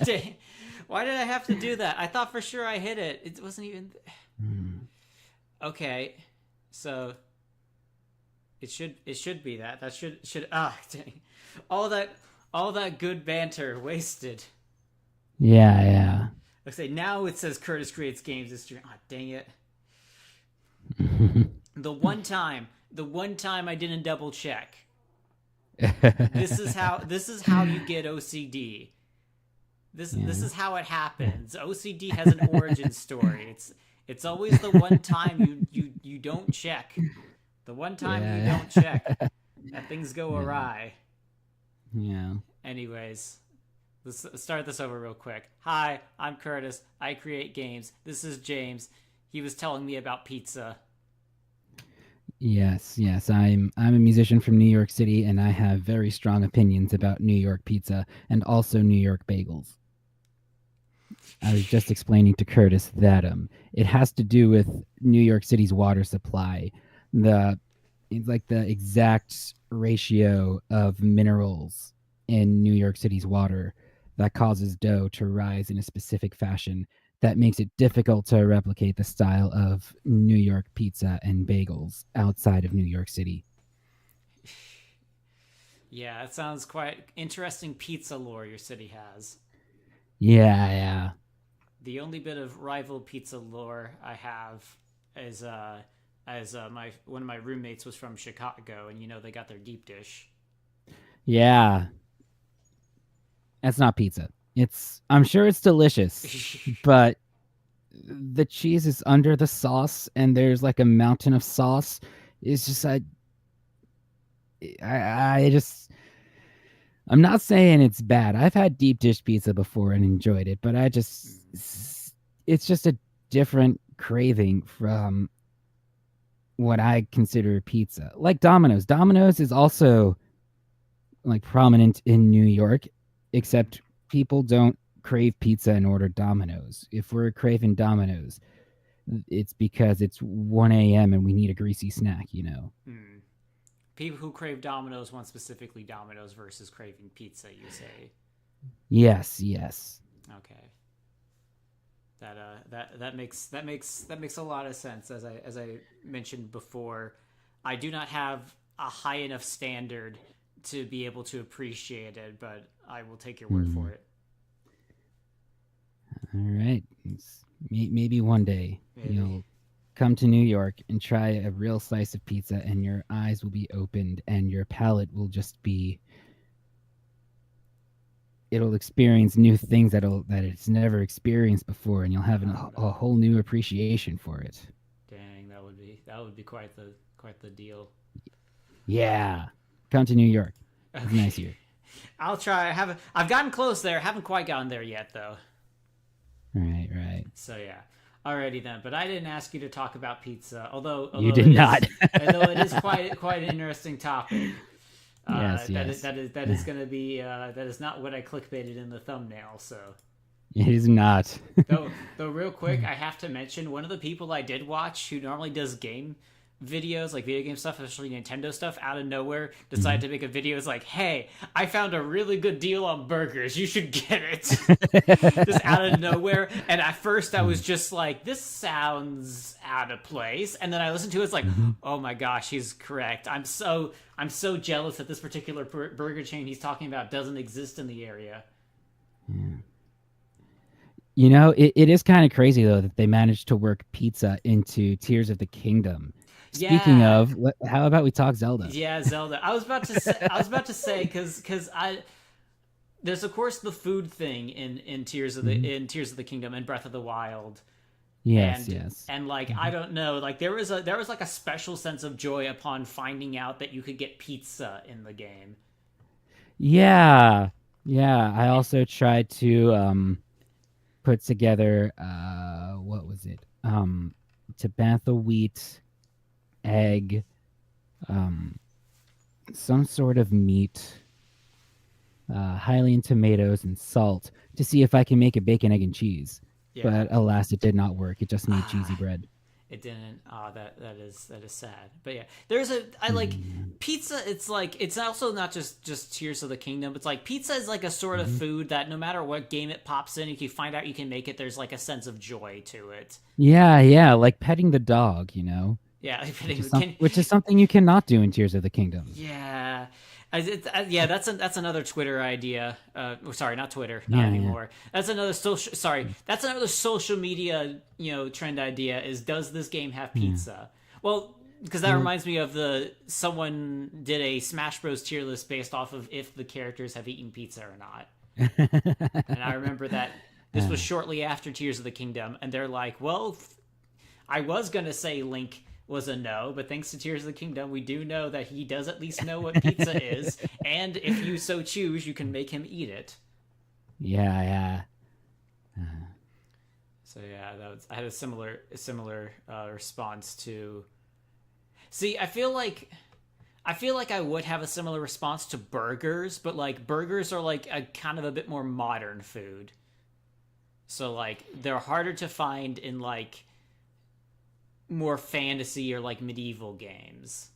Dang. Why did I have to do that? I thought for sure I hit it. It wasn't even. Okay, so it should be that. That should dang. All that all that good banter wasted. Yeah, I say now it says Curtis creates games this stream. Ah, dang it. The one time I didn't double check. This is how you get OCD. This yeah. is how it happens. OCD has an origin story. It's always the one time you don't check. The one time you Yeah. don't check that things go Yeah. awry. Yeah. Anyways, let's start this over real quick. Hi, I'm Curtis. I create games. This is James. He was telling me about pizza. Yes. I'm a musician from New York City, and I have very strong opinions about New York pizza and also New York bagels. I was just explaining to Curtis that it has to do with New York City's water supply. The It's like the exact ratio of minerals in New York City's water that causes dough to rise in a specific fashion that makes it difficult to replicate the style of New York pizza and bagels outside of New York City. Yeah, it sounds quite interesting pizza lore your city has. Yeah. The only bit of rival pizza lore I have is as my one of my roommates was from Chicago, and they got their deep dish. Yeah. That's not pizza. I'm sure it's delicious, but the cheese is under the sauce and there's like a mountain of sauce. It's just I just I'm not saying it's bad. I've had deep dish pizza before and enjoyed it, but it's just a different craving from what I consider pizza. Like Domino's. Domino's is also like prominent in New York, except people don't crave pizza and order Domino's. If we're craving Domino's, it's because it's 1 a.m. and we need a greasy snack. Hmm. People who crave Domino's want specifically Domino's versus craving pizza. You say, Yes. okay, that makes a lot of sense. As I mentioned before, I do not have a high enough standard to be able to appreciate it, but I will take your word for Mm. it. All right. Maybe one day Maybe. you'll come to New York and try a real slice of pizza, and your eyes will be opened, and your palate will just be. It'll experience new things that it's never experienced before, and you'll have Oh a no. whole new appreciation for it. Dang, that would be quite the deal. Yeah, come to New York. It's nice Okay. here. I'll try. I've gotten close there. Haven't quite gotten there yet though. Right. So yeah. Alrighty then, but I didn't ask you to talk about pizza, although You although did it is not. although it is quite an interesting topic. That is Yes. going to be that is not what I clickbaited in the thumbnail. So It is not. though real quick, I have to mention one of the people I did watch who normally does game videos like video game stuff, especially Nintendo stuff, out of nowhere decided to make a video. It's like, hey, I found a really good deal on burgers. You should get it. Just out of nowhere. And at first I was just like, this sounds out of place. And then I listened to it, it's like, oh my gosh, he's correct. I'm so jealous that this particular burger chain he's talking about doesn't exist in the area. It is kind of crazy though that they managed to work pizza into Tears of the Kingdom. Speaking Yeah. of, how about we talk Zelda? Yeah, Zelda. I was about to say because I there's of course the food thing in Mhm. Tears of the Kingdom and Breath of the Wild, and Yes. and like I Mhm. don't know, like there was like a special sense of joy upon finding out that you could get pizza in the game. Yeah, yeah. I also tried to put together what was it? Tabantha wheat, egg, um, some sort of meat, Hylian tomatoes, and salt to see if I can make a bacon, egg, and cheese. Yeah. But alas, it did not work. It just made cheesy Ah, bread. It didn't. That is sad. But yeah, there's a I like Mm, pizza. It's like it's also not just Tears of the Kingdom. It's like pizza is like a sort of mhm. food that no matter what game it pops in, if you find out you can make it, there's like a sense of joy to it. Yeah, yeah, like petting the dog, Yeah, which is something you cannot do in Tears of the Kingdom. yeah. Yeah, that's another Twitter idea. Sorry, not Twitter, not Yeah, yeah. anymore. That's another social. Sorry, that's another social media trend idea. Is does this game have Yeah. pizza? Well, because that Well, reminds me of the someone did a Smash Bros tier list based off of if the characters have eaten pizza or not, and I remember that this was uh, shortly after Tears of the Kingdom, and they're like, well, I was gonna say Link was a no, but thanks to Tears of the Kingdom, we do know that he does at least know what pizza is, and if you so choose, you can make him eat it. yeah, yeah. So yeah, I had a similar response to. See, I feel like I would have a similar response to burgers, but like burgers are like a kind of a bit more modern food. So like they're harder to find in like more fantasy or like medieval games.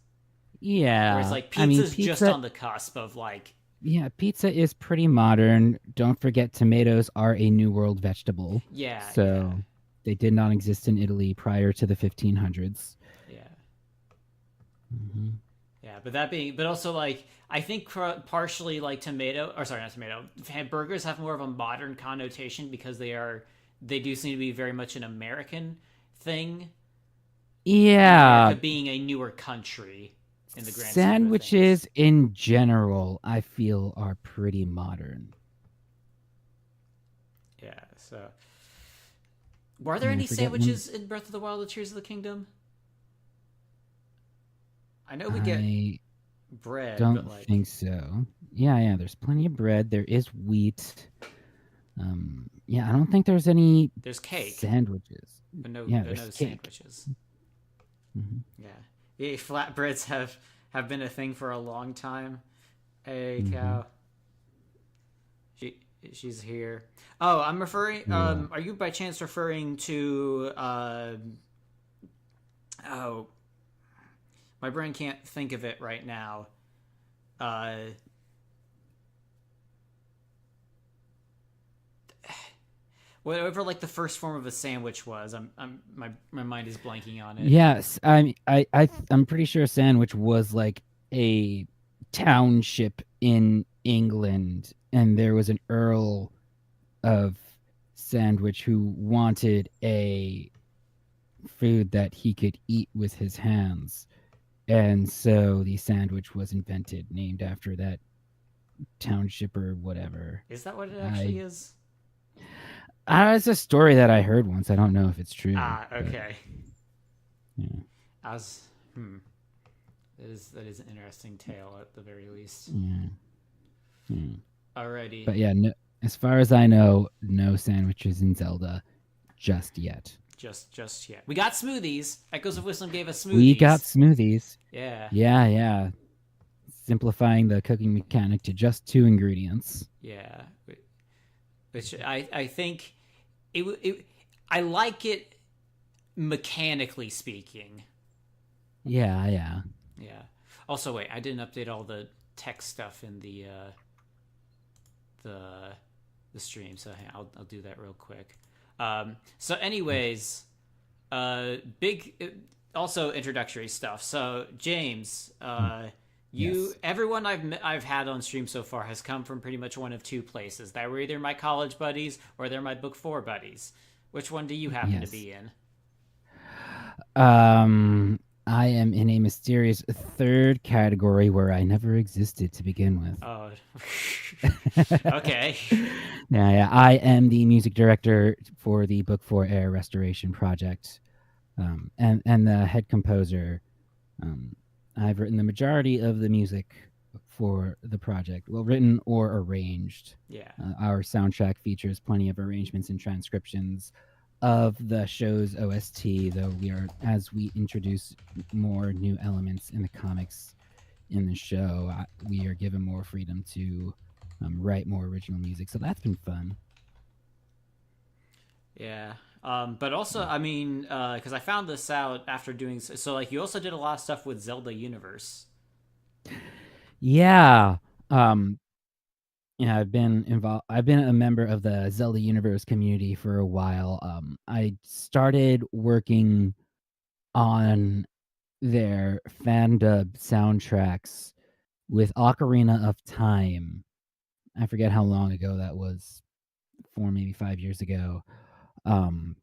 Whereas Yeah. like I mean, pizza's just pizza, on the cusp of like yeah, pizza is pretty modern. Don't forget, tomatoes are a New World vegetable. yeah, yeah, So they did not exist in Italy prior to the 1500s. yeah. Hmm. Yeah, but also like I think partially like tomato or sorry, not tomato. Burgers have more of a modern connotation because they do seem to be very much an American thing. Yeah, America being a newer country in the grand scheme of things. sandwiches in general, I feel, are pretty modern. Yeah. So, were there Yeah, I any forget when sandwiches in Breath of the Wild or Tears of the Kingdom? I know we get I bread, but don't like think so. Yeah, yeah, there's plenty of bread. There is wheat. Yeah, I don't think there's any there's cake, sandwiches. but no, Yeah, but no there's cake. sandwiches. Hmm. Yeah, yeah. Flatbreads have been a thing for a long time. Hey, Hmm. cow. She she's here. Oh, I'm referring. Cool. Are you by chance referring to? Oh, my brain can't think of it right now. Uh, Whatever like the first form of a sandwich was. My mind is blanking on it. Yes, I'm pretty sure sandwich was like a township in England, and there was an earl of Sandwich who wanted a food that he could eat with his hands. And so the sandwich was invented, named after that township or whatever. Is that what it I actually is? it's a story that I heard once. I don't know if it's true, Ah, but okay. yeah, I was that is an interesting tale at the very least. yeah, yeah. Alrighty. But yeah, no, as far as I know, no sandwiches in Zelda just yet. Just yet. We got smoothies. Echoes of Wisdom gave us We got smoothies. smoothies. Yeah. Yeah, yeah. Simplifying the cooking mechanic to just 2 ingredients. Yeah. Which I think it I like it mechanically speaking. Yeah, yeah. Yeah. Also, wait, I didn't update all the text stuff in the the stream, so hey, I'll do that real quick. So, anyways, big also introductory stuff. So, James, Yes. everyone I've had on stream so far has come from pretty much one of two places. They were either my college buddies or they're my book four buddies. Which one do you happen to Yes. be in? I am in a mysterious third category where I never existed to begin with. Oh, okay. Yeah, yeah. I am the music director for the Book 4 Air Restoration Project, and the head composer. Um, I've written the majority of the music for the project. Well, written or arranged. Yeah. Our soundtrack features plenty of arrangements and transcriptions of the show's OST, though as we introduce more new elements in the comics in the show, we are given more freedom to write more original music. So that's been fun. Yeah. But also, I mean, because I found this out after doing so, like you also did a lot of stuff with Zelda Universe. Yeah. Um, yeah, I've been involved. I've been a member of the Zelda Universe community for a while. I started working on their fan dub soundtracks with Ocarina of Time. I forget how long ago that was, 4, maybe 5 years ago. Um,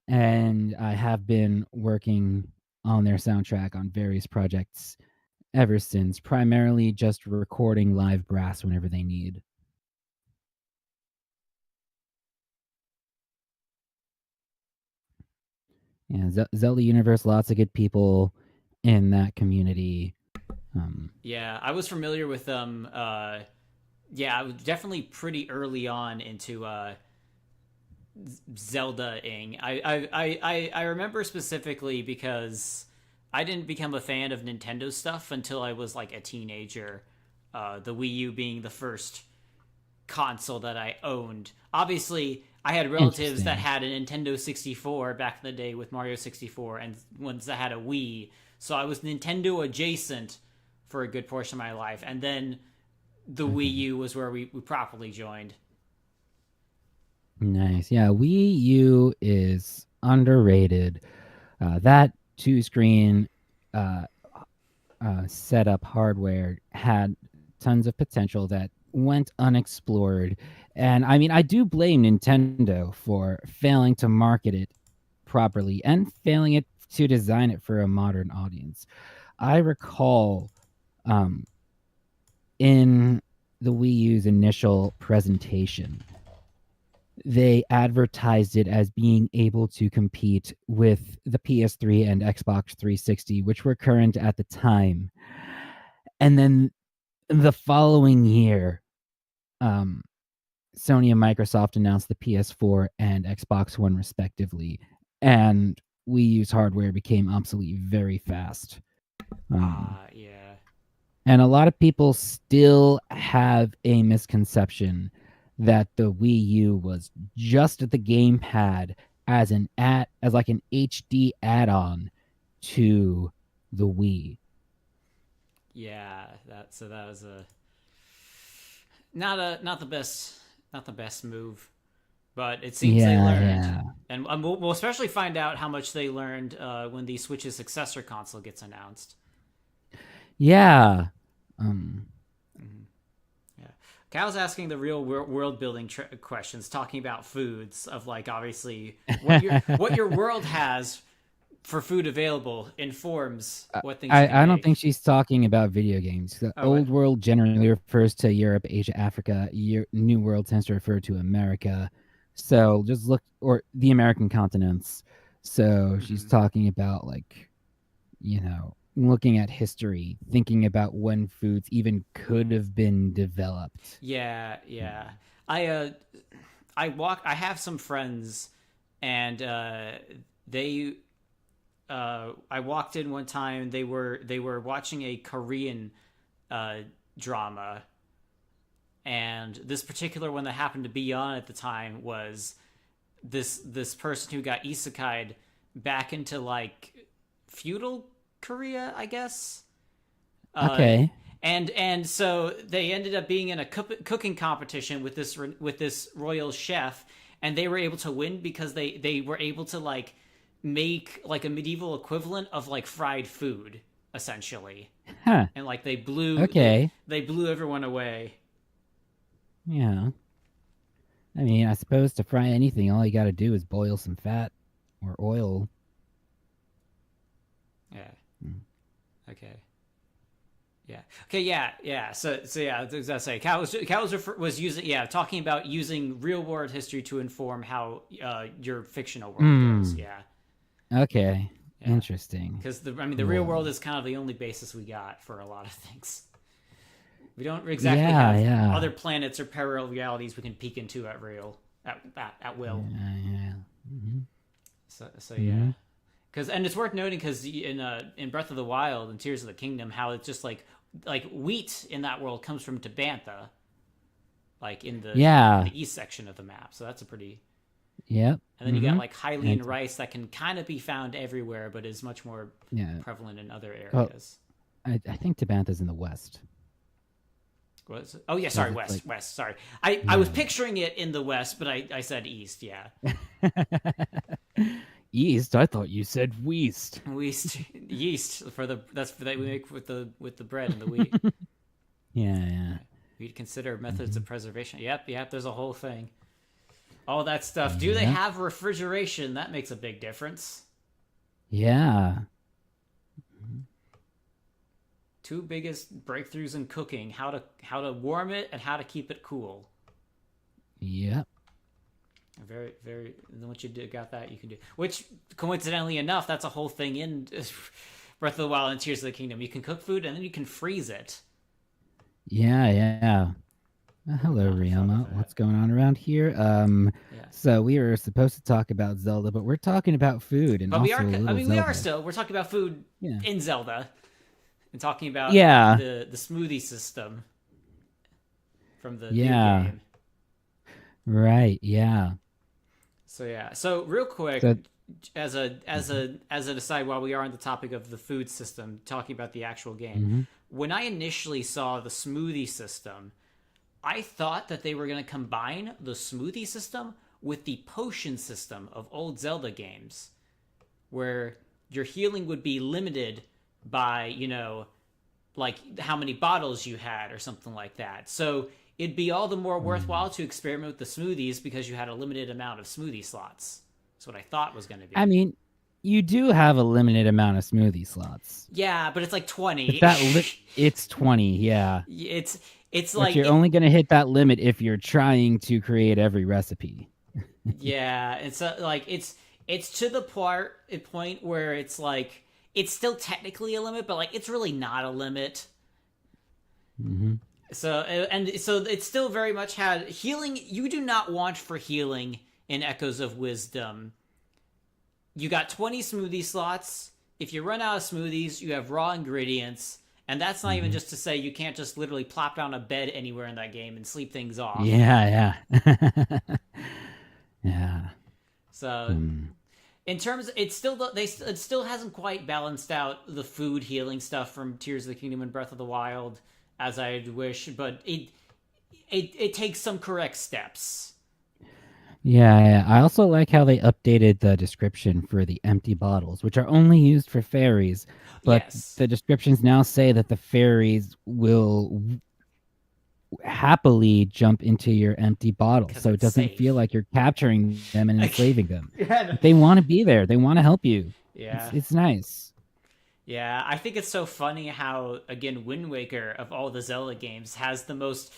and I have been working on their soundtrack on various projects ever since, primarily just recording live brass whenever they need. Yeah, Zelda Universe, lots of good people in that community. Yeah, I was familiar with them. Yeah, I was definitely pretty early on into Zelda-ing. I remember specifically because I didn't become a fan of Nintendo stuff until I was like a teenager. The Wii U being the first console that I owned. Obviously, I had relatives that Interesting. had a Nintendo 64 back in the day with Mario 64 and ones that had a Wii. So I was Nintendo adjacent for a good portion of my life. And then the Wii Okay. U was where we properly joined. Nice. Yeah, Wii U is underrated. That two screen uh, setup hardware had tons of potential that went unexplored. And I mean, I do blame Nintendo for failing to market it properly and failing it to design it for a modern audience. I recall um, in the Wii U's initial presentation, they advertised it as being able to compete with the PS3 and Xbox 360, which were current at the time. And then the following year, um, Sony and Microsoft announced the PS4 and Xbox One respectively, and Wii U's hardware became obsolete very fast. Yeah. And a lot of people still have a misconception that the Wii U was just the gamepad as like an HD add-on to the Wii. Yeah, that was a not the best move, but it seems they Yeah, learned, yeah. and we'll especially find out how much they learned when the Switch's successor console gets announced. Yeah. Um Mm-hmm. Yeah, Cal's asking the real world building questions, talking about foods of like obviously what your world has for food available informs what things you can I don't think make. she's talking about video games. The Oh, what? old world generally refers to Europe, Asia, Africa. New world tends to refer to America. So just look, or the American continents. So she's Mm-hmm. talking about looking at history, thinking about when foods even could have been developed. Yeah, yeah. I I have some friends and they I walked in one time, they were watching a Korean uh drama, and this particular one that happened to be on at the time was this person who got isekai'd back into like feudal Korea, I guess. Uh, Okay. and so they ended up being in a cooking competition with this royal chef, and they were able to win because they were able to like make like a medieval equivalent of like fried food essentially, Huh. and like Okay. they blew everyone away. Yeah. I mean, I suppose to fry anything, all you got to do is boil some fat or oil. Yeah. Mm. Okay. Yeah. Okay. Yeah. Yeah. So yeah. I was gonna say, Cal was using talking about using real world history to inform how your fictional world goes. Mm. Yeah. Okay. Yeah. Interesting. Because the real world Cool. is kind of the only basis we got for a lot of things. We don't exactly Yeah, have yeah. other planets or parallel realities we can peek into at will. Yeah, yeah. Mm-hmm. So yeah. Mm-hmm. Because and it's worth noting because in Breath of the Wild and Tears of the Kingdom, how it's just like wheat in that world comes from Tabantha, like in Yeah. the east section of the map. So that's a pretty Yep. And then you got like And Hylian rice that can kind of be found everywhere, but is much more yeah. prevalent in other Well, areas. I think Tabantha's in the west. What is it? Oh yeah, Because sorry, it's like, west. Sorry, I was yeah. picturing it in the west, but I said east. Yeah, East? I thought you said west. west yeast for the that's for that we make with the bread and the wheat. Yeah. We'd consider methods Mm-hmm. of preservation. Yep. There's a whole thing. All that stuff. Do they Yeah. have refrigeration? That makes a big difference. Yeah. Two biggest breakthroughs in cooking: how to warm it and how to keep it cool. Yep. Very. And once you got that, you can do. Which, coincidentally enough, that's a whole thing in Breath of the Wild and Tears of the Kingdom. You can cook food and then you can freeze it. Yeah. Hello, Rioma. What's going on around here? Yeah. So we were supposed to talk about Zelda, but we're talking about food and But we also are. a little We are Zelda. still. We're talking about food Yeah. in Zelda and talking about Yeah. the smoothie system from the Yeah. new game. Right. Yeah. So yeah. So real quick, So as an aside, while we are on the topic of the food system, talking about the actual game, mhm. when I initially saw the smoothie system, I thought that they were going to combine the smoothie system with the potion system of old Zelda games, where your healing would be limited by, like how many bottles you had or something like that. So it'd be all the more worthwhile to experiment with the smoothies because you had a limited amount of smoothie slots. That's what I thought was going to be. I mean, you do have a limited amount of smoothie slots. Yeah, but it's like 20. But it's 20, yeah. It's But like you're only going to hit that limit if you're trying to create every recipe. yeah, it's like it's to the point where it's like it's still technically a limit, but like it's really not a limit. Mhm. So it's still very much had healing. You do not want for healing in Echoes of Wisdom. You got 20 smoothie slots. If you run out of smoothies, you have raw ingredients. And that's not even just to say you can't just literally plop down a bed anywhere in that game and sleep things off. Yeah. Yeah. So, in terms, it still hasn't quite balanced out the food healing stuff from Tears of the Kingdom and Breath of the Wild as I'd wish, but it takes some correct steps. Yeah. I also like how they updated the description for the empty bottles, which are only used for fairies. But Yes. the descriptions now say that the fairies will happily jump into your empty bottle, 'Cause so it it's doesn't safe. feel like you're capturing them and enslaving them. Yeah. They want to be there. They want to help you. Yeah. It's nice. Yeah, I think it's so funny how, again, Wind Waker, of all the Zelda games, has the most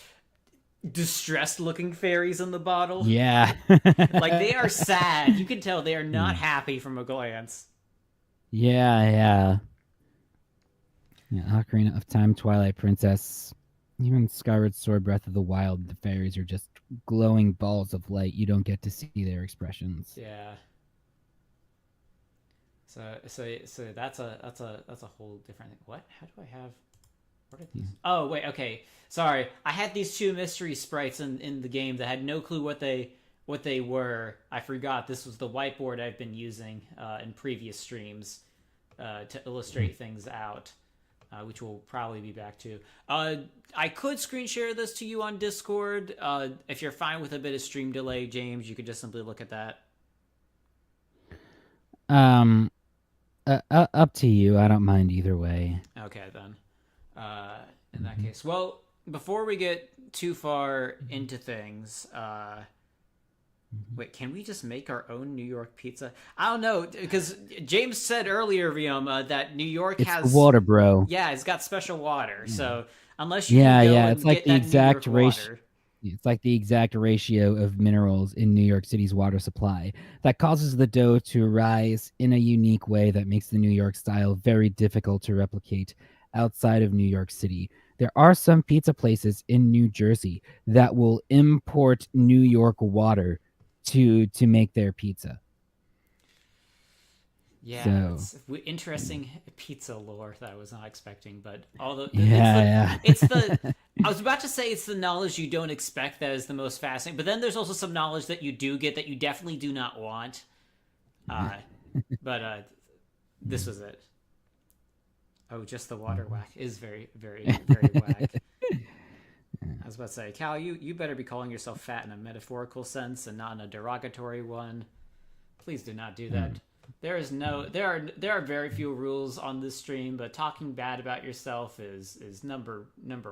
distressed looking fairies in the bottle. Yeah. Like, they are sad. You can tell they are not happy from a glance. Yeah. Ocarina of Time, Twilight Princess, even Skyward Sword, Breath of the Wild, the fairies are just glowing balls of light. You don't get to see their expressions. Yeah. So that's a whole different thing. What? How do I have? What are these? Oh wait, okay. Sorry, I had these two mystery sprites in the game that had no clue what they were. I forgot this was the whiteboard I've been using in previous streams to illustrate things out, which we'll probably be back to. I could screen share this to you on Discord. If you're fine with a bit of stream delay, James, you could just simply look at that. Up to you. I don't mind either way. Okay, then. In that case. Well, before we get too far into things, wait, can we just make our own New York pizza? I don't know, because James said earlier, Rioma, that New York It's has... the water, bro. Yeah, it's got special water, so unless you can go and It's like get the that exact New York water... It's like the exact ratio of minerals in New York City's water supply that causes the dough to rise in a unique way that makes the New York style very difficult to replicate outside of New York City. There are some pizza places in New Jersey that will import New York water to make their pizza. Yeah, So it's interesting pizza lore that I was not expecting, but although yeah, it's yeah. the I was about to say it's the knowledge you don't expect that is the most fascinating, but then there's also some knowledge that you do get that you definitely do not want. Uh, but this was it. Oh, just the water whack is very, very, very whack. I was about to say, Cal, you better be calling yourself fat in a metaphorical sense and not in a derogatory one. Please do not do that. There are very few rules on this stream, but talking bad about yourself is number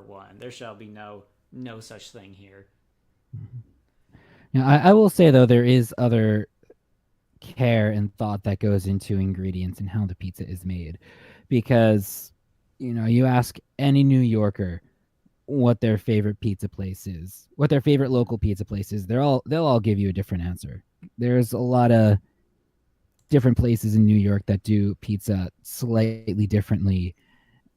one. There shall be no such thing here. Now, I will say though, there is other care and thought that goes into ingredients and how the pizza is made, because you ask any New Yorker what their favorite pizza place is, what their favorite local pizza place is, they'll all give you a different answer. There's a lot of different places in New York that do pizza slightly differently,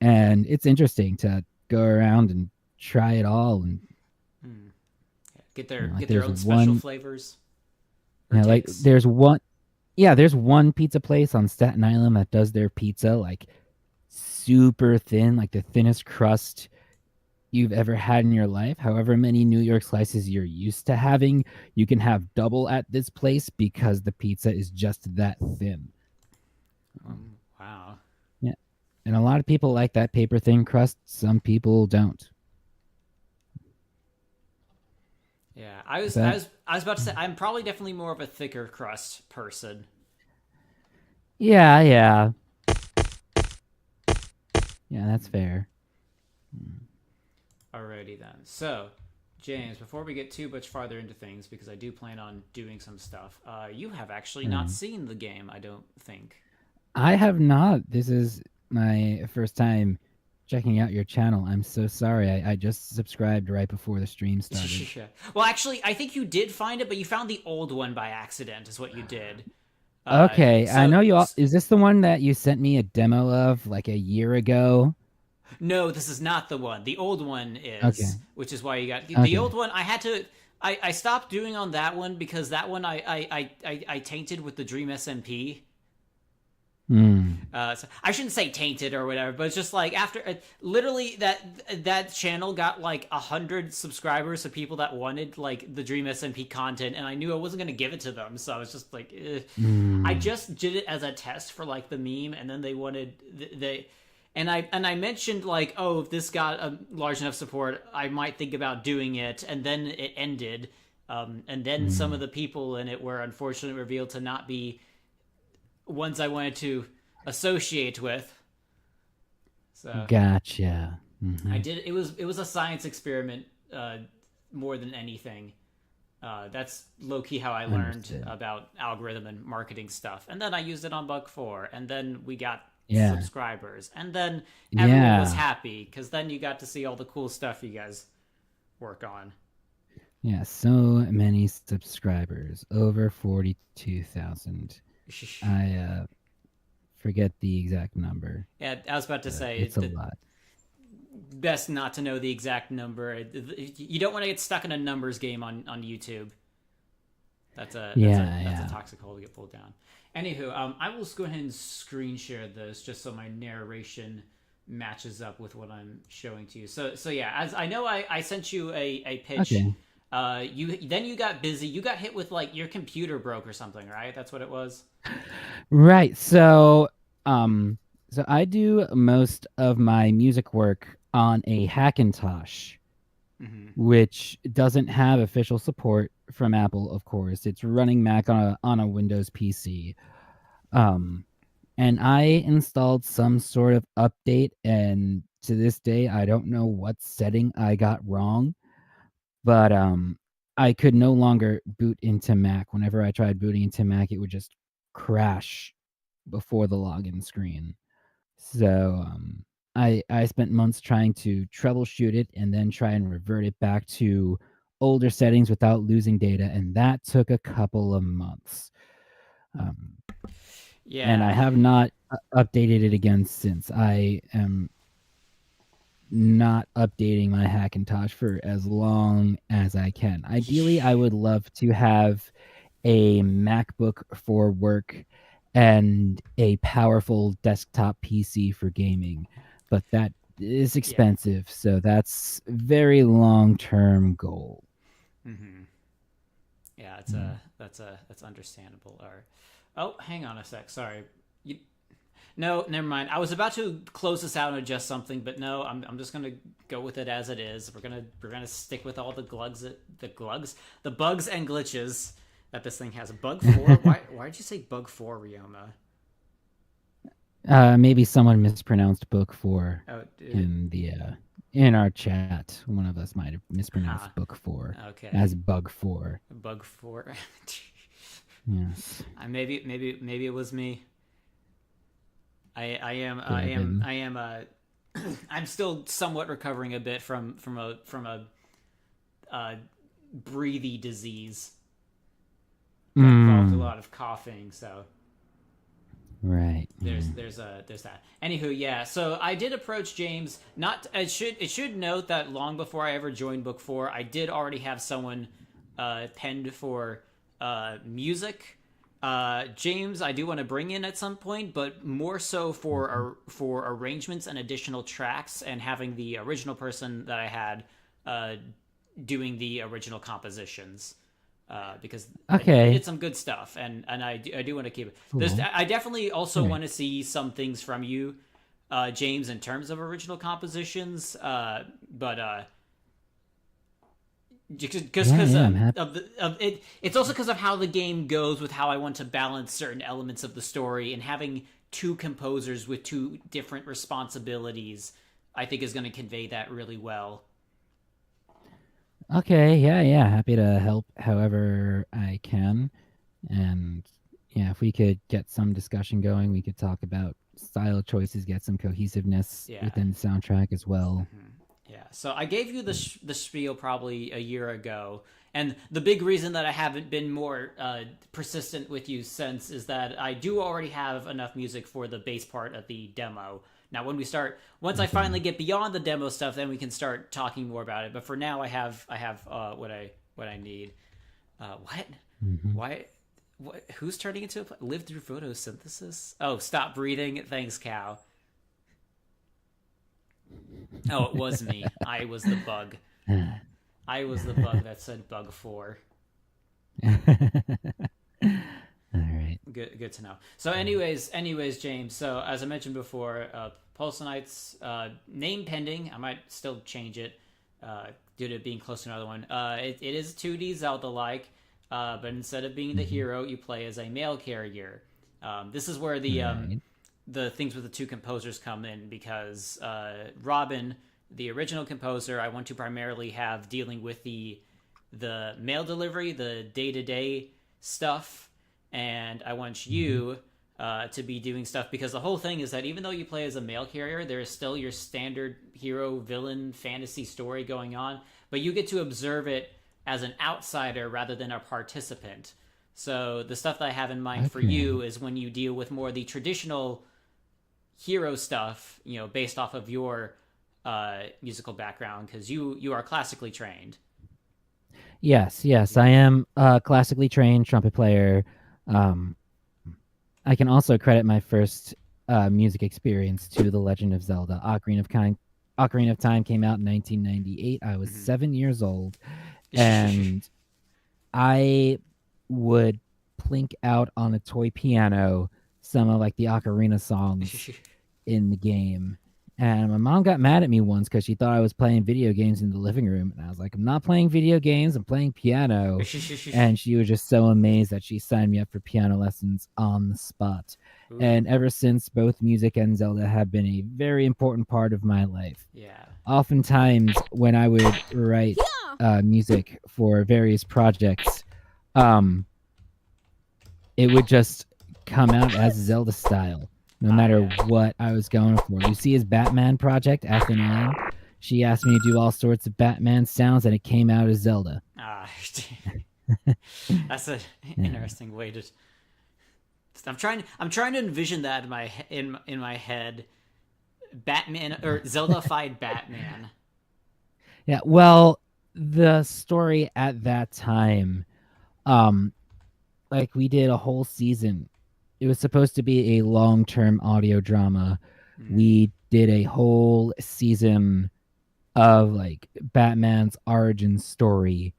and it's interesting to go around and try it all. And Hmm. Get like their there's own special one, flavors or like takes. there's one pizza place on Staten Island that does their pizza like super thin, like the thinnest crust you've ever had in your life. However many New York slices you're used to having, you can have double at this place because the pizza is just that thin. Wow. Yeah. And a lot of people like that paper thin crust. Some people don't. Yeah, But I was about to say I'm probably definitely more of a thicker crust person. yeah, yeah. Yeah, that's fair. Alrighty then. So, James, before we get too much farther into things, because I do plan on doing some stuff, you have actually not seen the game, I don't think. I have not. This is my first time checking out your channel. I'm so sorry. I just subscribed right before the stream started. Well, actually, I think you did find it, but you found the old one by accident, is what you did. Okay, I So, know you all. Is this the one that you sent me a demo of like a year ago? no, this is not the one. The old one Okay. is, which is why you got the Okay. old one. I had to. I stopped doing on that one because that one I tainted with the Dream SMP. So I shouldn't say tainted or whatever, but it's just like after literally that channel got like 100 subscribers of people that wanted like the Dream SMP content, and I knew I wasn't gonna give it to them, so I was just like, I just did it as a test for like the meme, and then they wanted they. And I mentioned like, oh, if this got a large enough support, I might think about doing it. And then it ended, and then some of the people in it were unfortunately revealed to not be ones I wanted to associate with. So Gotcha. I did. It was a science experiment more than anything. That's low key how I learned Understood. about algorithm and marketing stuff. And then I used it on Bug 4, and then we got Yeah. subscribers, and then everyone was Yeah. happy because then you got to see all the cool stuff you guys work on. Yeah. So many subscribers, over 42,000. I forget the exact number. Yeah, I was about to say It's a lot. best not to know the exact number. You don't want to get stuck in a numbers game on YouTube. That's a toxic hole to get pulled down. Anywho, I will just go ahead and screen share this just so my narration matches up with what I'm showing to you. So yeah, as I know, I sent you a pitch. Okay. You got busy. You got hit with like your computer broke or something, right? That's what it was. Right. So I do most of my music work on a Hackintosh, which doesn't have official support from Apple, of course. It's running Mac on a Windows PC. And I installed some sort of update, and to this day I don't know what setting I got wrong, but I could no longer boot into Mac. Whenever I tried booting into Mac, it would just crash before the login screen. So I spent months trying to troubleshoot it and then try and revert it back to older settings without losing data, and that took a couple of months. And I Yeah. have not updated it again since. I am not updating my Hackintosh for as long as I can. Ideally, I would love to have a MacBook for work and a powerful desktop PC for gaming. But that is Yeah. expensive, so that's very long-term goal. Mm-hmm. Yeah, Mm. that's understandable. Or, oh, hang on a sec. Sorry. You, no, never mind. I was about to close this out and adjust something, but no, I'm just gonna go with it as it is. We're gonna stick with all the bugs and glitches that this thing has. Bug four? Why'd you say bug four, Ryoma? Maybe someone mispronounced book 4 Oh, in our chat. One of us might have huh. mispronounced book 4 Okay, as bug 4. bug four. Yes, Maybe it was me. I am could have been. I am I'm still somewhat recovering a bit from a breathy disease that involved a Mm, lot of coughing. So right. there's that. Anywho, yeah. So I did approach James. Not it should note that long before I ever joined Book Four, I did already have someone penned for music. James, I do want to bring in at some point, but more so for arrangements and additional tracks, and having the original person that I had uh, doing the original compositions. Because they Okay. did some good stuff, and I do want to keep it. Cool. I definitely also All want right. to see some things from you, James, in terms of original compositions. But Yeah, because yeah, I'm happy. of it, it's also because of how the game goes with how I want to balance certain elements of the story, and having two composers with two different responsibilities, I think is going to convey that really well. Okay, yeah, yeah, happy to help however I can. And yeah, if we could get some discussion going, we could talk about style choices, get some cohesiveness Yeah. within the soundtrack as well. Mm-hmm. Yeah. So I gave you the spiel probably a year ago, and the big reason that I haven't been more persistent with you since is that I do already have enough music for the bass part of the demo. Now, once I Okay. finally get beyond the demo stuff, then we can start talking more about it. But for now, I have what I need. What? Hmm. Why? What? Who's turning into live through photosynthesis? Oh, stop breathing. Thanks, cow. Oh, it was me. I was the bug. I was the bug that said bug four. All right. Good to know. So, anyways, James. So, as I mentioned before, Pulsonites name pending. I might still change it due to it being close to another one. It is 2D Zelda like, but instead of being the Hmm. hero, you play as a mail carrier. This is where Right. the things with the two composers come in, because Robin, the original composer, I want to primarily have dealing with the mail delivery, the day to day stuff, and I want Hmm. you to be doing stuff, because the whole thing is that even though you play as a mail carrier, there is still your standard hero villain fantasy story going on, but you get to observe it as an outsider rather than a participant. So the stuff that I have in mind for Okay. you is when you deal with more of the traditional hero stuff, based off of your musical background, because you are classically trained. Yes, yes, I am a classically trained trumpet player. Um, I can also credit my first music experience to The Legend of Zelda. Ocarina of Time came out in 1998. I was Mm-hmm. 7 years old, and I would plink out on a toy piano some of like the ocarina songs in the game. And my mom got mad at me once because she thought I was playing video games in the living room. And I was like, I'm not playing video games, I'm playing piano. And she was just so amazed that she signed me up for piano lessons on the spot. Ooh, And ever since, both music and Zelda have been a very important part of my life. yeah. Oftentimes, when I would write music for various projects, um, it would just come out as Zelda style, no matter Yeah. what I was going for. You see his Batman project, Athenine? She asked me to do all sorts of Batman sounds, and it came out as Zelda. Ah, that's an Yeah. interesting way to. I'm trying to envision that in my head. Batman or Zelda-fied Batman. Yeah. Well, the story at that time, um, like we did a whole season. it was supposed to be a long-term audio drama. Mm, We did a whole season of like Batman's origin story,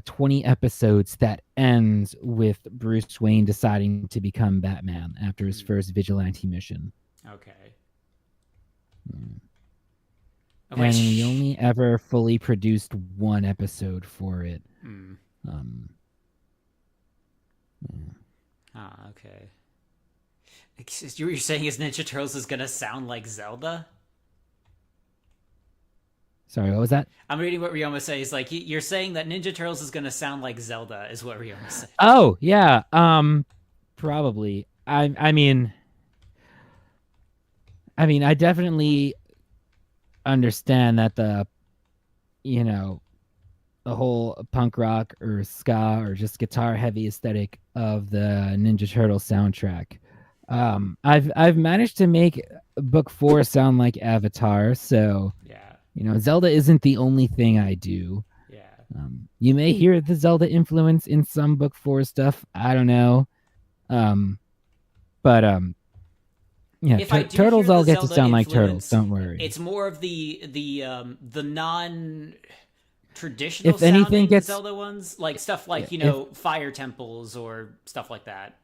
20 episodes that ends with Bruce Wayne deciding to become Batman after his mm, first vigilante mission. okay. Mm. Oh, wait. And we only ever fully produced one episode for it. Mm. Um, Ah, okay. You're saying his Ninja Turtles is gonna sound like Zelda? Sorry, what was that? I'm reading what Ryoma says. He's like, you're saying that Ninja Turtles is gonna sound like Zelda, is what Ryoma said. Oh, yeah. Probably. I mean, I definitely understand that you know, the whole punk rock or ska or just guitar heavy aesthetic of the Ninja Turtle soundtrack. I've managed to make book 4 sound like Avatar, so Yeah, Zelda isn't the only thing I do. yeah. You may hear the Zelda influence in some book 4 stuff. I don't know. Um, but yeah, If I do turtles hear all the get to Zelda sound like turtles. influence, Don't worry. it's more of the non traditional If anything sounding gets Zelda ones, like stuff yeah, like if fire temples or stuff like that.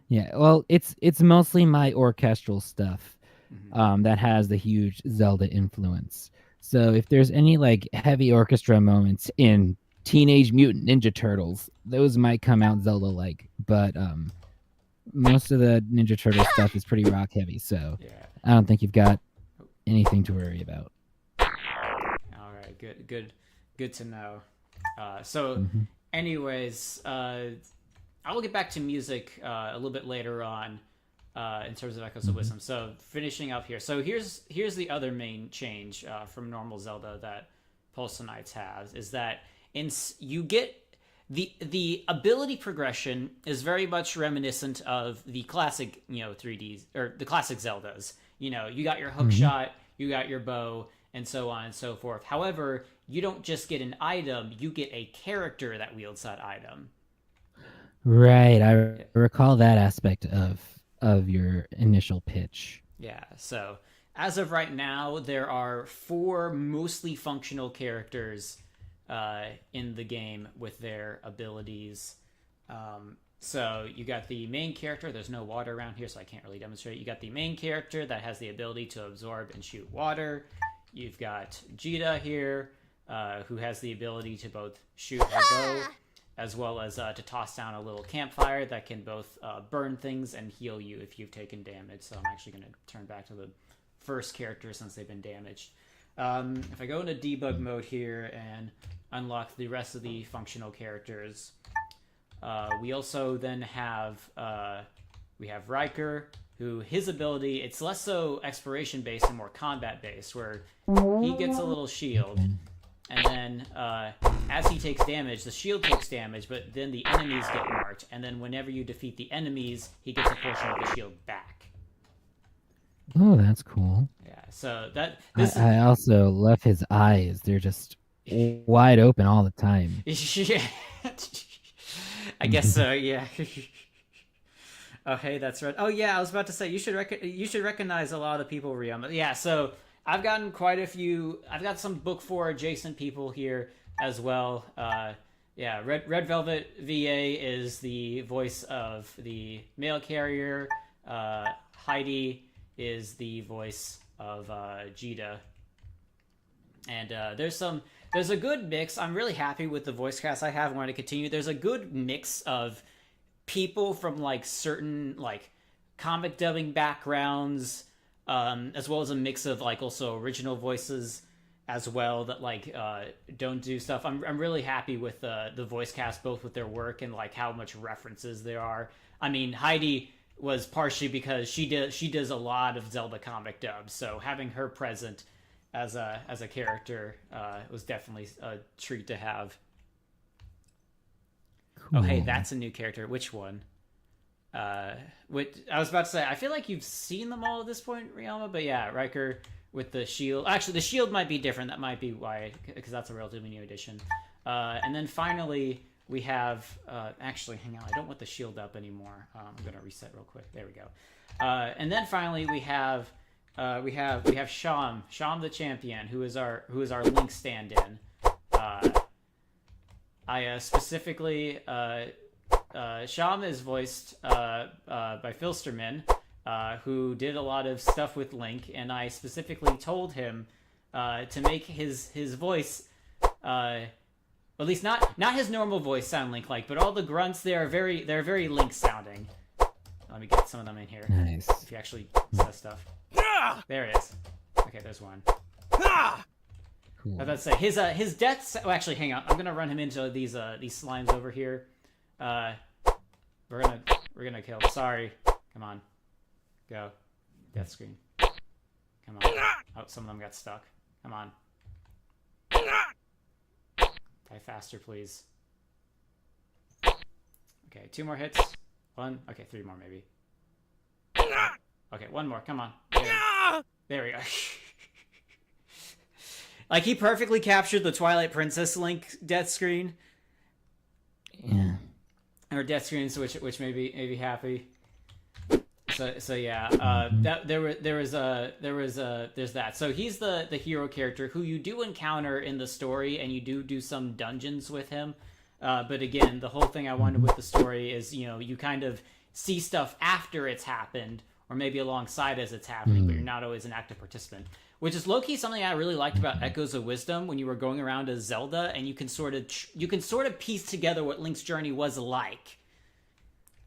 yeah, well, it's mostly my orchestral stuff Hmm. that has the huge Zelda influence. So if there's any like heavy orchestra moments in Teenage Mutant Ninja Turtles, those might come out Zelda like, but most of the Ninja Turtle stuff is pretty rock heavy, so Yeah. I don't think you've got anything to worry about. All right. Good. Good. Good to know. So, Hmm. anyways, I will get back to music a little bit later on in terms of Echoes of Hmm. Wisdom. So finishing up here. So here's the other main change from normal Zelda that Pulse Knights has is that you get the ability progression is very much reminiscent of the classic 3Ds or the classic Zeldas. You got your hook Hmm. shot, you got your bow, and so on and so forth. However, you don't just get an item; you get a character that wields that item. Right, I Yeah. recall that aspect of your initial pitch. Yeah, so as of right now, there are four mostly functional characters in the game with their abilities. So you got the main character. There's no water around here, so I can't really demonstrate. You got the main character that has the ability to absorb and shoot water. You've got Jita here, who has the ability to both shoot her bow as well as to toss down a little campfire that can both burn things and heal you if you've taken damage. So I'm actually going to turn back to the first character since they've been damaged. If I go into debug mode here and unlock the rest of the functional characters, we also then have we have Riker, who his ability, it's less so exploration based and more combat based, where he gets a little shield. And then, as he takes damage, the shield takes damage, but then the enemies get marked. And then, whenever you defeat the enemies, he gets a portion of the shield back. Oh, that's cool. Yeah. So this I also love his eyes. They're just wide open all the time. yeah. I guess so. Yeah. Oh, hey, that's right. Oh, yeah. I was about to say you should recognize a lot of the people, Ryoma. Yeah. So I've gotten quite a few. I've got some book 4 adjacent people here as well. Yeah, Red Velvet VA is the voice of the mail carrier. Heidi is the voice of Jita. And there's a good mix. I'm really happy with the voice cast I have. I want to continue. There's a good mix of people from like certain like comic dubbing backgrounds, as well as a mix of like also original voices as well that like don't do stuff. I'm really happy with the voice cast, both with their work and like how much references there are. I mean, Heidi was partially because she does a lot of Zelda comic dubs, so having her present as a character was definitely a treat to have. Cool. Oh, hey, that's a new character. Which one? Which I was about to say, I feel like you've seen them all at this point, Ryoma. But yeah, Riker with the shield. Actually, the shield might be different. That might be why, because that's a relatively new addition. And then finally, we have actually, hang on, I don't want the shield up anymore. I'm gonna reset real quick. There we go. And then finally we have Sham the champion, who is our Link stand-in. I specifically Sham is voiced by Filsterman, who did a lot of stuff with Link, and I specifically told him to make his voice, at least not his normal voice sound Link like, but all the grunts they're very Link sounding. Let me get some of them in here. Nice. If you actually says stuff. There it is. Okay, there's one. Cool. I was about to say his deaths. Oh, actually, hang on. I'm gonna run him into these slimes over here. We're gonna kill. Sorry. Come on. Go. Death screen. Come on. Oh, some of them got stuck. Come on. Die faster, please. Okay, 2 more hits. 1. Okay, 3 more maybe. Okay, 1 more. Come on. There we go. Like, he perfectly captured the Twilight Princess Link death screen. Yeah. Or death screens, which made me happy. So yeah, there's that. So he's the hero character who you do encounter in the story, and you do some dungeons with him. But again, the whole thing I wanted with the story is, you kind of see stuff after it's happened, or maybe alongside as it's happening, but you're not always an active participant. Which is low-key something I really liked about Echoes of Wisdom, when you were going around as Zelda, and you can sort of piece together what Link's journey was like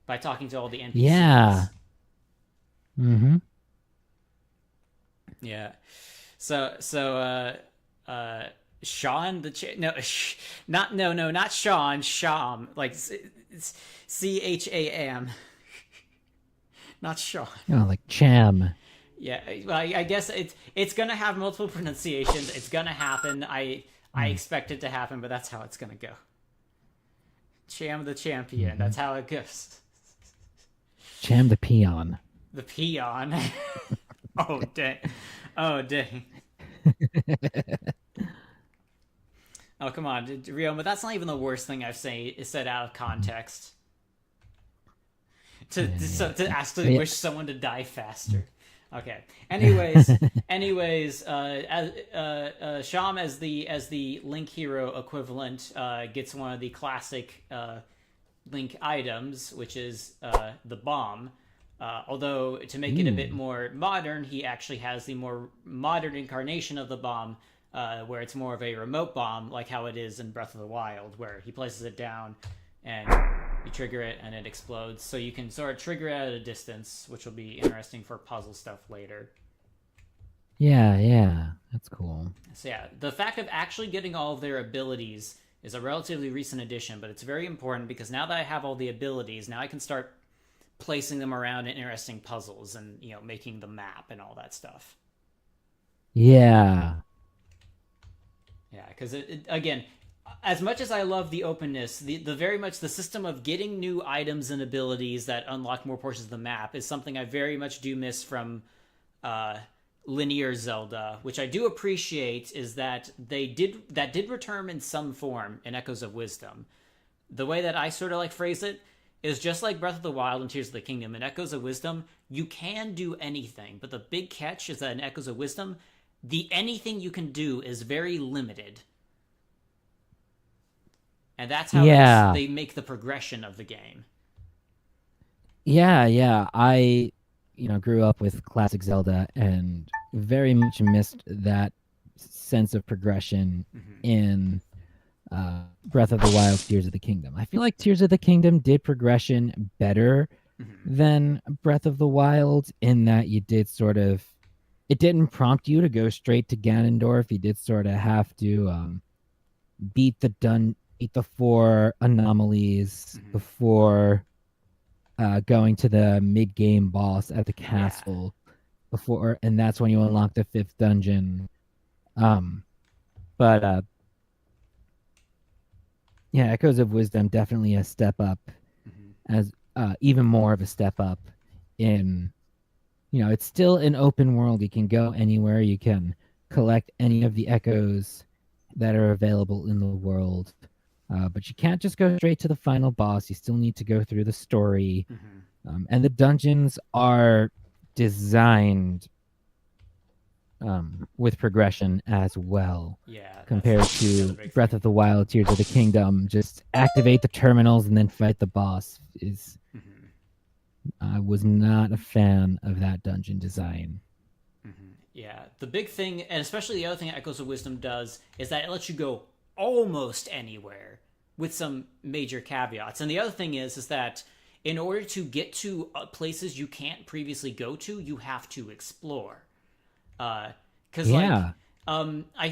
by talking to all the NPCs. Yeah. Mm-hmm. Yeah. So Sean not Sean, Sham, like it's Cham. Not Sean. Oh, like Cham. Yeah, well, I guess it's gonna have multiple pronunciations. It's gonna happen. I expect it to happen, but that's how it's gonna go. Cham the champion. That's how it goes. Cham the peon. The peon. Oh dang. Oh dang. Oh come on, Rio, but that's not even the worst thing I've said out of context. To actually wish someone to die faster. Okay. Anyways, Sham as the Link hero equivalent gets one of the classic Link items, which is the bomb. Although to make it a bit more modern, he actually has the more modern incarnation of the bomb, where it's more of a remote bomb, like how it is in Breath of the Wild, where he places it down and you trigger it and it explodes. So you can sort of trigger it at a distance, which will be interesting for puzzle stuff later. Yeah, that's cool. So yeah, the fact of actually getting all of their abilities is a relatively recent addition, but it's very important because now that I have all the abilities, now I can start placing them around in interesting puzzles and, making the map and all that stuff. Yeah. Yeah, because again, as much as I love the openness, the very much the system of getting new items and abilities that unlock more portions of the map is something I very much do miss from linear Zelda, which I do appreciate is that did return in some form in Echoes of Wisdom. The way that I sort of phrase it is just like Breath of the Wild and Tears of the Kingdom. In Echoes of Wisdom, you can do anything, but the big catch is that in Echoes of Wisdom, the anything you can do is very limited. And that's how they make the progression of the game. Yeah. I, grew up with classic Zelda and very much missed that sense of progression in Breath of the Wild, Tears of the Kingdom. I feel like Tears of the Kingdom did progression better than Breath of the Wild in that you did it didn't prompt you to go straight to Ganondorf. You did sort of have to beat the 4 anomalies before going to the mid-game boss at the castle and that's when you unlock the 5th dungeon. But Echoes of Wisdom definitely a step up, as even more of a step up in, it's still an open world. You can go anywhere. You can collect any of the echoes that are available in the world. But you can't just go straight to the final boss. You still need to go through the story. And the dungeons are designed with progression as well. Yeah. Compared to Breath of the Wild, Tears of the Kingdom, just activate the terminals and then fight the boss is. I was not a fan of that dungeon design. Yeah, the big thing, and especially the other thing Echoes of Wisdom does, is that it lets you go almost anywhere with some major caveats. And the other thing is that in order to get to places you can't previously go to, you have to explore. Because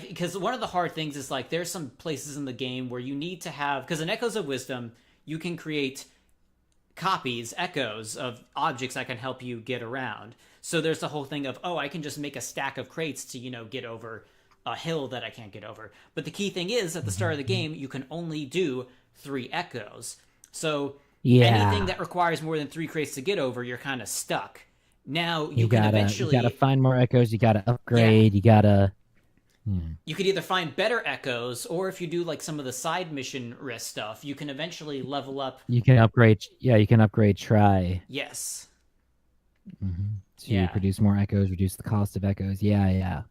because one of the hard things is like there's some places in the game where you need to have, because in Echoes of Wisdom you can create copies, echoes of objects that can help you get around. So there's the whole thing of, I can just make a stack of crates to, get over a hill that I can't get over. But the key thing is, at the start of the game, you can only do 3 echoes. So anything that requires more than 3 crates to get over, you're kind of stuck. Now you can eventually... You gotta find more echoes, you gotta upgrade, you gotta... You could either find better echoes, or if you do like some of the side mission risk stuff, you can eventually level up. You can upgrade. Yeah, you can upgrade Try. Yes. To produce more echoes, reduce the cost of echoes. Yeah.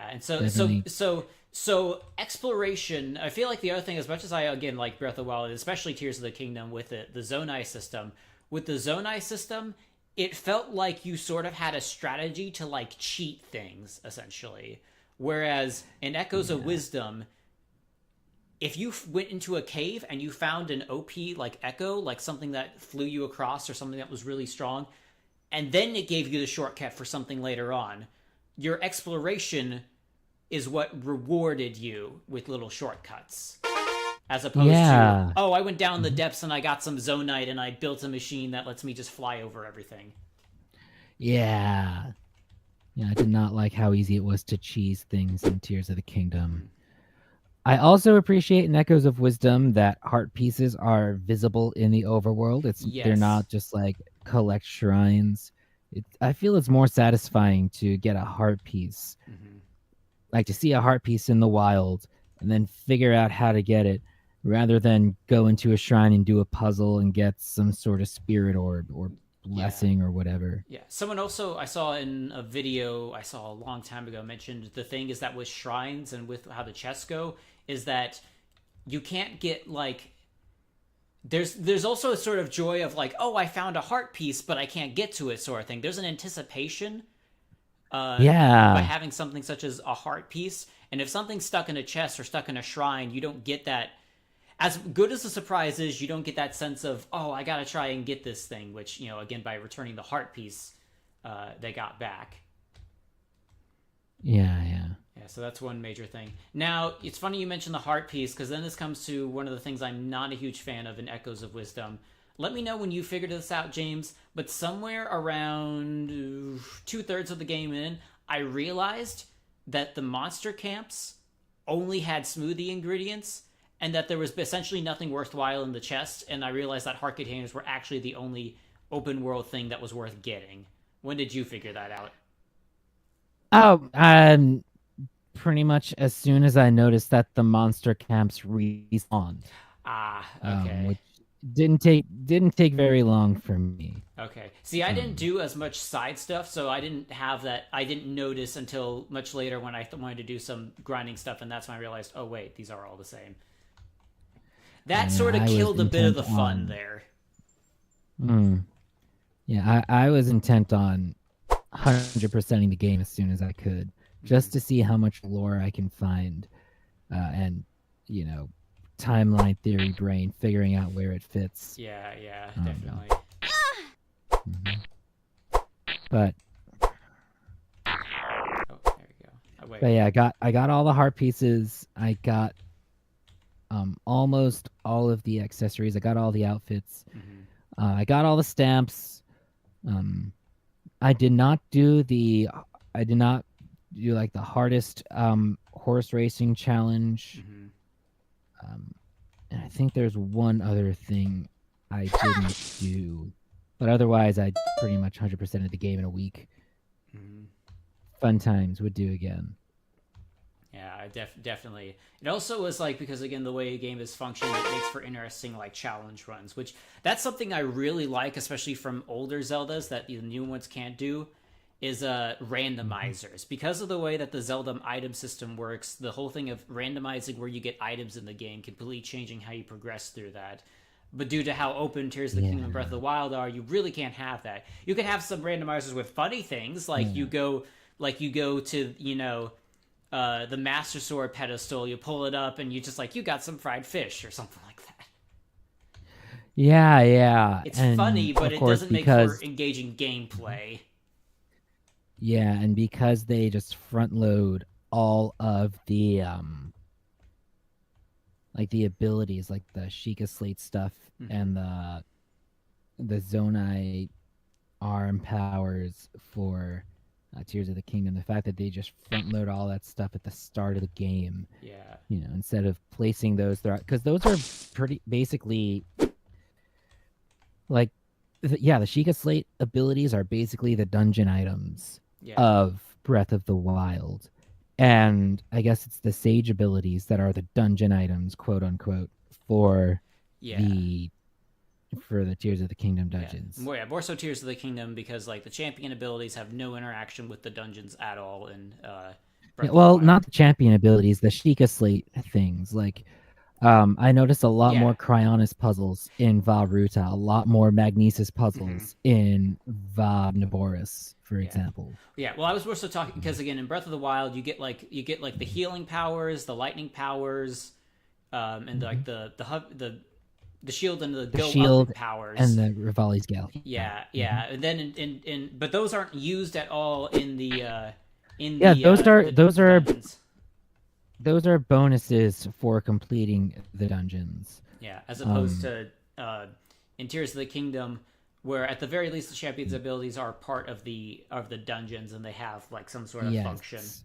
And so exploration. I feel like the other thing, as much as I again like Breath of the Wild, especially Tears of the Kingdom with the Zonai system. With the Zonai system, it felt like you sort of had a strategy to like cheat things essentially. Whereas in Echoes of Wisdom, if you went into a cave and you found an OP like echo, like something that flew you across or something that was really strong, and then it gave you the shortcut for something later on, your exploration is what rewarded you with little shortcuts. As opposed to, I went down the depths and I got some Zonite and I built a machine that lets me just fly over everything. Yeah, I did not like how easy it was to cheese things in Tears of the Kingdom. I also appreciate in Echoes of Wisdom that heart pieces are visible in the overworld. They're not just like collect shrines. I feel it's more satisfying to get a heart piece, like to see a heart piece in the wild and then figure out how to get it, rather than go into a shrine and do a puzzle and get some sort of spirit orb or blessing or whatever. Someone also I saw in a video I saw a long time ago mentioned the thing is that with shrines and with how the chests go is that you can't get like there's also a sort of joy of like, I found a heart piece but I can't get to it sort of thing. There's an anticipation by having something such as a heart piece, and if something's stuck in a chest or stuck in a shrine, you don't get that. As good as the surprise is, you don't get that sense of, I gotta try and get this thing, which, again, by returning the heart piece, they got back. Yeah, so that's one major thing. Now, it's funny you mentioned the heart piece, because then this comes to one of the things I'm not a huge fan of in Echoes of Wisdom. Let me know when you figured this out, James, but somewhere around 2/3 of the game in, I realized that the monster camps only had smoothie ingredients, and that there was essentially nothing worthwhile in the chest, and I realized that heart containers were actually the only open world thing that was worth getting. When did you figure that out? Pretty much as soon as I noticed that the monster camps respawned. Okay. Which didn't take very long for me. Okay. See, I didn't do as much side stuff, so I didn't have that. I didn't notice until much later when I wanted to do some grinding stuff, and that's when I realized, oh wait, these are all the same. That sort of killed a bit of the fun there. Yeah, I was intent on 100%ing the game as soon as I could, just to see how much lore I can find, and timeline theory brain figuring out where it fits. Yeah, definitely. But there you go. Wait. But yeah, I got all the heart pieces. I got almost all of the accessories. I got all the outfits. I got all the stamps. I did not do like the hardest horse racing challenge. And I think there's one other thing I didn't do, but otherwise I pretty much 100% of the game in a week. Fun times, would do again. Yeah, definitely. It also was like because again the way a game is functioning, it makes for interesting like challenge runs, which that's something I really like, especially from older Zeldas that the new ones can't do. Is Mhm. randomizers because of the way that the Zelda item system works. The whole thing of randomizing where you get items in the game, completely changing how you progress through that. But due to how open Tears of the Kingdom and Breath of the Yeah, Wild are, you really can't have that. You can have some randomizers with funny things, yeah, like you go to the Master Sword pedestal, you pull it up, and you just like you got some fried fish or something like that. yeah, yeah. It's And funny, but of it course, doesn't make for because engaging Mhm. gameplay. yeah, and because they just front load all of the like the abilities, like the Sheikah Slate stuff Mm-hmm. and the Zonai arm powers for Tears of the Kingdom. The fact that they just front load all that stuff at the start of the game, Yeah, instead of placing those throughout, because those are pretty basically like, yeah, the Sheikah Slate abilities are basically the dungeon items yeah, of Breath of the Wild. And I guess it's the Sage abilities that are the dungeon items, quote unquote, for yeah. the for the Tears of the Kingdom Yeah, dungeons. more so Tears of the Kingdom because like the champion abilities have no interaction with the dungeons at all in Yeah, Breath of the well, not Wild. the champion abilities, the Sheikah Slate things. Like, I noticed a lot Yeah. more Cryonis puzzles in Va Ruta, a lot more Magnesis Mm-hmm. puzzles in Va Naboris, for Yeah. example. Yeah. Well, I was more so talking because again in Breath of the Wild you get like the healing powers, the lightning powers, and Mm-hmm. like the shield and the The go up in shield and powers. the Rivali's Gale. Yeah. Yeah, Hmm. yeah. And then but those aren't used at all Yeah, those are the dungeons. bonuses for completing the dungeons. Yeah, as opposed Um, to uh, in Tears of the Kingdom, where at the very least the champion's abilities are part of the dungeons and they have like some sort of function. yes.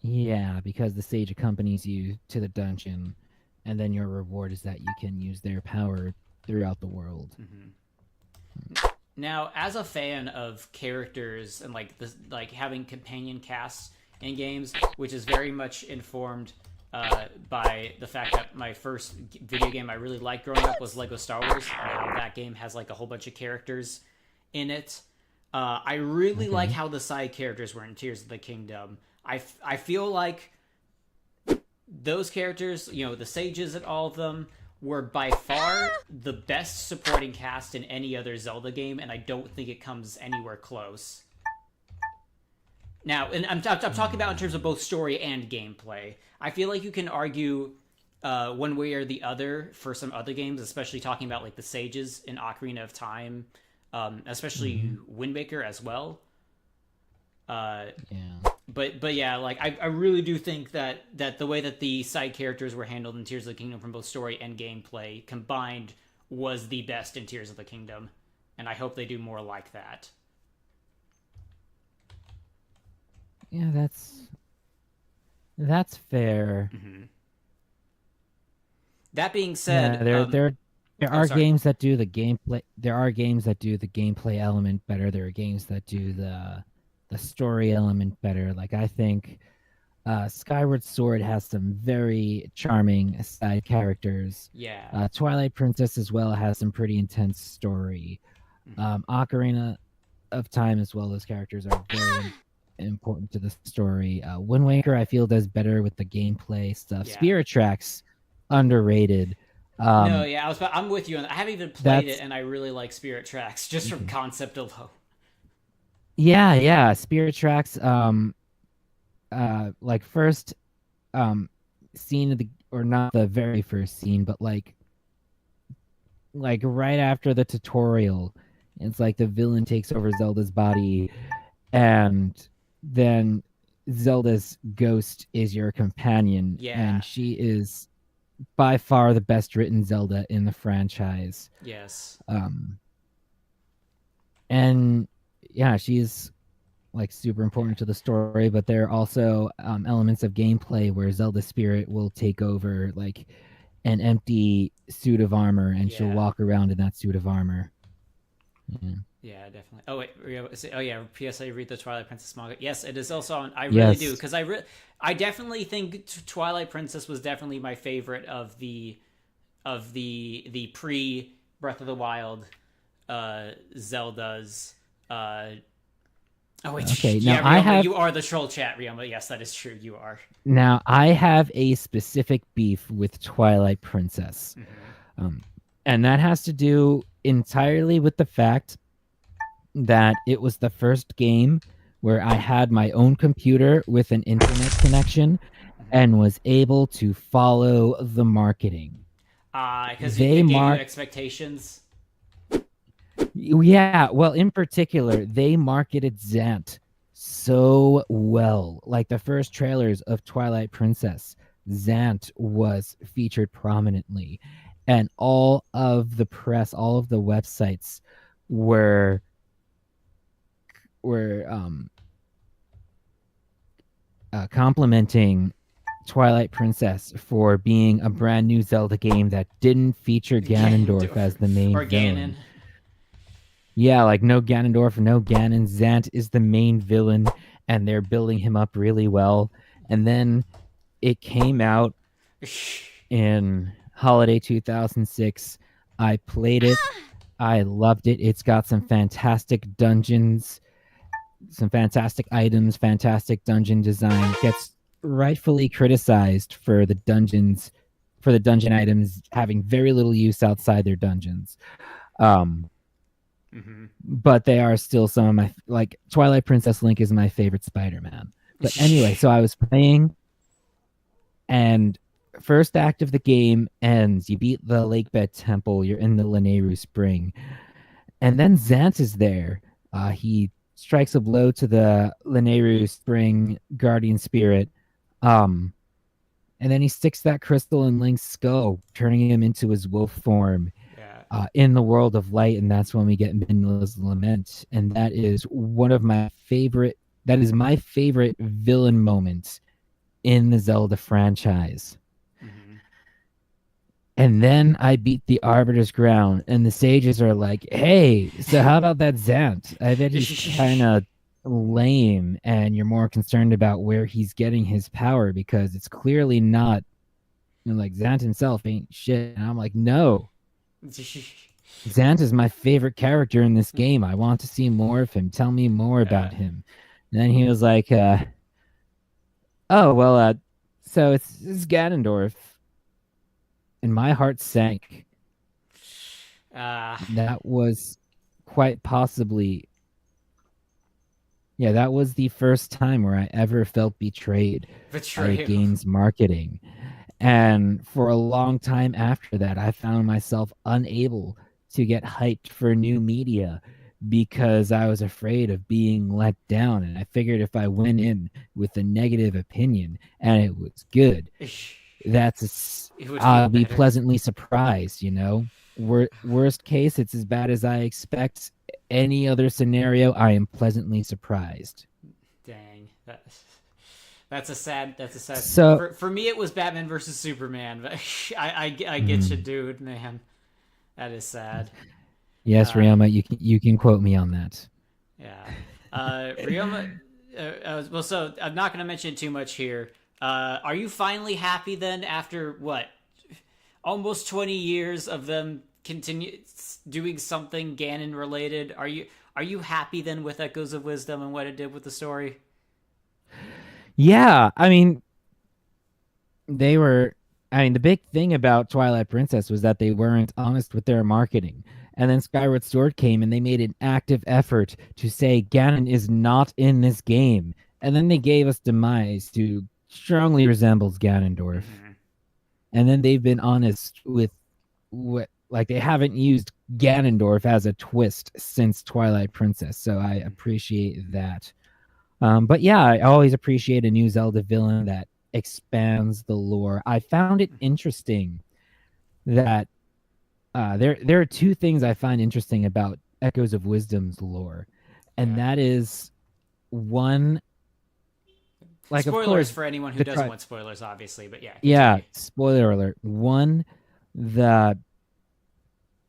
Yeah, because the sage accompanies you to the dungeon, and then your reward is that you can use their power throughout the world. Hmm. Now, as a fan of characters and like this, like having companion casts in games, which is very much informed by the fact that my first video game I really liked growing up was Lego Star Wars, and how that game has like a whole bunch of characters in it. I really like Okay. how the side characters were in Tears of the Kingdom. I feel like those characters, the sages and all of them, were by far the best supporting cast in any other Zelda game, and I don't think it comes anywhere close. Now, and I'm talking about in terms of both story and gameplay. I feel like you can argue one way or the other for some other games, especially talking about like the sages in Ocarina of Time, especially Hmm. Wind Waker as well. Uh, Yeah. but yeah, like I really do think that the way that the side characters were handled in Tears of the Kingdom from both story and gameplay combined was the best in Tears of the Kingdom, and I hope they do more like that. Yeah, that's fair. Mm-hmm. That being Yeah, said, there oh are sorry, games that do the gameplay. There are games that do the gameplay element better. There are games that do mm-hmm. the story element better. Like, I think Skyward Sword has some very charming side characters. Yeah, Twilight Princess as well has some pretty intense story. mm-hmm. Ocarina of Time as well. Those characters are very important to the story. Wind Waker, I feel, does better with the gameplay stuff. Yeah. Spirit Tracks, underrated. No, Um, yeah, I'm with you on that. I haven't even played it, that's and I really like Spirit Tracks just from Mhm. concept alone. Yeah, yeah. Spirit Tracks. Like first, um, scene of the or not the very first scene, but like right after the tutorial, it's like the villain takes over Zelda's body, and then Zelda's ghost is your companion, Yeah. and she is by far the best written Zelda in the franchise. Yes. Um, and yeah, she's like super Yeah. important to the story, but there are also elements of gameplay where Zelda Spirit will take over like an empty suit of armor and she'll Yeah. walk around in that suit of armor. Yeah. Yeah, definitely. Oh wait, oh yeah. PSA: Read the Twilight Princess manga. Yes, it is also on. I really do Yes. because I definitely think Twilight Princess was definitely my favorite of the pre Breath of the Wild Zeldas. Uh, oh Okay. wait, yeah, Ryoma, you are the troll chat, Ryoma. Yes, that is true. You are. Now I have a specific beef with Twilight Princess. Mm-hmm. Um, and that has to do entirely with the fact that it was the first game where I had my own computer with an internet connection Mm-hmm. and was able to follow the marketing. Because They it gave you mark expectations. Yeah, well, in particular, they marketed Zant so well. Like the first trailers of Twilight Princess, Zant was featured prominently, and all of the press, all of the websites were were complimenting Twilight Princess for being a brand new Zelda game that didn't feature Ganondorf as the main Or Ganon. villain. Yeah, like no Ganondorf, no Ganon. Zant is the main villain, and they're building him up really well. And then it came out in holiday 2006. I played it. I loved it. It's got some fantastic dungeons, some fantastic items, fantastic dungeon design. Gets rightfully criticized for the dungeon items having very little use outside their dungeons. Um, Mm-hmm. but they are still some of my like Twilight Princess Link is my favorite Spider-Man. But anyway, so I was playing and first act of the game ends. You beat the Lakebed Temple, you're in the Lanayru Spring. And then Zant is there. He strikes a blow to the Lanayru Spring Guardian Spirit. Um and then he sticks that crystal in Link's skull, turning him into his wolf form. Yeah. In the world of light, and that's when we get Minla's Lament, and that is one of my favorite. That is my favorite villain moment in the Zelda franchise. Mm-hmm. And then I beat the Arbiter's Ground, and the sages are like, "Hey, so how about that Zant? I bet he's kind of lame, and you're more concerned about where he's getting his power because it's clearly not." Like Zant himself ain't shit, and I'm like, "No, Zant is my favorite character in this game. I want to see more of him. Tell me more about him." And then he was like, "Oh well, so it's Ganondorf," and my heart sank. That was quite possibly, yeah, that was the first time where I ever felt betrayed by a Betrayal. game's marketing. And for a long time after that, I found myself unable to get hyped for new media because I was afraid of being let down. And I figured if I went in with a negative opinion and it was good, It would feel I'll be better. pleasantly surprised, you know? Worst case, it's as bad as I expect. Any other scenario, I am pleasantly surprised. Dang. That's a sad. That's a sad. So, For me, it was Batman versus Superman. But I get you, mm, dude. Man, that is sad. yes, Uh, Ryoma, you can quote me on that. yeah. Ryoma. Well, so I'm not going to mention too much here. Are you finally happy then after what? Almost 20 years of them continue doing something Ganon related. Are you happy then with Echoes of Wisdom and what it did with the story? Yeah, I mean, they were. I mean, the big thing about Twilight Princess was that they weren't honest with their marketing. And then Skyward Sword came and they made an active effort to say Ganon is not in this game. And then they gave us Demise, who strongly resembles Ganondorf. Mm-hmm. And then they've been honest with what, like, they haven't used Ganondorf as a twist since Twilight Princess. So I appreciate that. But yeah, I always appreciate a new Zelda villain that expands the lore. I found it interesting that there are two things I find interesting about Echoes of Wisdom's lore, and Yeah. that is one, like, of Spoilers course, for anyone who the doesn't want spoilers, obviously. But yeah, yeah, continue. spoiler alert. One, the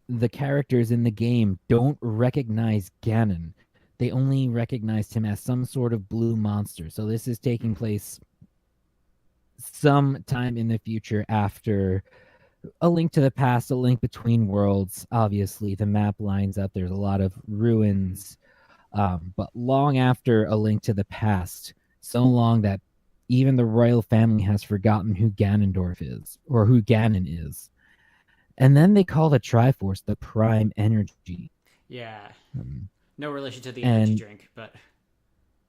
the characters in the game don't recognize Ganon. They only recognized him as some sort of blue monster. So this is taking Mm-hmm. place some time in the future after A Link to the Past, A Link Between Worlds. Obviously, the map lines up. There's a lot of Mm-hmm. ruins. But long after A Link to the Past, so long that even the royal family has forgotten who Ganondorf is, or who Ganon is. And then they call the Triforce the Prime Energy. Yeah. Um, No relation to the energy and drink, but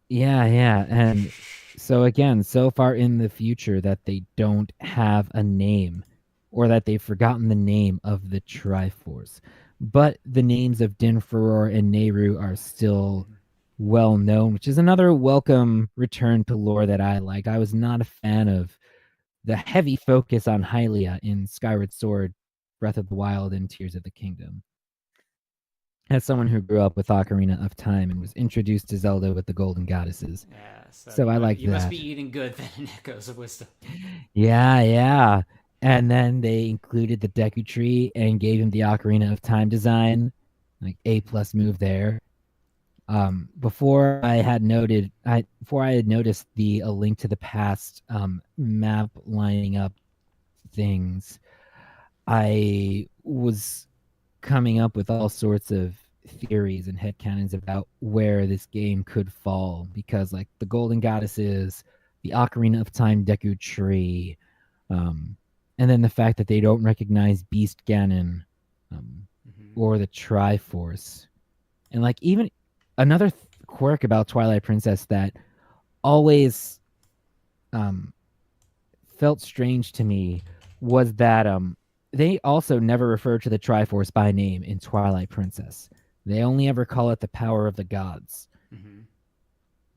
yeah. And so again, so far in the future that they don't have a name, or that they've forgotten the name of the Triforce. But the names of Dinforor and Nehru are still mm-hmm. well known, which is another welcome return to lore that I like. I was not a fan of the heavy focus on Hylia in Skyward Sword, Breath of the Wild, and Tears of the Kingdom. As someone who grew up with Ocarina of Time and was introduced to Zelda with the Golden Goddesses, Yeah. So so I like you must be that. eating good then in Echoes of Wisdom. Yeah. And then they included the Deku Tree and gave him the Ocarina of Time design, like A plus move there. Before I had noticed the A Link to the Past map lining up things, I was coming up with all sorts of theories and headcanons about where this game could fall, because like the Golden Goddesses, the Ocarina of Time Deku Tree, um, and then the fact that they don't recognize Beast Ganon, um, Mm-hmm. or the Triforce, and like even another quirk about Twilight Princess that always um, felt strange to me was that they also never refer to the Triforce by name in Twilight Princess. They only ever call it the power of the gods. Mm-hmm.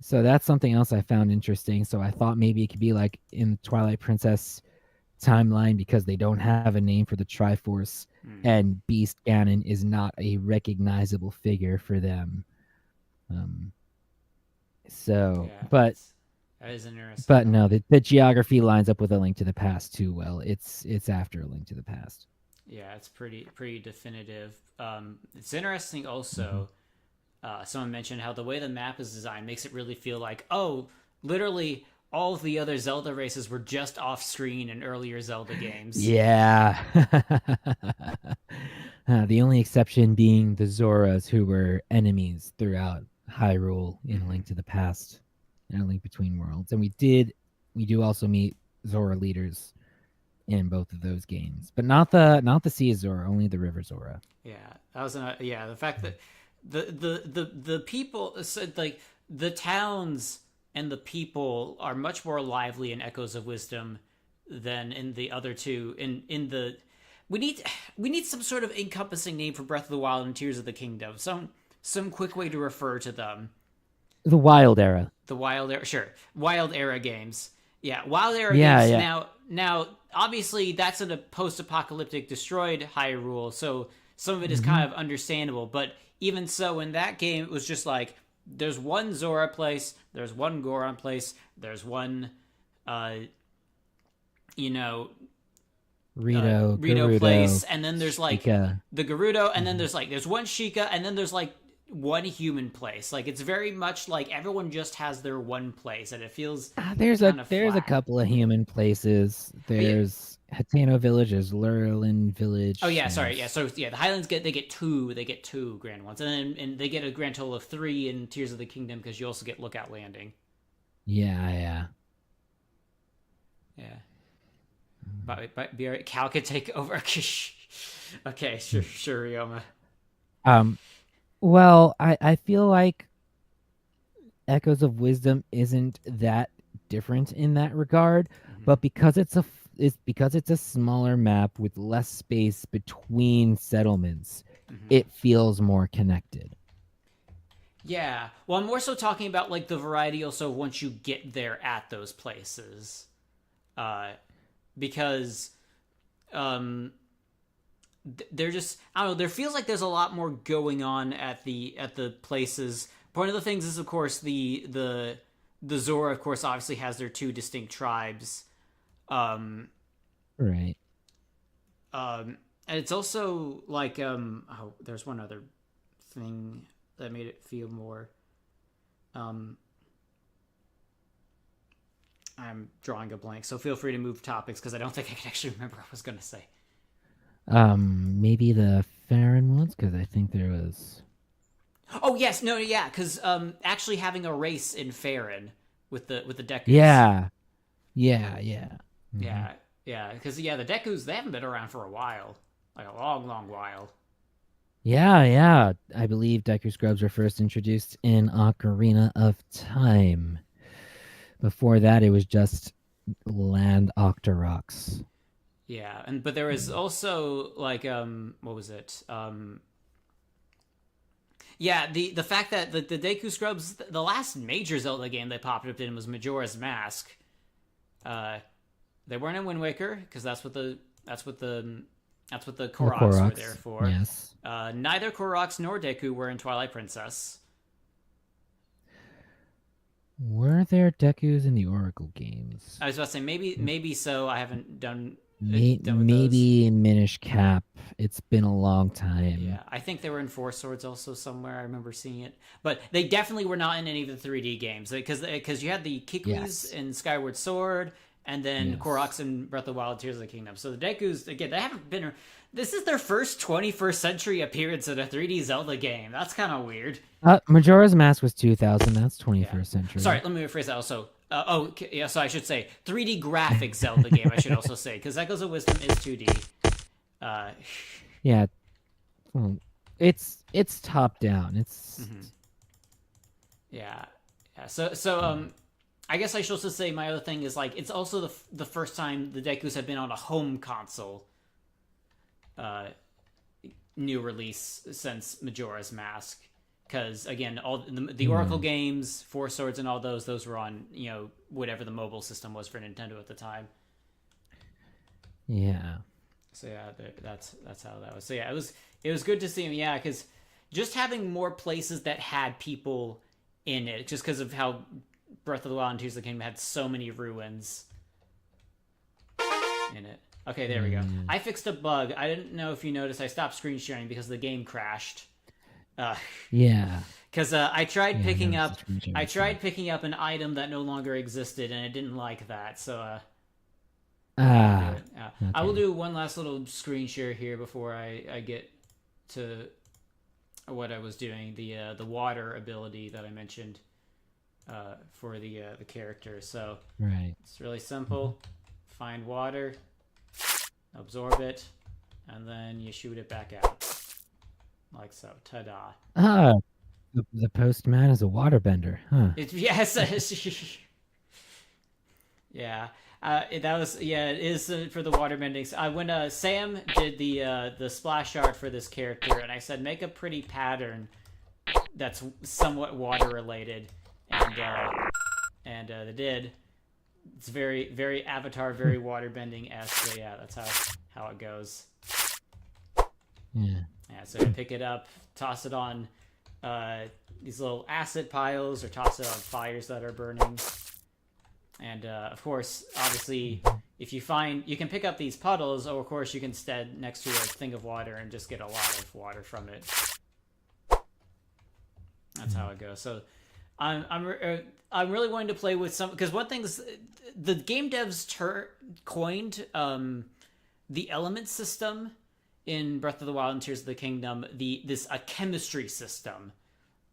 So that's something else I found interesting. So I thought maybe it could be like in Twilight Princess timeline, because they don't have a name for the Triforce Mm. and Beast Ganon is not a recognizable figure for them. Um, so, Yeah. but That is interesting. but no, the geography lines up with A Link to the Past too well. It's after A Link to the Past. Yeah, it's pretty definitive. It's interesting Mm-hmm. also. Someone mentioned how the way the map is designed makes it really feel like, oh, literally all of the other Zelda races were just off screen in earlier Zelda games. Yeah. The only exception being the Zoras, who were enemies throughout Hyrule in A Mm-hmm. Link to the Past and A Link Between Worlds. And we do also meet Zora leaders in both of those games, but not the Sea Zora, only the River Zora. Yeah, that was yeah. The fact that the people said like the towns and the people are much more lively in Echoes of Wisdom than in the other two. In the we need we need some sort of encompassing name for Breath of the Wild and Tears of the Kingdom. Some quick way to refer to them. The Wild Era. The Wild Era, sure, Wild Era games. Yeah, Wild Era Yeah, games. yeah. Now, obviously, that's in a post-apocalyptic destroyed Hyrule, so some of it is Hmm. kind of understandable. But even so, in that game, it was just like there's one Zora place, there's one Goron place, there's one, uh, you know, Rito, Rito place, Gerudo, and then there's like Sheikah. the Gerudo, and then Mhm. there's one Sheikah, and then there's like one human place. Like it's very much like everyone just has their one place, and it feels kind of There's a flat. couple of human places. Oh yeah. There's Hateno Village, there's Lurlin Oh Village, yeah, sorry. Yeah, there's so yeah, the Highlands they get two grand ones, and then and they get a grand total of three in Tears of the Kingdom because you also get Lookout Landing. yeah. Yeah, but be alright. Cal could take over. Okay, sure, Ryoma. Um well, I feel like Echoes of Wisdom isn't that different in that regard, Mm-hmm. but because it's a smaller map with less space between settlements, Mm-hmm. it feels more connected. Yeah. Well, I'm more so talking about like the variety also once you get there at those places. Uh because um they're just I don't know, there feels like there's a lot more going on at the places. One of the things is of course the Zora of course obviously has their two distinct tribes. Um Right. um And it's also like oh, there's one other thing that made it feel more I'm drawing a blank, so feel free to move topics because I don't think I can actually remember what I was going to say. Maybe the Farron ones, because I think there was. Oh yes, no, yeah, because actually having a race in Farron with the Decus. Yeah, yeah. Yeah, yeah, because yeah, the Decus they haven't been around for a while, like a long, long while. Yeah. I believe Deku Scrubs were first introduced in Ocarina of Time. Before that, it was just Land Octoroks. Yeah, but there was also like what was it? Yeah, the fact that the Deku Scrubs, the last major Zelda game they popped up in was Majora's Mask. They weren't in Wind Waker because that's what the Koroks were there for. Yes. Neither Koroks nor Deku were in Twilight Princess. Were there Dekus in the Oracle games? I was about to say maybe so. I haven't done maybe in Minish Cap. It's been a long time. Yeah, I think they were in Four Swords also somewhere. I remember seeing it, but they definitely were not in any of the 3D games because you had the Kikwis in Skyward Sword, and then Koroks in Breath of the Wild, Tears of the Kingdom. So the Dekus again, they haven't been. This is their first 21st century appearance in a 3D Zelda game. That's kind of weird. Majora's Mask was 2000. That's 21st century. Sorry, let me rephrase that also. So I should say 3D graphic Zelda game. I should also say because Echoes of Wisdom is 2D. Yeah, well, it's top down. It's yeah. So I guess I should also say my other thing is like it's also the first time the Dekus have been on a home console. New release since Majora's Mask. Because again, all the Oracle games, Four Swords, and all those were on whatever the mobile system was for Nintendo at the time. Yeah. So yeah, that's how that was. So yeah, it was good to see him. Yeah, because just having more places that had people in it, just because of how Breath of the Wild and Tears of the Kingdom had so many ruins in it. Okay, there we go. I fixed a bug. I didn't know if you noticed. I stopped screen sharing because the game crashed. Yeah. Because I tried picking up an item that no longer existed, and it didn't like that. So okay. I will do one last little screen share here before I get to what I was doing. The water ability that I mentioned for the character. So it's really simple. Find water, absorb it, and then you shoot it back out. Like so. Ta-da. The postman is a waterbender, huh? Yes. Yeah. That was it is for the waterbending. When Sam did the splash art for this character, and I said make a pretty pattern that's somewhat water related, and they did. It's very very Avatar, very waterbending-esque. So yeah, that's how it goes. Yeah. Yeah, so you pick it up, toss it on these little acid piles, or toss it on fires that are burning. And of course, obviously, if you can pick up these puddles, or of course you can stand next to a thing of water and just get a lot of water from it. That's how it goes. So I'm really wanting to play with some, because one thing is the game devs coined the element system in Breath of the Wild and Tears of the Kingdom, this chemistry system,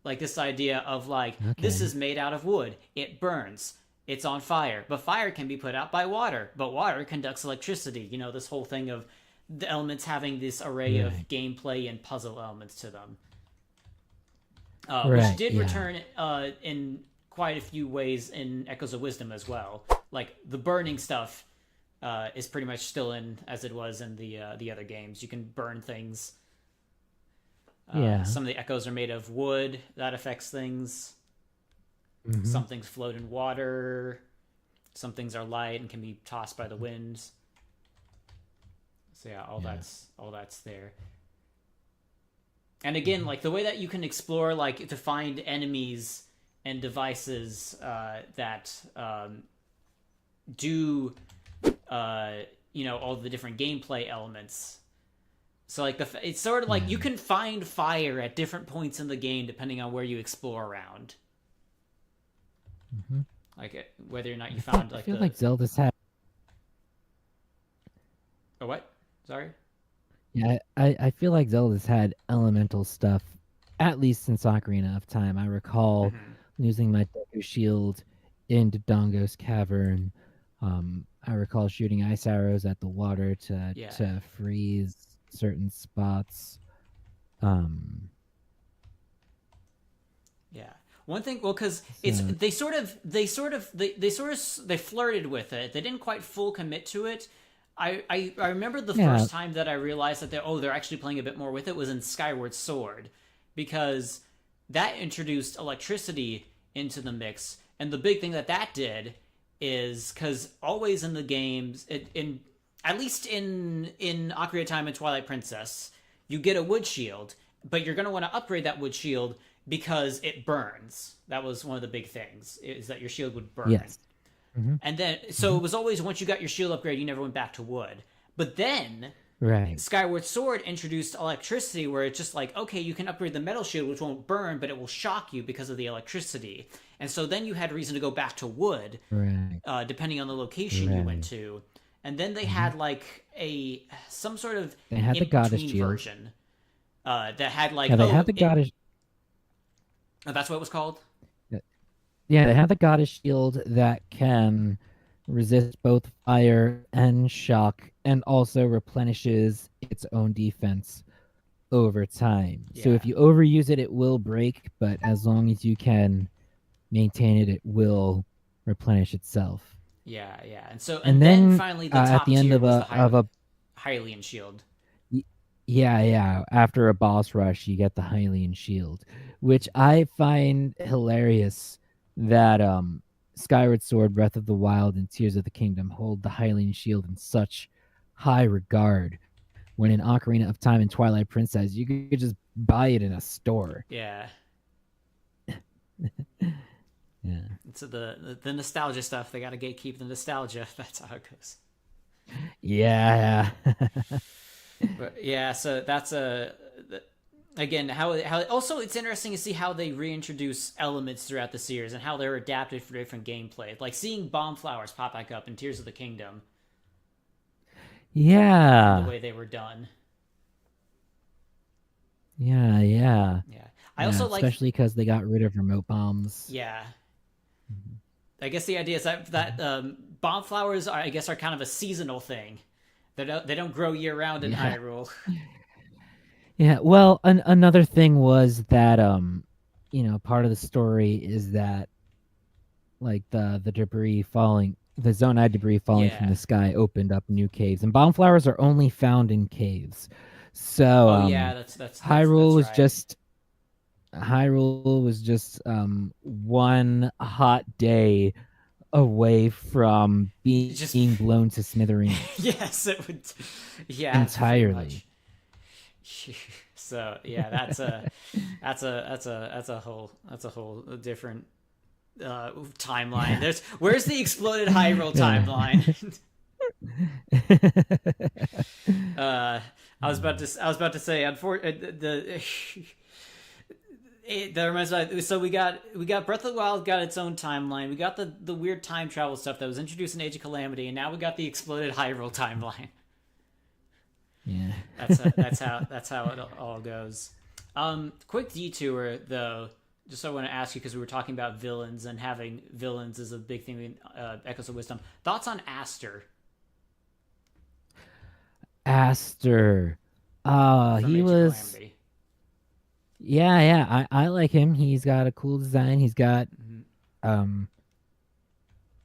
like this idea of this is made out of wood, it burns, it's on fire, but fire can be put out by water, but water conducts electricity. This whole thing of the elements having this array of gameplay and puzzle elements to them, which did return in quite a few ways in Echoes of Wisdom as well. Like the burning stuff is pretty much still in as it was in the other games. You can burn things. Some of the echoes are made of wood. That affects things. Mm-hmm. Some things float in water. Some things are light and can be tossed by the wind. So all that's there. And again, like the way that you can explore, like to find enemies and devices that do all the different gameplay elements So like it's sort of like you Yeah. can find fire at different points in the game depending on where you explore around. Hmm. Like whether or not you found I like feel the like Zelda's had. or what? Sorry. Yeah, I feel like Zelda's had elemental stuff, at least since Ocarina of Time. I recall Mm-hmm. losing my Deku Shield in Dodongo's Cavern. I recall shooting ice arrows at the water Yeah. to freeze certain spots. Um, Yeah. One thing, well, because it's so they flirted with it. They didn't quite full commit to it. I remember the yeah, first time that I realized that they're actually playing a bit more with it was in Skyward Sword, because that introduced electricity into the mix, and the big thing that did is because always in the games, in at least in Ocarina of Time and Twilight Princess, you get a wood shield, but you're going to want to upgrade that wood shield because it burns. That was one of the big things, is that your shield would burn. yes. Hmm. And then, so Hmm. it was always once you got your shield upgrade, you never went back to wood. But then Right. Skyward Sword introduced electricity, where it's just like, okay, you can upgrade the metal shield, which won't burn, but it will shock you because of the electricity. And so then you had reason to go back to wood, Right. depending on the location you went Right. to. And then they Hmm. had like some sort of They had the in goddess between shield. version that had like, Yeah, they had the goddess. that's what it was called. Yeah, they have the goddess shield that can resist both fire and shock, and also replenishes its own defense over time. So Yeah, if you overuse it, it will break, but as long as you can maintain it, it will replenish itself. yeah. And so, And and then then finally, the at top the end tier of was the a Hylian shield. y- yeah, yeah, after a boss rush, you get the Hylian shield, which I find hilarious that Skyward Sword, Breath of the Wild, and Tears of the Kingdom hold the Hylian shield in such high regard. When in Ocarina of Time and Twilight Princess, you could just buy it in a store. Yeah. Yeah. So the nostalgia stuff, they got to gatekeep the nostalgia. That's how it goes. Yeah. But yeah, so that's a again how also it's interesting to see how they reintroduce elements throughout the series and how they're adapted for different gameplay. Like seeing bomb flowers pop back up in Tears of the Kingdom and the Yeah. way they were done. Yeah, yeah. Yeah, I Yeah, also like especially because they got rid of remote bombs. yeah. Mhm. I guess the idea is that bomb flowers are, I guess, are kind of a seasonal thing. They don't grow year round in Yeah. Hyrule. Yeah, well, another thing was that part of the story is that like the debris falling, the Zonai debris falling from Yeah. the sky opened up new caves, and bomb flowers are only found in caves. So Oh yeah, that's Hyrule was right. just Hyrule was just one hot day away from Just being blown to smithereens yes, it would. Yeah, pretty entirely. much. So yeah, that's a whole different timeline. Where's the exploded Hyrule Yeah. timeline? uh, I was about to say, the that reminds me. So we got Breath of the Wild got its own timeline. We got the weird time travel stuff that was introduced in Age of Calamity, and now we got the exploded Hyrule timeline. Yeah. That's how it all goes. Quick detour though. Just so I want to ask you because we were talking about villains and having villains is a big thing in Echoes of Wisdom. Thoughts on Aster Aster. from He Age of was. Calamity? Yeah, yeah. I like him. He's got a cool design. Mm-hmm. Um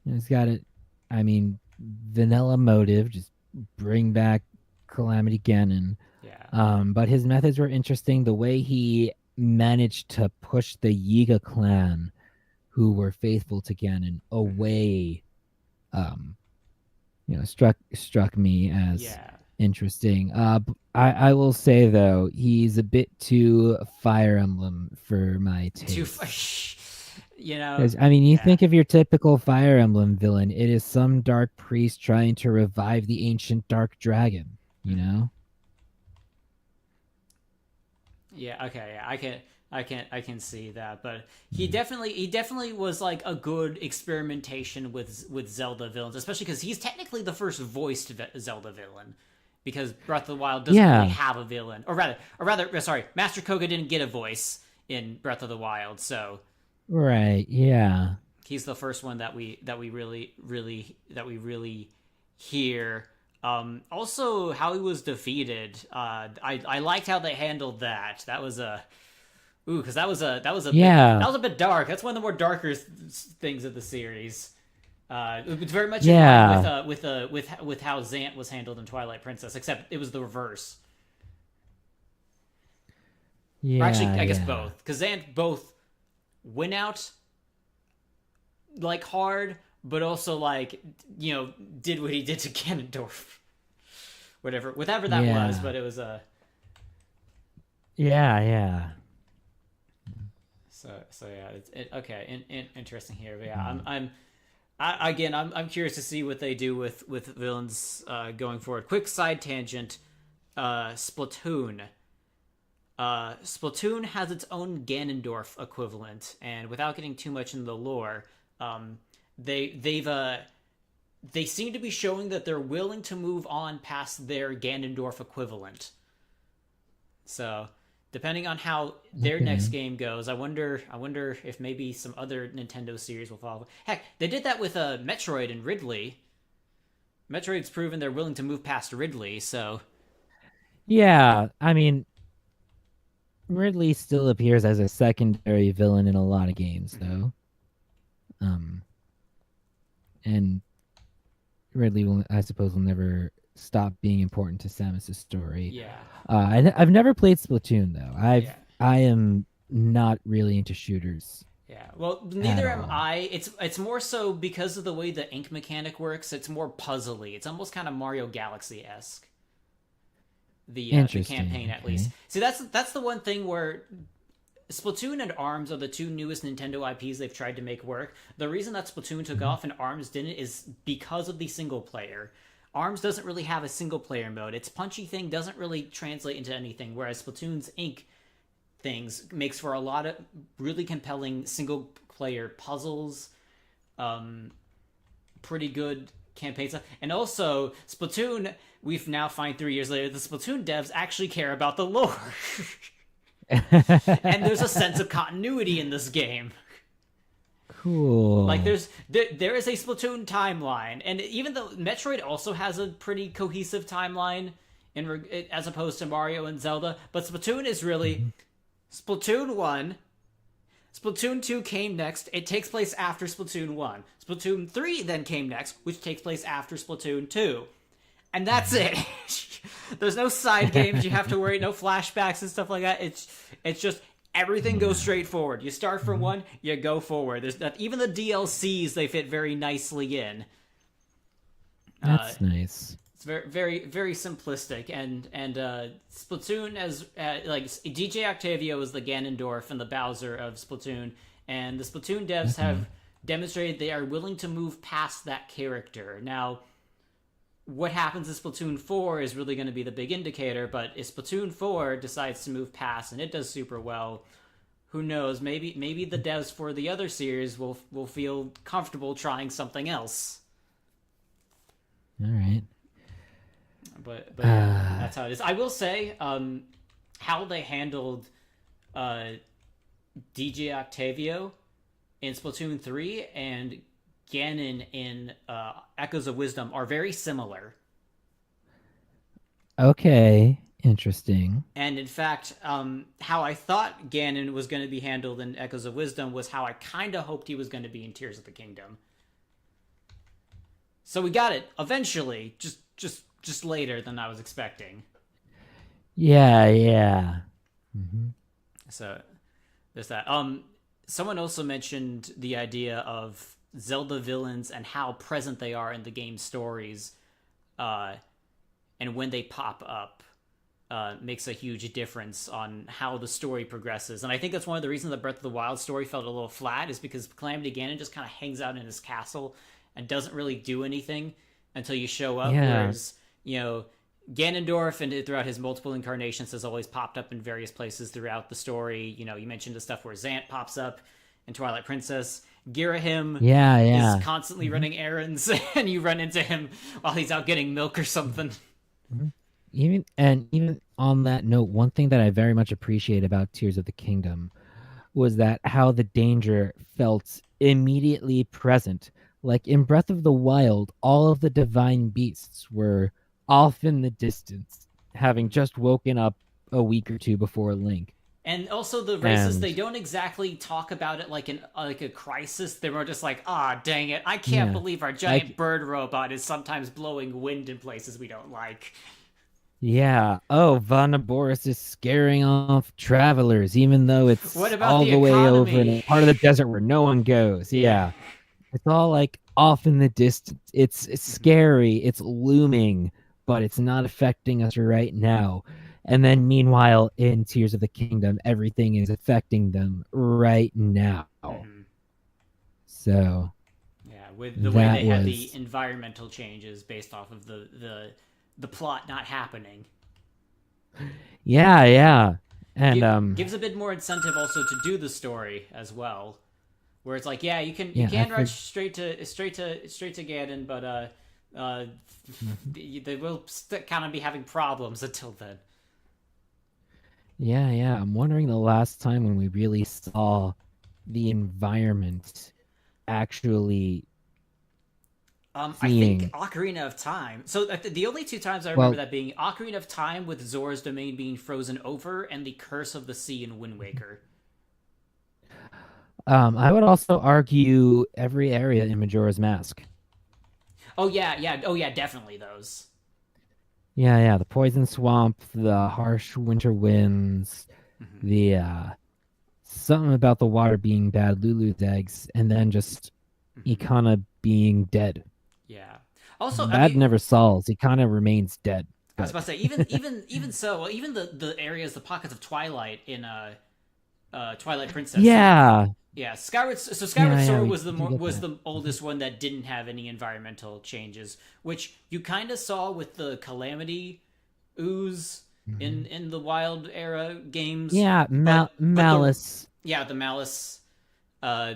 he's got it. I mean, vanilla motive. Just bring back Calamity Ganon. Yeah. But his methods were interesting. The way he managed to push the Yiga clan, who were faithful to Ganon, Mm-hmm. away, um, struck me as Yeah. interesting. I will say though, he's a bit too Fire Emblem for my Too. taste. You know. Because I mean, you Yeah. think of your typical Fire Emblem villain, it is some dark priest trying to revive the ancient dark dragon. You Mm-hmm. know? Yeah, okay, yeah, I can see that, but he definitely was like a good experimentation with Zelda villains, especially because he's technically the first voiced Zelda villain, because Breath of the Wild doesn't really Yeah, have a villain, or rather, sorry, Master Koga didn't get a voice in Breath of the Wild, so right. Yeah. he's the first one that we really hear. Also, how he was defeated. I liked how they handled that. That was a ooh, because that Yeah. was a bit dark. That's one of the more darker things of the series. It's very much in line Yeah. with how Zant was handled in Twilight Princess, except it was the reverse. Or actually, Yeah. I guess Yeah. both, because Zant both went out like hard, but also like did what he did to Ganondorf, whatever that was. Yeah. But it was a Yeah. Yeah. so yeah. Okay. Interesting here. But yeah, Mm. I'm curious to see what they do with villains going forward. Quick side tangent. Splatoon. Splatoon has its own Ganondorf equivalent, and without getting too much into the lore, um, they seem to be showing that they're willing to move on past their Ganondorf equivalent. So, depending on how their next Okay. game goes, I wonder if maybe some other Nintendo series will follow. Heck, they did that with Metroid and Ridley. Metroid's proven they're willing to move past Ridley, so Yeah. I mean, Ridley still appears as a secondary villain in a lot of games, mhm. though. Um, and Ridley will, I suppose, will never stop being important to Samus's story. Yeah, I've never played Splatoon though. yeah. I am not really into shooters Yeah. Well, at neither am all. I. It's more so because of the way the ink mechanic works. It's more puzzly. It's almost kind of Mario Galaxy esque. The campaign Interesting. at least. Okay. See, that's the one thing where Splatoon and Arms are the two newest Nintendo IPs they've tried to make work. The reason that Splatoon took Mhm. off and Arms didn't is because of the single player. Arms doesn't really have a single player mode. Its punchy thing doesn't really translate into anything, whereas Splatoon's ink things makes for a lot of really compelling single player puzzles, um, pretty good campaign stuff, and also Splatoon. We've now find 3 years later the Splatoon devs actually care about the lore, and there's a sense of continuity in this game. Like Cool. there is a Splatoon timeline, and even though Metroid also has a pretty cohesive timeline as opposed to Mario and Zelda, but Splatoon is really Mhm. Splatoon 1. Splatoon 2 came next. It takes place after Splatoon 1. Splatoon 3 then came next, which takes place after Splatoon 2. And that's Mhm. it. There's no side games you have to worry, no flashbacks and stuff like that. It's just everything goes Yeah. straight forward. You start from Mhm. one, you go forward. There's not even the DLCs they fit very nicely in. Uh, That's nice. it's very simplistic, and Splatoon as like DJ Octavio is the Ganondorf and the Bowser of Splatoon, and the Splatoon devs Okay. have demonstrated they are willing to move past that character. Now, what happens in Splatoon 4 is really going to be the big indicator, but if Splatoon 4 decides to move past and it does super well, who knows? Maybe the devs for the other series will feel comfortable trying something else. All right. But yeah, Uh, that's how it is. I will say, how they handled uh, DJ Octavio in Splatoon 3 and Ganon in Echoes of Wisdom are very similar. okay. Interesting. And in fact, how I thought Ganon was going to be handled in Echoes of Wisdom was how I kind of hoped he was going to be in Tears of the Kingdom. So we got it eventually, just later than I was expecting. Yeah. Yeah. Hmm. So there's that. Someone also mentioned the idea of Zelda villains and how present they are in the game stories, uh, and when they pop up, makes a huge difference on how the story progresses. And I think that's one of the reasons the Breath of the Wild story felt a little flat, is because Calamity Ganon just kind of hangs out in his castle and doesn't really do anything until you show up. Yeah. Whereas, you know, Ganondorf, and throughout his multiple incarnations, has always popped up in various places throughout the story. You know, you mentioned the stuff where Zant pops up in Twilight Princess. Girahim Yeah, is yeah. constantly running errands, and you run into him while he's out getting milk or something. Mhm. Even on that note, one thing that I very much appreciate about Tears of the Kingdom was that how the danger felt immediately present. Like in Breath of the Wild, all of the divine beasts were off in the distance, having just woken up a week or two before Link. And also the races, And they don't exactly talk about it like a crisis. They're more just like, ah, dang it, I can't yeah, believe our giant like bird robot is sometimes blowing wind in places we don't like. yeah, oh, Boris is scaring off travelers, even though What it's about all the the way over in economy? a part of the desert where no one goes. Yeah. Yeah. It's all like off in the distance. It's Mhm. scary. It's looming, but it's not affecting us right now. And then meanwhile, in Tears of the Kingdom, everything is affecting them right now. Mhm. So Yeah, with the way that they had the was environmental changes based off of the plot not happening. yeah, yeah. And Gives a bit more incentive also to do the story as well, where it's like, yeah, you yeah, I can rush for straight to Ganon, but uh, mhm. they will kind of be having problems until then. Yeah, yeah. I'm wondering the last time when we really saw the environment actually I think seeing Ocarina of Time. So the only two times I remember well, that being Ocarina of Time with Zora's domain being frozen over, and the Curse of the Sea in Wind Waker. I would also argue every area in Majora's Mask. Oh yeah, yeah, oh yeah, definitely those. Yeah, yeah, the poison swamp, the harsh winter winds, Hmm. the something about the water being bad, Lulu's eggs, and then just Hmm. Ikana being dead. Yeah. Also, have Bad you? never solves. Ikana remains dead. I was But about to say, even so, well, even the areas, the pockets of Twilight in Twilight Princess. So yeah, yeah, Skyward yeah, yeah, Sword we was do get was that. the oldest one that didn't have any environmental changes, which you kind of saw with the Calamity ooze Mhm. in the Wild era games, Yeah, but the Malice. yeah, the Malice, uh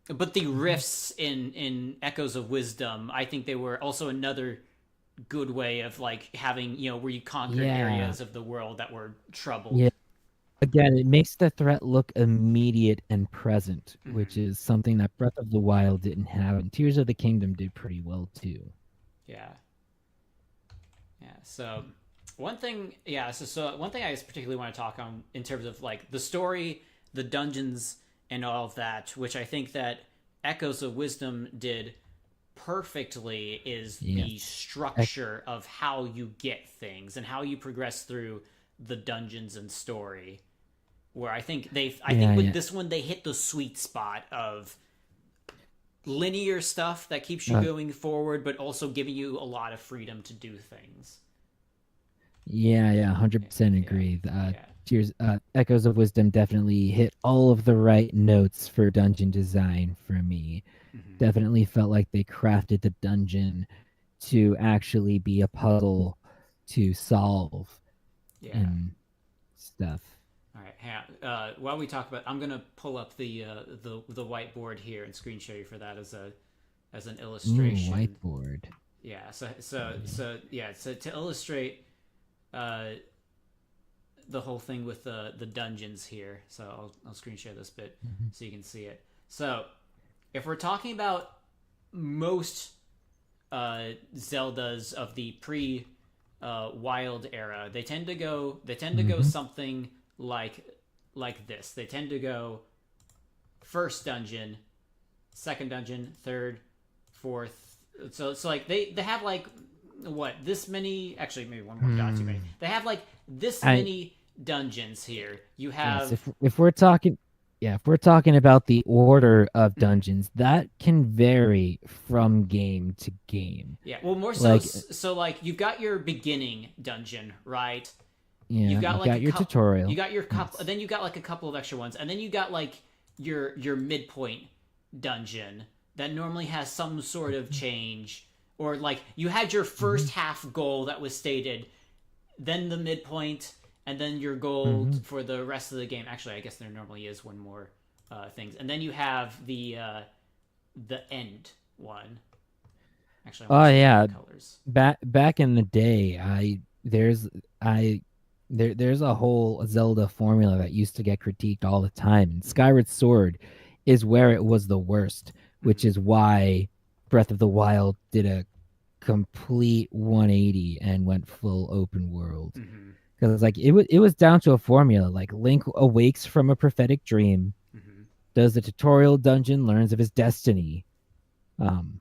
but the Mhm. rifts in Echoes of Wisdom, I think they were also another good way of like having, where you conquered Yeah, areas of the world that were troubled. yeah. Again, it makes the threat look immediate and present, which Hmm. is something that Breath of the Wild didn't have, and Tears of the Kingdom did pretty well too. Yeah. Yeah. So one thing, yeah. So one thing I just particularly want to talk on in terms of like the story, the dungeons, and all of that, which I think that Echoes of Wisdom did perfectly, is the Yes. Ec- structure of how you get things and how you progress through the dungeons and story. Where I yeah, think with yeah. this one they hit the sweet spot of linear stuff that keeps you Uh, going forward, but also giving you a lot of freedom to do things. yeah, yeah, Yeah, 100% yeah, agree. yeah. Echoes of Wisdom definitely hit all of the right notes for dungeon design for me. Hmm. Definitely felt like they crafted the dungeon to actually be a puzzle to solve Yeah. and stuff. All right. While we talk about, I'm gonna pull up the whiteboard here and screen share you for that as an Ooh, illustration. whiteboard. Yeah. So to illustrate uh, the whole thing with the dungeons here. So I'll screen share this bit Mhm. so you can see it. So if we're talking about most Zeldas of the pre Wild era, they tend to go Mhm. something like this. They tend to go first dungeon, second dungeon, third, fourth. So it's like they have like what this many, actually maybe one more dot too many. Hmm. They have like this I many dungeons here. You yes, have if we're talking yeah, if we're talking about the order of mhm. dungeons, that can vary from game to game. Yeah, well, more so. Like So, like, you've got your beginning dungeon, right? You've yeah, got you like a got your couple. You tutorial. got your couple. Yes. Then you got like a couple of extra ones, and then you got like your midpoint dungeon that normally has some sort of change, or like you had your Hmm. first half goal that was stated, then the midpoint, and then your gold Hmm. for the rest of the game. Actually, I guess there normally is one more things, and then you have the end one. Actually, I want Oh to see the yeah, colors. back in the day, I there's a whole Zelda formula that used to get critiqued all the time, and Mm-hmm. Skyward Sword is where it was the worst, which Mm-hmm. is why Breath of the Wild did a complete 180 and went full open world. Mm-hmm. Because like it was down to a formula. Like Link awakes from a prophetic dream, Mm-hmm. does the tutorial dungeon, learns of his destiny. Um,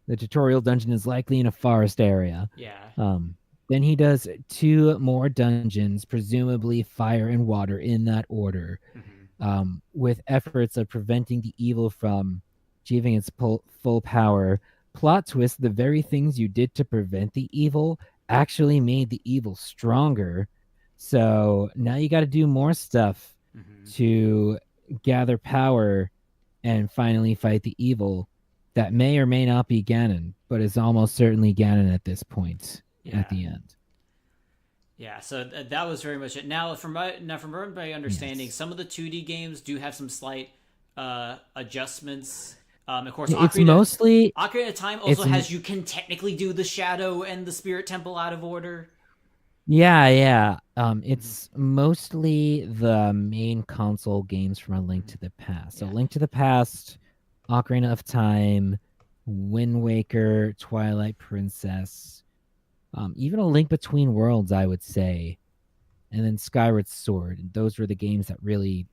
the tutorial dungeon is likely in a forest area. Yeah. Um, then he does two more dungeons, presumably fire and water in that order, Mm-hmm. with efforts of preventing the evil from achieving its full power. Plot twist: the very things you did to prevent the evil actually made the evil stronger. So now you got to do more stuff Mm-hmm. to gather power and finally fight the evil that may or may not be Ganon, but is almost certainly Ganon at this point at Yeah. the end. Yeah, so that was very much it. From my understanding, Yes. some of the 2D games do have some slight adjustments. Of course, It's mostly Ocarina of Time also it's has you can technically do the Shadow and the Spirit Temple out of order. yeah, yeah. Mm-hmm. It's mostly the main console games from A Link Mm-hmm. to the Past. So Yeah. Link to the Past, Ocarina of Time, Wind Waker, Twilight Princess, even A Link Between Worlds, I would say, and then Skyward Sword. Those were the games that really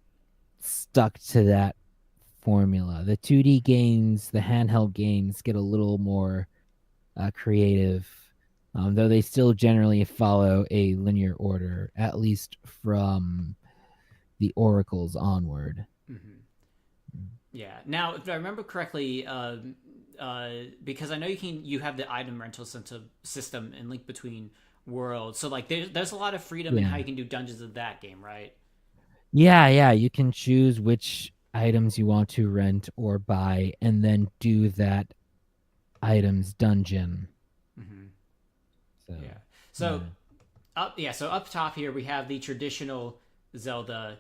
stuck to that formula. The 2D games, the handheld games get a little more creative, though they still generally follow a linear order, at least from the oracles onward. Mm-hmm. Yeah. Now, if I remember correctly, because I know you have the item rental system in Link Between Worlds, so like there's a lot of freedom in how Yeah. you can do dungeons in that game, right? Yeah, yeah. You can choose which items you want to rent or buy and then do that item's dungeon. Mm-hmm. So, Yeah. So yeah. so up top here we have the traditional Zelda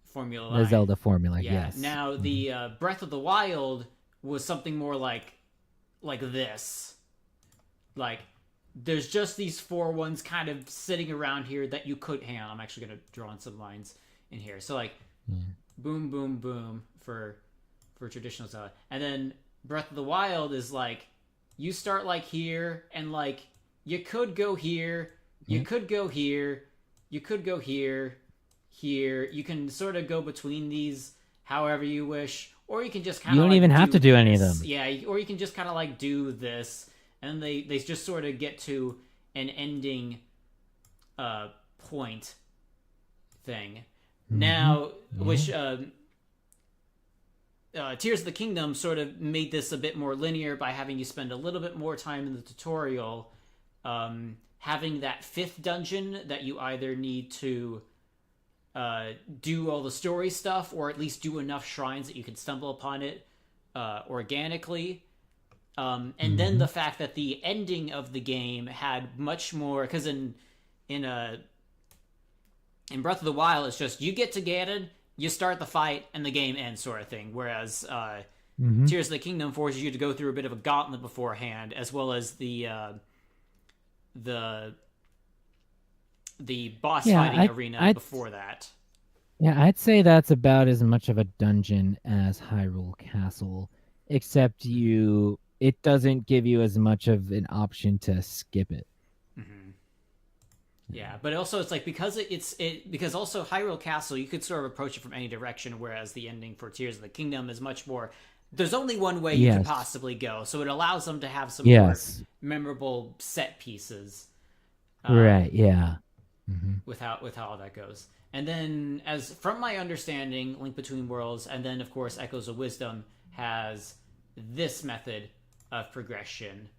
formula The line. Zelda formula, Yeah. yes. Now Mhm. the Breath of the Wild was something more like this. Like there's just these four ones kind of sitting around here that you could hang on. I'm actually gonna draw on some lines in here. So like Yeah. boom boom boom for traditional Zelda. And then Breath of the Wild is like you start like here and like you could go here, you Yeah. could go here, you could go here, here. You can sort of go between these however you wish, or you can just kind You of don't even like have do to do any of this. them. Yeah, or you can just kind of like do this, and they just sort of get to an ending point thing. Mm-hmm. Now, Yeah. which Tears of the Kingdom sort of made this a bit more linear by having you spend a little bit more time in the tutorial, having that fifth dungeon that you either need to do all the story stuff or at least do enough shrines that you can stumble upon it organically. And then Mm-hmm. the fact that the ending of the game had much more, because in a in Breath of the Wild, it's just you get to Ganon, you start the fight, and the game ends, sort of thing. Whereas Mm-hmm. Tears of the Kingdom forces you to go through a bit of a gauntlet beforehand, as well as the boss Yeah, fighting arena I'd before that. yeah, I'd say that's about as much of a dungeon as Hyrule Castle, except it doesn't give you as much of an option to skip it. Mm-hmm. Yeah, but also it's like because also Hyrule Castle you could sort of approach it from any direction, whereas the ending for Tears of the Kingdom is much more. There's only one way you could Yes. possibly go, so it allows them to have some more Yes. memorable set pieces. Right. Yeah. Mm-hmm. With how that goes. And then, as from my understanding, Link Between Worlds, and then of course Echoes of Wisdom has this method of progression,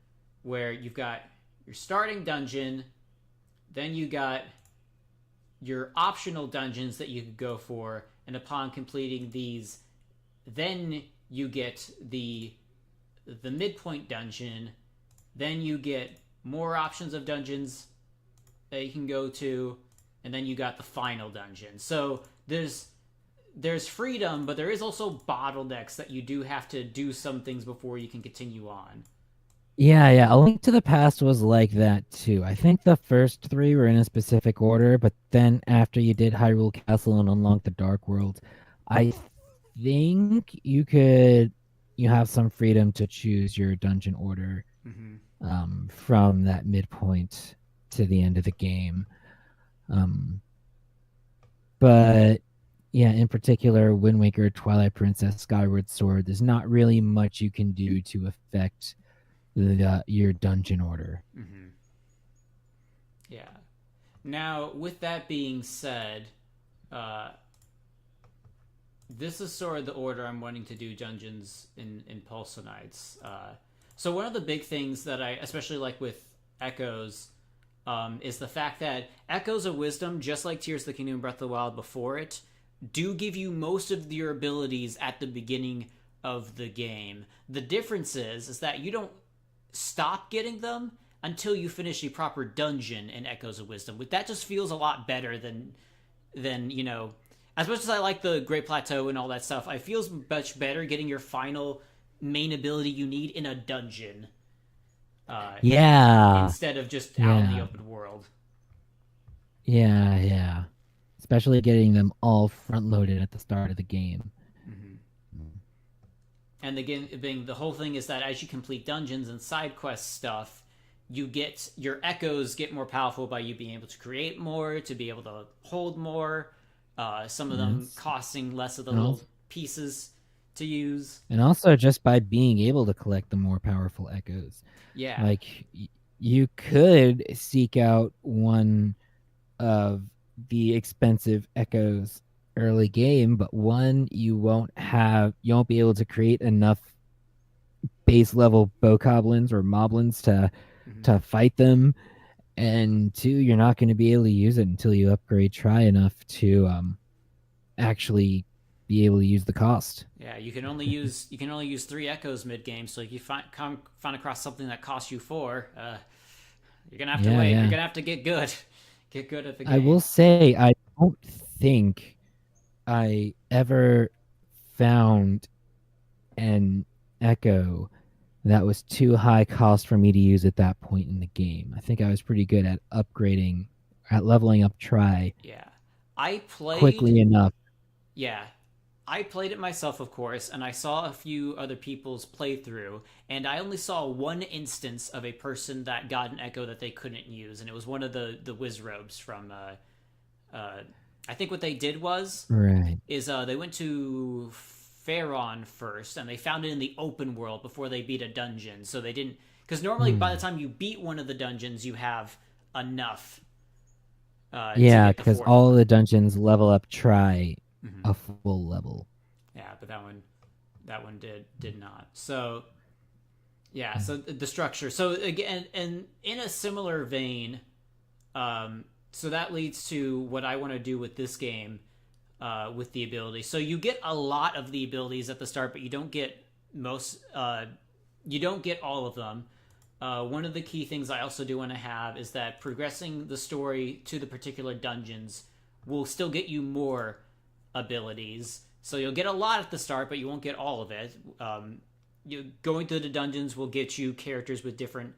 where you've got your starting dungeon, then you got your optional dungeons that you could go for, and upon completing these, then you get the midpoint dungeon, then you get more options of dungeons, that you can go to, and then you got the final dungeon. So there's freedom, but there is also bottlenecks that you do have to do some things before you can continue on. Yeah, yeah. A Link to the Past was like that too. I think the first three were in a specific order, but then after you did Hyrule Castle and Unlock the Dark World, I think you have some freedom to choose your dungeon order Mm-hmm. from that midpoint to the end of the game. Um, but yeah, in particular, Wind Waker, Twilight Princess, Skyward Sword, there's not really much you can do to affect your dungeon order. Mm-hmm. Yeah. Now, with that being said, uh, this is sort of the order I'm wanting to do dungeons in Pulsar Nights. So one of the big things that I especially like with Echoes is the fact that Echoes of Wisdom, just like Tears of the Kingdom and Breath of the Wild before it, do give you most of your abilities at the beginning of the game. The difference is that you don't stop getting them until you finish a proper dungeon in Echoes of Wisdom. That just feels a lot better than as much as I like the Great Plateau and all that stuff, I feels much better getting your final main ability you need in a dungeon. Yeah. Instead of just out in the Yeah. open world. Yeah, yeah. Especially getting them all front loaded at the start of the game. Mm-hmm. And again, the whole thing is that as you complete dungeons and side quest stuff, your echoes get more powerful by you being able to create more, to be able to hold more. Some of them Yes. costing less of the And little also, pieces to use. and also just by being able to collect the more powerful echoes. Yeah. Like you could seek out one of the expensive echoes early game, but one, you won't be able to create enough base level bokoblins or moblins Mm-hmm. to fight them, and two, you're not going to be able to use it until you upgrade try enough to actually be able to use the cost. Yeah, you can only use 3 echoes mid game. So if you find across something that costs you 4, you're gonna have to Yeah, wait. You're yeah. gonna have to get good, get good at the I will game. say I don't think I ever found an echo that was too high cost for me to use at that point in the game. I think I was pretty good at upgrading, at leveling up try Yeah, I played. quickly enough. Yeah, I played it myself, of course, and I saw a few other people's playthrough, and I only saw one instance of a person that got an echo that they couldn't use, and it was one of the Wizrobes from. I think what they did Right. is they went to Pharaon first, and they found it in the open world before they beat a dungeon. So they didn't, because normally by the Hmm. time you beat one of the dungeons, you have enough to Yeah, get the because fourth all one. the dungeons level up try Mm-hmm. a full level. Yeah, but that one did not. So yeah, so the structure. So again, and in a similar vein, so that leads to what I want to do with this game, with the ability. So you get a lot of the abilities at the start, but you don't get most. You don't get all of them. One of the key things I also do want to have is that progressing the story to the particular dungeons will still get you more abilities. So you'll get a lot at the start, but you won't get all of it. Going through the dungeons will get you characters with different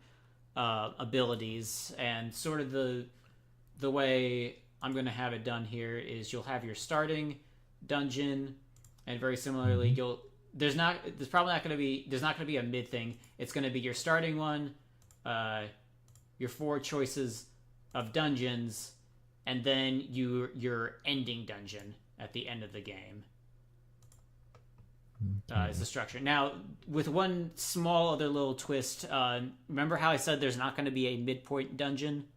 abilities, and sort of the way I'm going to have it done here is you'll have your starting dungeon, and very similarly, Mhm. there's not going to be a mid thing. It's going to be your starting one, uh, your 4 choices of dungeons, and then your ending dungeon at the end of the game. Is the Okay. structure. Now, with one small other little twist, remember how I said there's not going to be a midpoint dungeon?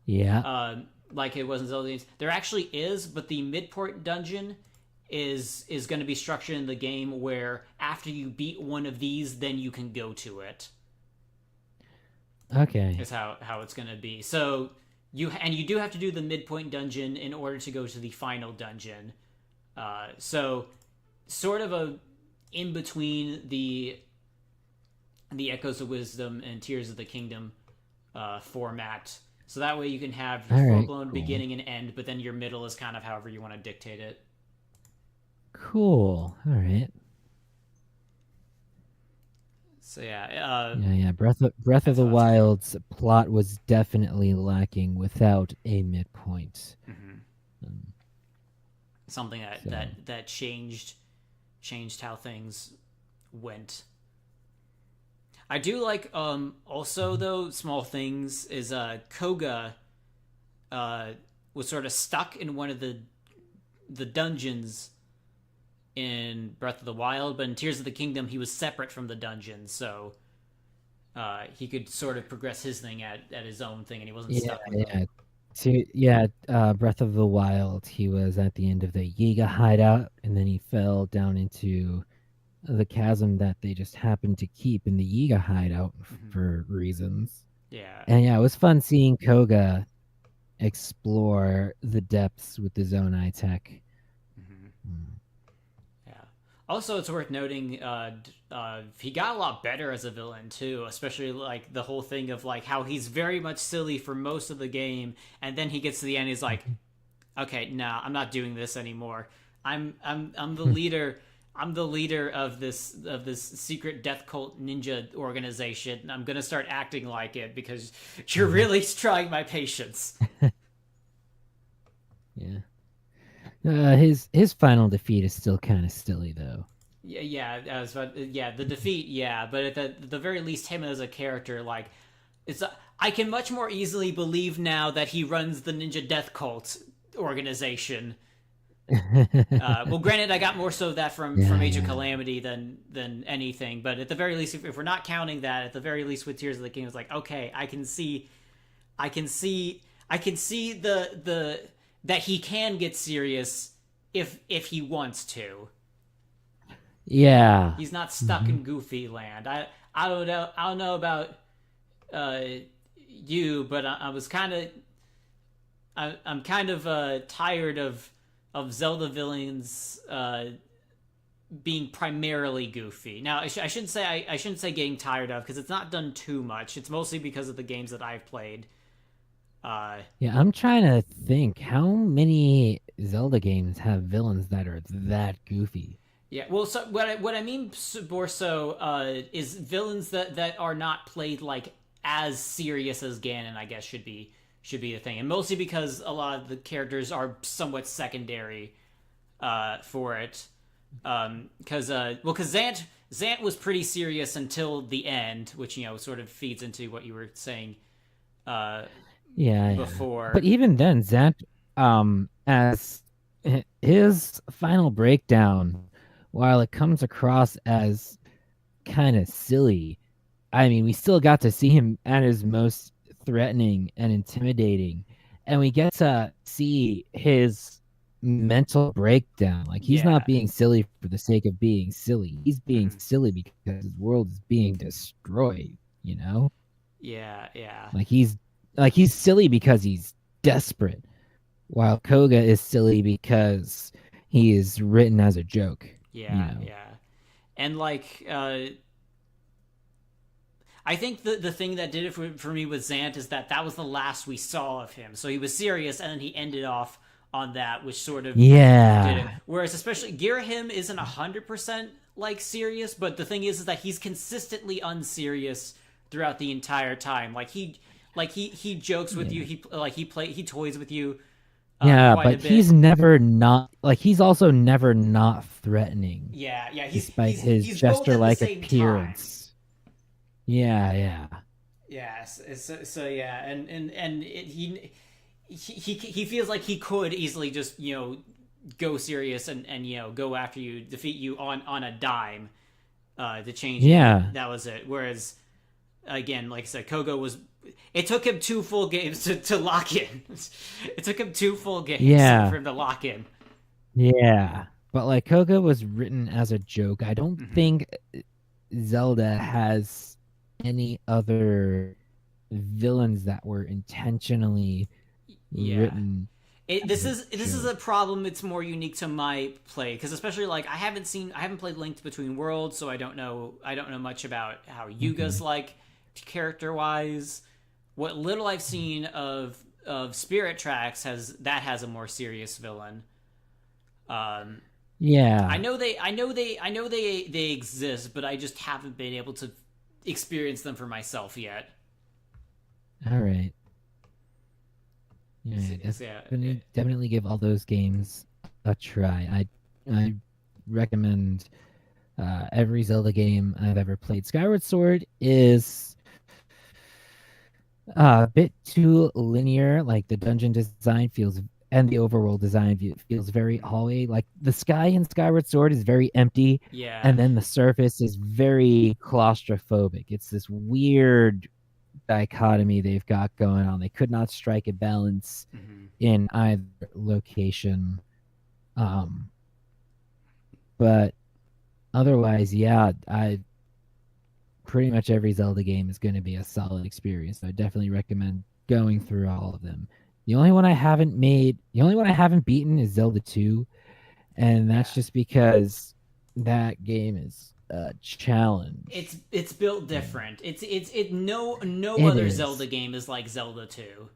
Yeah. Like it was in Zelda games. There actually is, but the midpoint dungeon is going to be structured in the game where after you beat one of these, then you can go to it. Okay. Is how it's going to be. So you do have to do the midpoint dungeon in order to go to the final dungeon. So sort of a in between the Echoes of Wisdom and Tears of the Kingdom format. So that way you can have your All right, full-blown cool. beginning and end, but then your middle is kind of however you want to dictate it. Cool. All right. So yeah, Yeah. Breath of that's the how that's going. Wild's plot was definitely lacking without a midpoint. Mm-hmm. Um, Something so that changed how things went. I do like also though small things is Koga uh was sort of stuck in one of the dungeons in Breath of the Wild, but in Tears of the Kingdom he was separate from the dungeon, so he could sort of progress his thing at his own thing, and he wasn't yeah, stuck with them. yeah. Breath of the Wild. He was at the end of the Yiga hideout, and then he fell down into the chasm that they just happened to keep in the Yiga hideout Mm-hmm. for reasons. Yeah. And yeah, it was fun seeing Koga explore the depths with the Zonai tech. Mm-hmm. Mm. Yeah. Also, it's worth noting he got a lot better as a villain too, especially like the whole thing of like how he's very much silly for most of the game, and then he gets to the end, he's like, okay, nah, I'm not doing this anymore. I'm the leader. I'm the leader of this secret death cult ninja organization. And I'm gonna start acting like it because you're really trying my patience. Yeah. His final defeat is still kind of silly though. Yeah, yeah, the defeat, yeah, but at the very least, him as a character, like, it's I can much more easily believe now that he runs the Ninja Death Cult organization. Well, granted, I got more so that from Yeah, Age of yeah. Calamity than anything, but at the very least, if we're not counting that, at the very least with Tears of the King, it's like, okay, I can see, I can see the that he can get serious if he wants to. Yeah. He's not stuck Hmm. in Goofy land. I don't know about uh, you, but I was kind of I'm kind of tired of Zelda villains being primarily goofy. Now, I shouldn't say I shouldn't say getting tired of because it's not done too much. It's mostly because of the games that I've played. Uh, Yeah, I'm trying to think how many Zelda games have villains that are that goofy. yeah, well, so what I mean more so is villains that are not played like as serious as Ganon, I guess should be the thing, and mostly because a lot of the characters are somewhat secondary for it. Because because Zant was pretty serious until the end, which sort of feeds into what you were saying uh, Yeah, yeah. But before. even then, Zant, as his final breakdown, while it comes across as kind of silly, I mean, we still got to see him at his most threatening and intimidating, and we get to see his mental breakdown. Like he's not Yeah, being silly for the sake of being silly. He's being mm-hmm. silly because his world is being destroyed, you know? Yeah, yeah, Like he's silly because he's desperate, while Koga is silly because he is written as a joke, you yeah, know. yeah, and like I think the thing that did it for me with Zant is that was the last we saw of him. So he was serious, and then he ended off on that, which sort of did it. Yeah. Whereas, especially Girahim isn't 100% like serious, but the thing is that he's consistently unserious throughout the entire time. He jokes with you. Yeah. He toys with you Yeah, quite a but bit. he's never not like he's also never not threatening Yeah, yeah. despite his He's both jester at the like same time. appearance. Yeah, yeah. Yes. So yeah, he feels like he could easily just go serious and go after you, defeat you on a dime, to change it. Yeah. That was it. Whereas again, like I said, Kogo was. It took him two full games to lock in. It took him two full games Yeah. for him to lock in. Yeah. But like Koga was written as a joke. I don't Hmm. think Zelda has any other villains that were intentionally Yeah. written This as a is a joke. problem. It's more unique to my play because especially like I haven't played Linked Between Worlds, so I don't know much about how Yuga's Okay. like character wise what little I've seen of Spirit Tracks has a more serious villain. Um, Yeah. they exist, but I just haven't been able to experience them for myself yet. All right. Yeah, Yeah, definitely give all those games a try. I recommend every Zelda game I've ever played. Skyward Sword is a bit too linear. Like the dungeon design feels, and the overworld design feels very hallway. Like the sky in Skyward Sword is very empty, yeah, and then the surface is very claustrophobic. It's this weird dichotomy they've got going on. They could not strike a balance mm-hmm. in either location. Um, but otherwise, yeah, I pretty much every Zelda game is going to be a solid experience. So I definitely recommend going through all of them. The only one I haven't beaten is Zelda 2, and Yeah. that's just because that game is a challenge. It's built different. No It other Zelda is. game is like Zelda 2.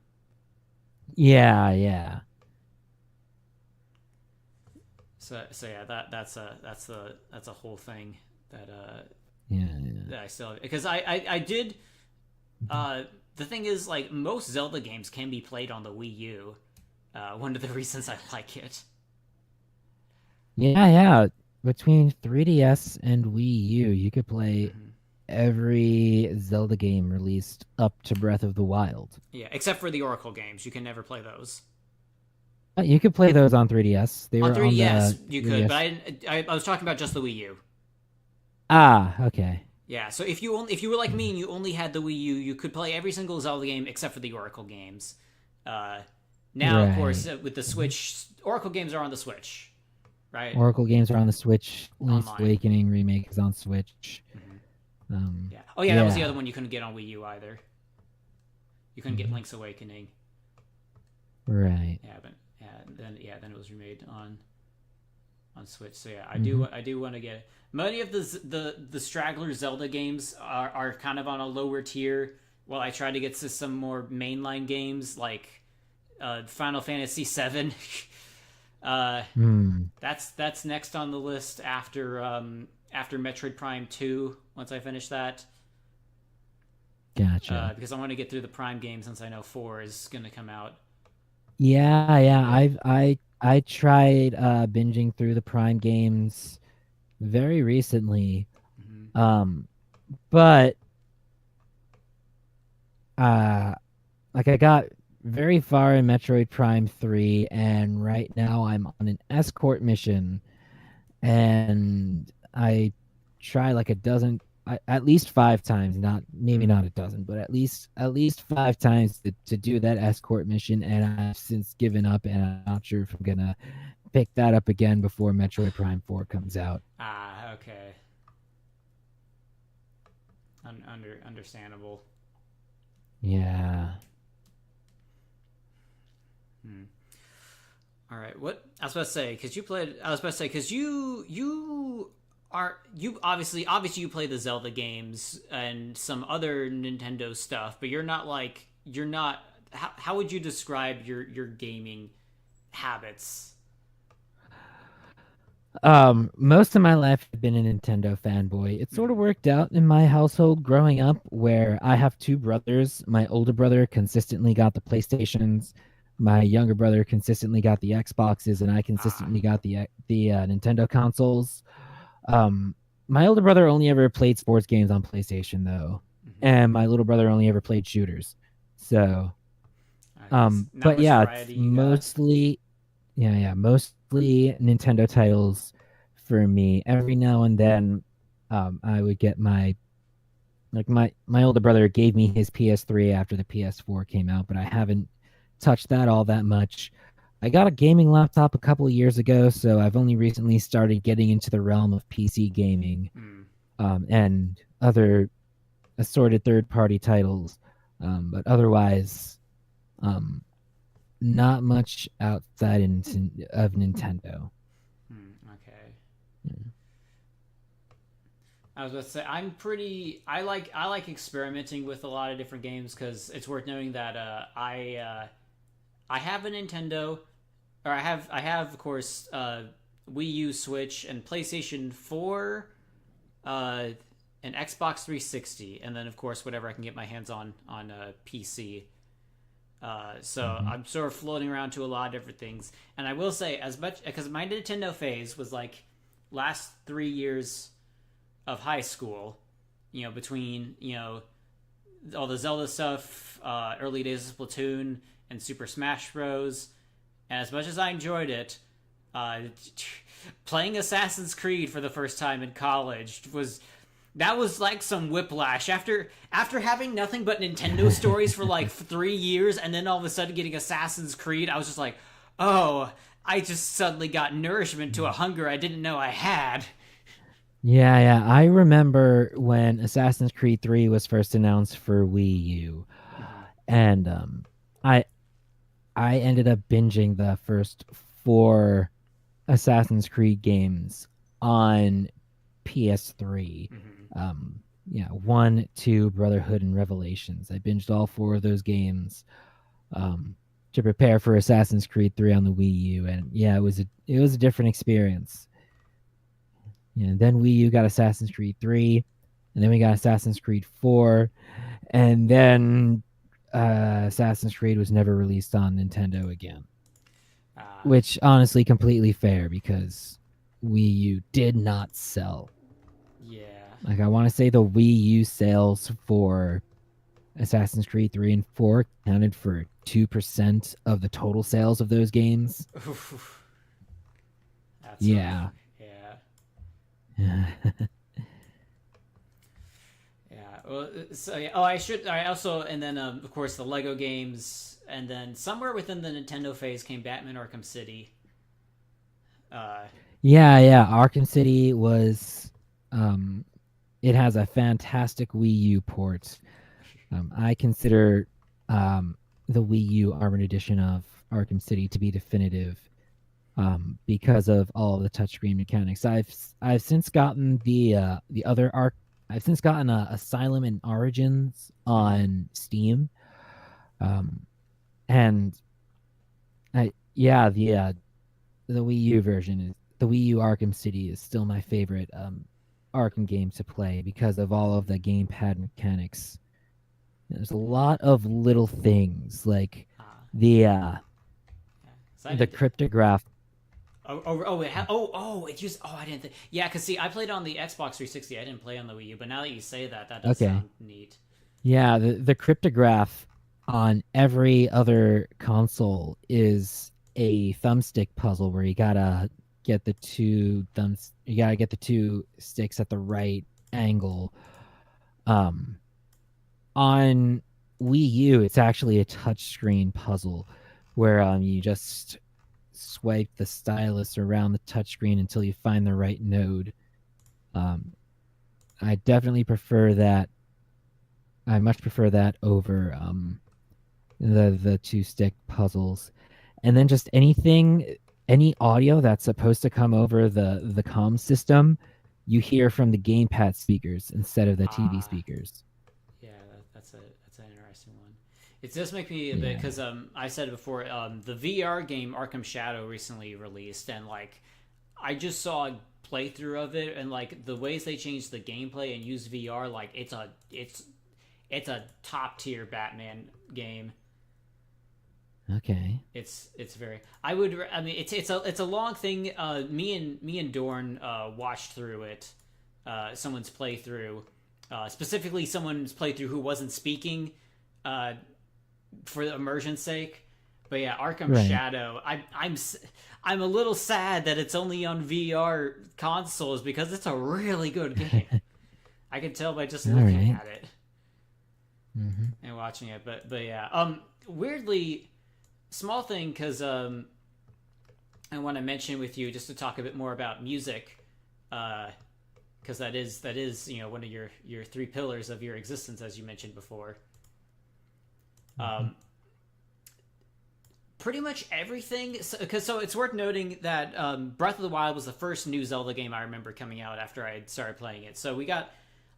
Yeah, yeah. So yeah, that's a whole thing that Yeah, yeah. that I still, because I did the thing is, like, most Zelda games can be played on the Wii U. One of the reasons I like it. Yeah, yeah. Between 3DS and Wii U, you could play Mm-hmm. every Zelda game released up to Breath of the Wild. Yeah, except for the Oracle games, you can never play those. You could play those on 3DS. They On were on 3DS, the you could, but 3DS. I was talking about just the Wii U. Ah, okay. Yeah, so if you were like me and you only had the Wii U, you could play every single Zelda game except for the Oracle games. Uh, Now, of course, Right. with the Switch, Oracle games are on the Switch, right? Oracle games are on the Switch. Link's Online. Awakening remake is on Switch. Yeah. Oh yeah, that was the Yeah. other one you couldn't get on Wii U either. You couldn't get Link's Awakening. Right. Then it was remade on Switch. So yeah, I do want to get it. Many of the straggler Zelda games are kind of on a lower tier. While I try to get to some more mainline games like Final Fantasy VII. That's next on the list after Metroid Prime 2. Once I finish that, Gotcha. because I want to get through the Prime game since I know 4 is going to come out. Yeah, yeah. I tried binging through the Prime games very recently. Mm-hmm. But like I got very far in Metroid Prime 3, and right now I'm on an escort mission, and I try like a dozen, at least 5 times, maybe not a dozen, but at least 5 times to do that escort mission, and I've since given up, and I'm not sure if I'm gonna pick that up again before Metroid Prime 4 comes out. Okay. Understandable. Yeah. All right. What I was about to say, because you played. I was about to say, because you obviously you play the Zelda games and some other Nintendo stuff, but you're not. How would you describe your gaming habits? Most of my life I've been a Nintendo fanboy. It sort of worked out in my household growing up where I have 2 brothers. My older brother consistently got the PlayStations. My younger brother consistently got the Xboxes, and I consistently got the Nintendo consoles. Um, my older brother only ever played sports games on PlayStation though, and my little brother only ever played shooters. So, Not but much yeah, variety it's you got. mostly Nintendo titles for me. Every now and then, I would get my older brother gave me his PS3 after the PS4 came out, but I haven't touched that all that much. I got a gaming laptop a couple of years ago, so I've only recently started getting into the realm of PC gaming, and other assorted third-party titles. But otherwise, not much outside of Nintendo. Okay. Yeah. I was about to say I like experimenting with a lot of different games because it's worth noting that I have a Nintendo, or I have of course Wii U, Switch, and PlayStation 4, uh, an Xbox 360, and then of course whatever I can get my hands on PC. So Hmm. I'm sort of floating around to a lot of different things, and I will say as much because my Nintendo phase was like last 3 years of high school, between all the Zelda stuff, early days of Splatoon and Super Smash Bros. And as much as I enjoyed it, uh, playing Assassin's Creed for the first time in college was like some whiplash after having nothing but Nintendo stories for like 3 years, and then all of a sudden getting Assassin's Creed. I was just like, oh, I just suddenly got nourishment to a hunger I didn't know I had. Yeah, yeah. I remember when Assassin's Creed 3 was first announced for Wii U, Mm-hmm. and I I ended up binging the first four Assassin's Creed games on PS3. Mm-hmm. Yeah, 1, 2, Brotherhood, and Revelations. I binged all four of those games um, to prepare for Assassin's Creed 3 on the Wii U, and yeah, it was a different experience. Yeah, then Wii U got Assassin's Creed 3, and then we got Assassin's Creed 4, and then Assassin's Creed was never released on Nintendo again, Uh, which honestly completely fair because Wii U did not sell. yeah. Like I want to say the Wii U sales for Assassin's Creed 3 and 4 accounted for 2% of the total sales of those games. That's rough. Yeah. Yeah. Yeah. Yeah. Well, so yeah. Oh, I should. I also, and then of course the Lego games, and then somewhere within the Nintendo phase came Batman Arkham City. Uh, Yeah, Arkham City was um it has a fantastic Wii U port. I consider um the Wii U Armored Edition of Arkham City to be definitive because of all of the touchscreen mechanics. I've since gotten the other arc. I've since gotten Asylum and Origins mhm. on Steam, um, and the Wii U version is the Wii U Arkham City is still my favorite Arkham game to play because of all of the gamepad mechanics. There's a lot of little things like Ah, the yeah. So I the did. cryptograph. It used. Oh, I didn't think. Yeah, because see, I played on the Xbox 360. I didn't play on the Wii U, but now that you say that, that does Okay, sound neat. yeah, the cryptograph on every other console is a thumbstick puzzle where you gotta get the two sticks at the right angle. Um, on Wii U, it's actually a touchscreen puzzle where you just swipe the stylus around the touchscreen until you find the right node. Um, I definitely prefer that. I much prefer that over the two stick puzzles, and then just any audio that's supposed to come over the comm system, you hear from the gamepad speakers instead of the TV Ah, speakers. yeah, that's an interesting one. It does make me a bit Yeah. because I said it before, the VR game Arkham Shadow recently released, and like I just saw a playthrough of it, and like the ways they changed the gameplay and use VR, like it's a top tier Batman game. Okay. It's very. I would. I mean, it's a long thing. Me and Dorn watched through it. Someone's playthrough, specifically someone's playthrough who wasn't speaking, uh, for immersion's sake. But yeah, Arkham Right. Shadow. I'm a little sad that it's only on VR consoles because it's a really good game. I can tell by just All looking right. at it Mm-hmm. and watching it. But yeah. Weirdly, small thing because I want to mention with you just to talk a bit more about music, because that is one of your three pillars of your existence, as you mentioned before. Mm-hmm. Um, pretty much everything. So it's worth noting that Breath of the Wild was the first new Zelda game I remember coming out after I had started playing it. So we got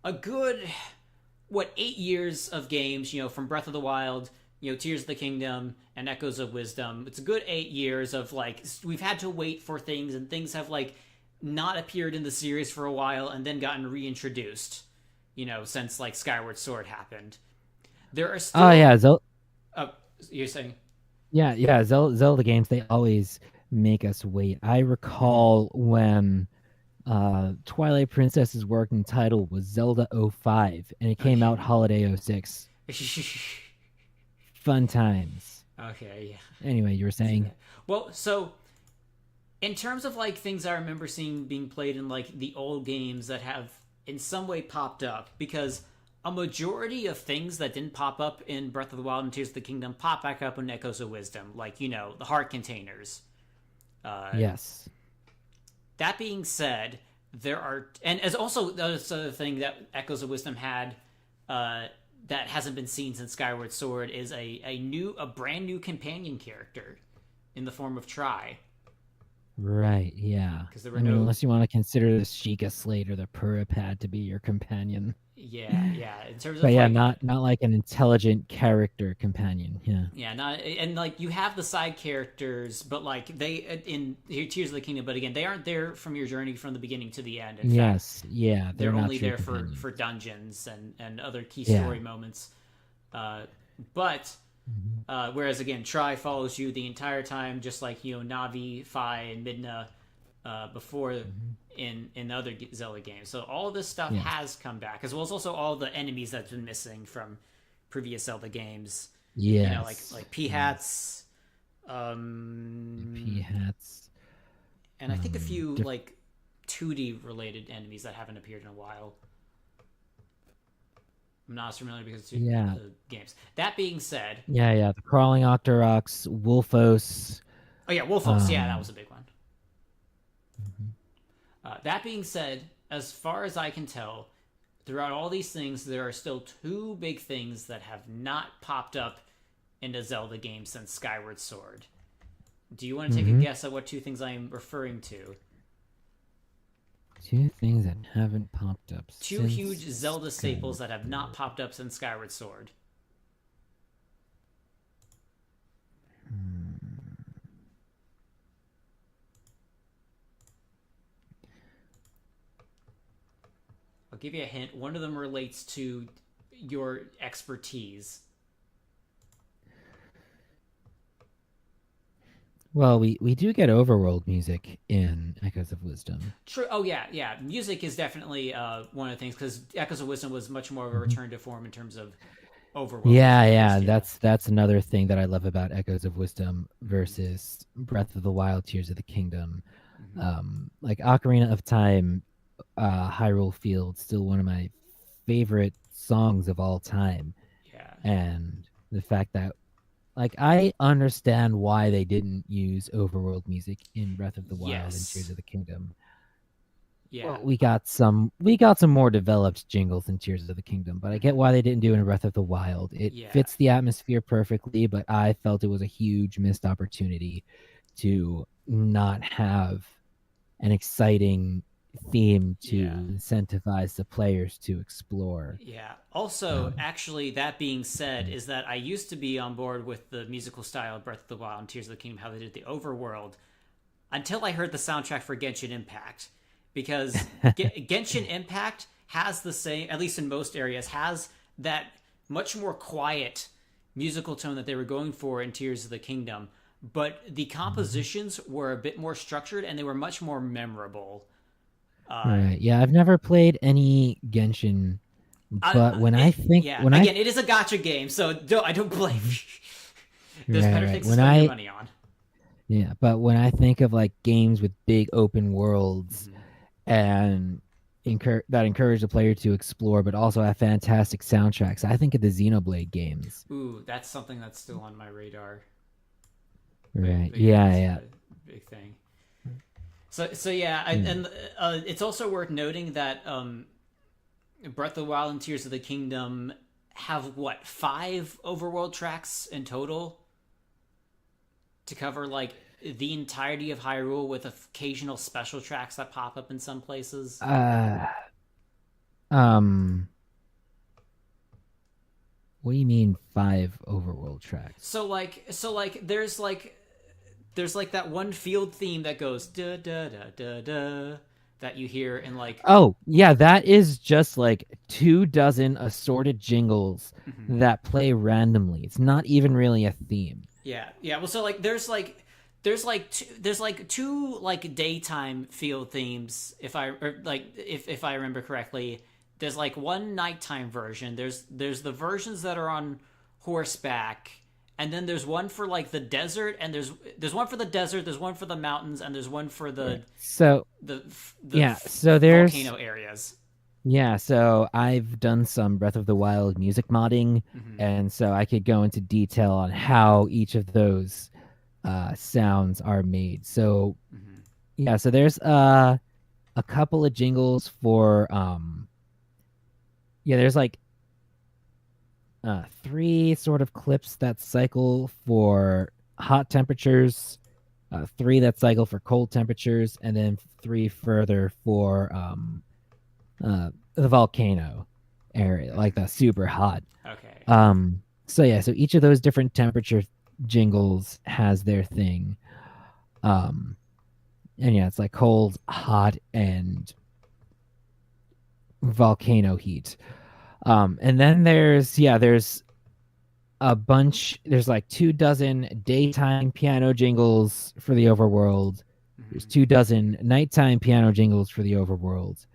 a good 8 years of games, from Breath of the Wild, Tears of the Kingdom, and Echoes of Wisdom. It's a good 8 years of we've had to wait for things, and things have not appeared in the series for a while and then gotten reintroduced, since Skyward Sword happened. There are still. Oh yeah, You're saying? yeah. Zelda games, they always make us wait. I recall when Twilight Princess's working title was Zelda 05, and it came out holiday 06. Fun times. Okay, yeah. Anyway, you were saying? Well, so in terms of things I remember seeing being played in the old games that have in some way popped up, because a majority of things that didn't pop up in Breath of the Wild and Tears of the Kingdom pop back up in Echoes of Wisdom, the heart containers. Yes. That being said, there are, and as also the other thing that Echoes of Wisdom had that hasn't been seen since Skyward Sword is a brand new companion character in the form of Tri. Right, yeah. Because there were unless you want to consider the Sheikah Slate or the Puripad to be your companion. Yeah. In terms but of not like an intelligent character companion. Yeah. Yeah, not and you have the side characters, but they in Tears of the Kingdom, but again, they aren't there from your journey from the beginning to the end. In fact, yeah, they're only there for dungeons and other key story moments. But whereas again, Tri follows you the entire time, just like Navi, Fi, and Midna before in other Zelda games. So all this stuff has come back, as well as also all the enemies that's been missing from previous Zelda games. Yeah, like P-Hats, P-Hats, and I think a few 2D related enemies that haven't appeared in a while. I'm not as familiar because it's the games. That being said, the crawling Octoroks, Wolfos. Oh yeah, Wolfos. That was a big one. That being said, as far as I can tell, throughout all these things, there are still two big things that have not popped up in a Zelda game since Skyward Sword. Do you want to take a guess at what two things I am referring to? Two things that haven't popped up. Two huge Zelda staples that have not popped up since Skyward Sword. I'll give you a hint. One of them relates to your expertise. Well, we do get overworld music in Echoes of Wisdom. True. Oh, yeah. Music is definitely one of the things, because Echoes of Wisdom was much more of a return to form in terms of overworld. Yeah. That's another thing that I love about Echoes of Wisdom versus Breath of the Wild, Tears of the Kingdom. Ocarina of Time, Hyrule Field, still one of my favorite songs of all time. Yeah. And the fact that I understand why they didn't use overworld music in Breath of the Wild and Tears of the Kingdom. Yeah. Well, we got some more developed jingles in Tears of the Kingdom, but I get why they didn't do it in Breath of the Wild. It fits the atmosphere perfectly, but I felt it was a huge missed opportunity to not have an exciting theme to incentivize the players to explore. Yeah. Also, actually, that being said, is that I used to be on board with the musical style of Breath of the Wild and Tears of the Kingdom, how they did the overworld, until I heard the soundtrack for Genshin Impact. Because Genshin Impact has the same, at least in most areas, has that much more quiet musical tone that they were going for in Tears of the Kingdom. But the compositions were a bit more structured, and they were much more memorable. Right. Yeah, I've never played any Genshin, but it is a gacha game, so I don't blame you. There's better things to spend your money on. Yeah, but when I think of games with big open worlds and that encourage the player to explore, but also have fantastic soundtracks, I think of the Xenoblade games. Ooh, that's something that's still on my radar. Right. Yeah. Big thing. So yeah, and it's also worth noting that Breath of the Wild and Tears of the Kingdom have 5 overworld tracks in total? to cover like the entirety of Hyrule with occasional special tracks that pop up in some places? Uh, um, what do you mean 5 overworld tracks? There's like that one field theme that goes da da da da da that you hear in like Oh, yeah, that is just like 24 assorted jingles mhm. that play randomly. It's not even really a theme. Yeah. Well, so like there's like two like daytime field themes if I or like if I remember correctly. There's like one nighttime version. There's the versions that are on horseback, and then there's one for like the desert, and there's one for the desert, there's one for the mountains, and there's one for Right. So, the yeah, so there's volcano areas. yeah, so I've done some Breath of the Wild music modding, Mm-hmm. and so I could go into detail on how each of those sounds are made. So, Mm-hmm. yeah, so there's a couple of jingles for yeah, there's like 3 sort of clips that cycle for hot temperatures, 3 that cycle for cold temperatures, and then 3 further for the volcano area, like the super hot. Okay. So yeah, so each of those different temperature jingles has their thing. And yeah, it's like cold, hot, and volcano heat. And then there's a bunch. There's like 24 daytime piano jingles for the overworld. There's Mm-hmm. 24 nighttime piano jingles for the overworld.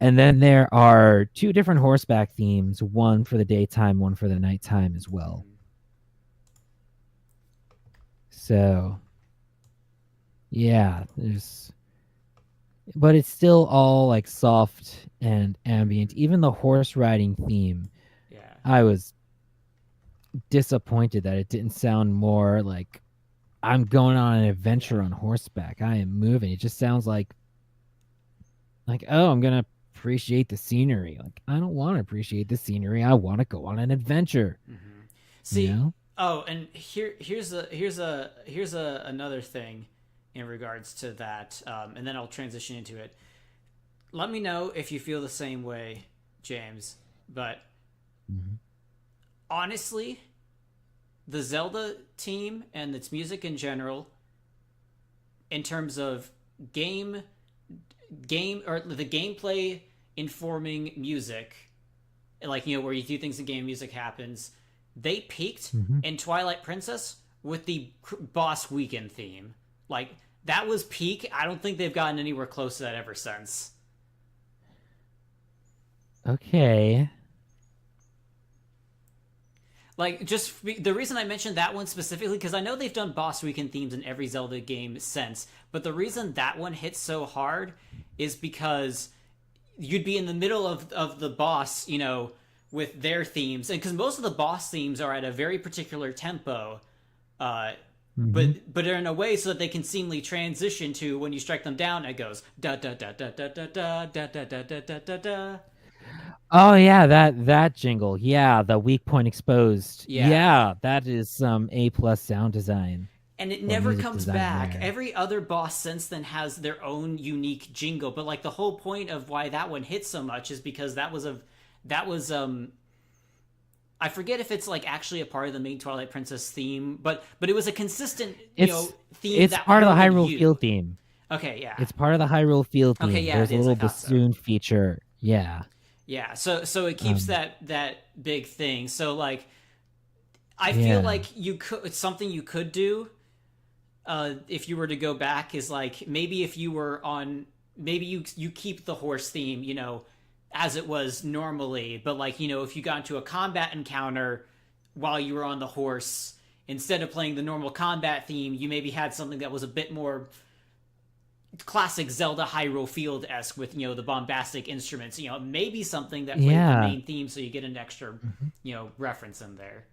And then there are 2 different horseback themes, one for the daytime, one for the nighttime as well. Mm-hmm. So, yeah, but it's still all like soft and ambient. Even the horse riding theme, Yeah. I was disappointed that it didn't sound more like I'm going on an adventure on horseback. I am moving. It just sounds like oh, I'm gonna appreciate the scenery. Like I don't want to appreciate the scenery. I want to go on an adventure. Mm-hmm. You See, know? oh, and here's a another thing in regards to that, and then I'll transition into it. Let me know if you feel the same way, James. But Mm-hmm. honestly, the Zelda team and its music in general, in terms of game or the gameplay informing music, like where you do things in game, music happens. They peaked Mm-hmm. in Twilight Princess with the boss weekend theme. Like that was peak. I don't think they've gotten anywhere close to that ever since. Okay. Like just the reason I mentioned that one specifically because I know they've done boss weekend themes in every Zelda game since, but the reason that one hits so hard is because you'd be in the middle of the boss, with their themes, and because most of the boss themes are at a very particular tempo, uh, Mm-hmm. but they're in a way so that they can seamlessly transition to when you strike them down. It goes da da da da da da da da da da da da da da. Oh yeah, that jingle. Yeah, the weak point exposed. Yeah, Yeah, that is some A+ sound design and it or never music comes design back. there. Every other boss since then has their own unique jingle, but like the whole point of why that one hits so much is because that was I forget if it's like actually a part of the main Twilight Princess theme, but it was a consistent It's theme it's that part of the heralded Hyrule you. Field theme. Okay, yeah, It's part of the Hyrule Field okay, theme. yeah, it There's a is. I little thought so. bassoon feature. Yeah. Yeah, so it keeps Um that big thing. So like I feel yeah. like you could it's something you could do if you were to go back is like maybe if you were on maybe you keep the horse theme as it was normally, but like if you got into a combat encounter while you were on the horse, instead of playing the normal combat theme, you maybe had something that was a bit more classic Zelda Hyrule Field esque with the bombastic instruments. Maybe something that played the Yeah. main theme, so you get an extra Mhm. reference in there.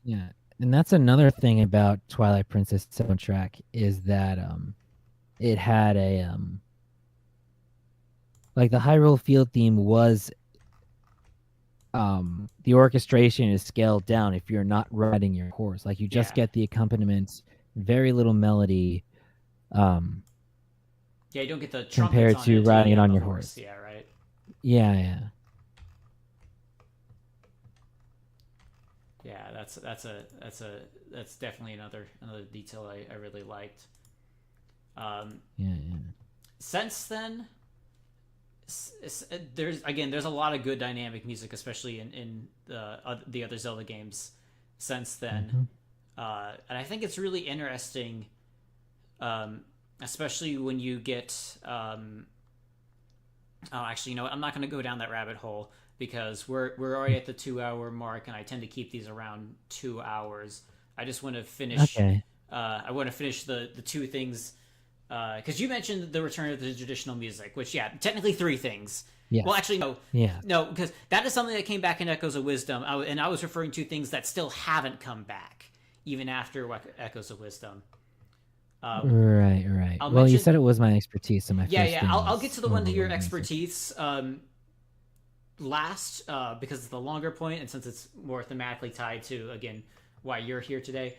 Yeah. And that's another thing about Twilight Princess soundtrack is that it had a like the Hyrule Field theme was the orchestration is scaled down if you're not riding your horse. Like you just Yeah. get the accompaniment very little melody um, Yeah, you don't get the trumpets compared on it to until you riding get it on on the your horse. horse. Yeah, right. Yeah, yeah, Yeah, that's definitely another detail I really liked. Um, yeah, yeah. since then, there's a lot of good dynamic music, especially in the other Zelda games. Since then, Hmm. and I think it's really interesting, um, especially when you get. Oh, actually, you know what? I'm not going to go down that rabbit hole because we're already at the 2 hour mark, and I tend to keep these around 2 hours. I just want to finish. Okay. I want to finish the two things because you mentioned the return of the traditional music, which technically three things. Well, Yes. actually, no, Yeah. no, because that is something that came back in Echoes of Wisdom, and I was referring to things that still haven't come back even after Echoes of Wisdom. Um, Right, right. I'll Well, you mention, said it was my expertise, so my yeah, first yeah. thing I'll get was to the one to your overworld music. expertise last because it's the longer point, and since it's more thematically tied to again why you're here today.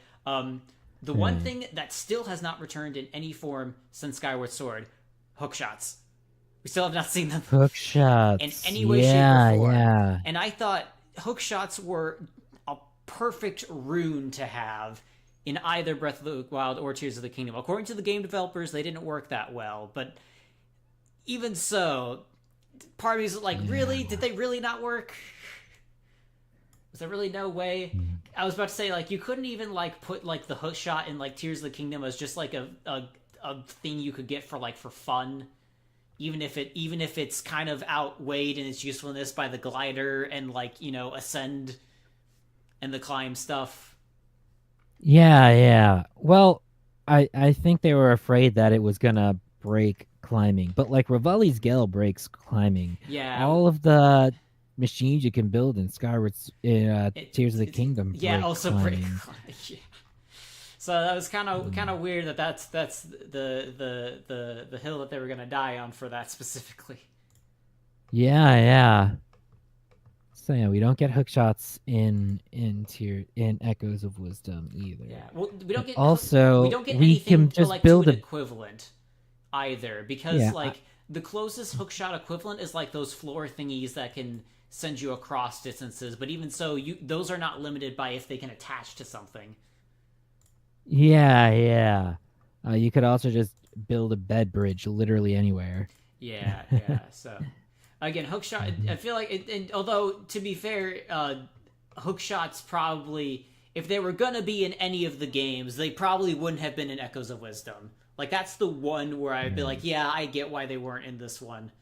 The one Right. thing that still has not returned in any form since Skyward Sword, hook shots. We still have not seen them Hook in shots. any way, shape, or Yeah, form. yeah. And I thought hook shots were a perfect rune to have in either Breath of the Wild or Tears of the Kingdom. According to the game developers, they didn't work that well, but even so, part of me is like, really? Did Yeah. they really not work? Was there really no way? Mm. I was about to say like you couldn't even like put like the hook shot in like Tears of the Kingdom as just like a thing you could get for fun, even if it's kind of outweighed in its usefulness by the glider and like ascend and the climb stuff. Yeah, yeah. Well, I think they were afraid that it was gonna break climbing, but like Revali's Gale breaks climbing. Yeah, All of the machines you can build in Tears of the it Kingdom yeah break also break. climbing. Yeah. So that was kind Mm. of weird that's the hill that they were gonna die on for that specifically. Yeah, yeah. So yeah, we don't get hook shots in Echoes of Wisdom either. Yeah, well, And also, we anything can to just like to build an a equivalent either because yeah, like the closest hookshot equivalent is like those floor thingies that can send you across distances, but even so, you those are not limited by if they can attach to something. yeah, yeah. You could also just build a bed bridge literally anywhere. Yeah, yeah. So again, hookshot. I Mhm. feel like, and although to be fair, hookshots probably, if they were gonna be in any of the games, they probably wouldn't have been in Echoes of Wisdom. Like that's the one where I'd be Right. like, yeah, I get why they weren't in this one.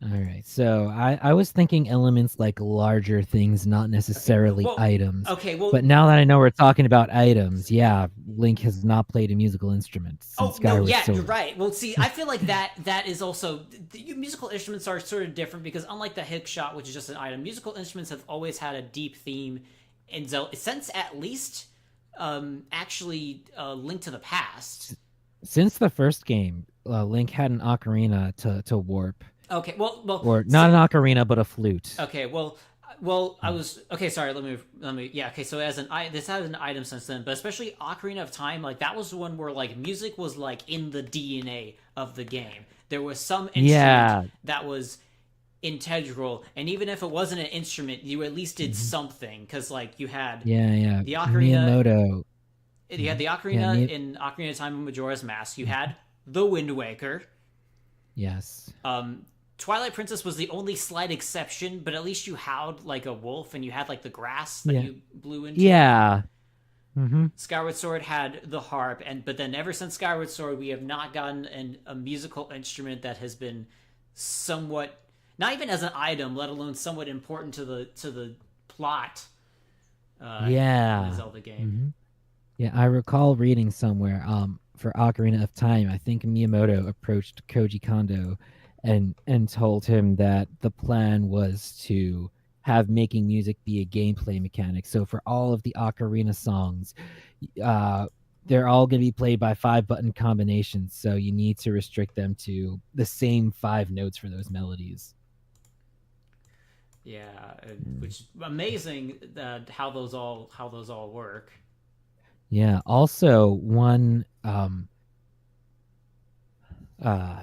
All right. So I was thinking elements like larger things, not Okay, necessarily well, items. okay, well, But now that I know we're talking about items, yeah, Link has not played a musical instrument since oh no, Skyward yeah, you're Sword. right. Well, see, I feel like that is also the musical instruments are sort of different because unlike the hook shot, which is just an item, musical instruments have always had a deep theme in Zelda since at least actually Link to the Past. Since the first game, Link had an ocarina to warp, Okay, well, or so not an ocarina, but a flute. okay, I was okay. Sorry, let me. Yeah, okay. So as this has an item since then, but especially Ocarina of Time, like that was the one where like music was like in the DNA of the game. There was some instrument Yeah. that was integral, and even if it wasn't an instrument, you at least did Mhm. something because like Yeah, yeah. the ocarina, Miyamoto. you had the Yeah, ocarina in Ocarina of Time and Majora's Mask. You had the Wind Waker. yes. Um, Twilight Princess was the only slight exception, but at least you howled like a wolf and you had like the grass that Yeah. you blew into. Yeah. Mm-hmm. Skyward Sword had the harp, but then ever since Skyward Sword, we have not gotten a musical instrument that has been somewhat, not even as an item, let alone somewhat important to the plot in the Yeah. Zelda game. Mm-hmm. Yeah, I recall reading somewhere for Ocarina of Time, I think Miyamoto approached Koji Kondo and told him that the plan was to have making music be a gameplay mechanic. So for all of the Ocarina songs, uh they're all going to be played by 5 button combinations, so you need to restrict them to the same 5 notes for those melodies. Yeah, Mm. which amazing how those all work. Yeah. Also, uh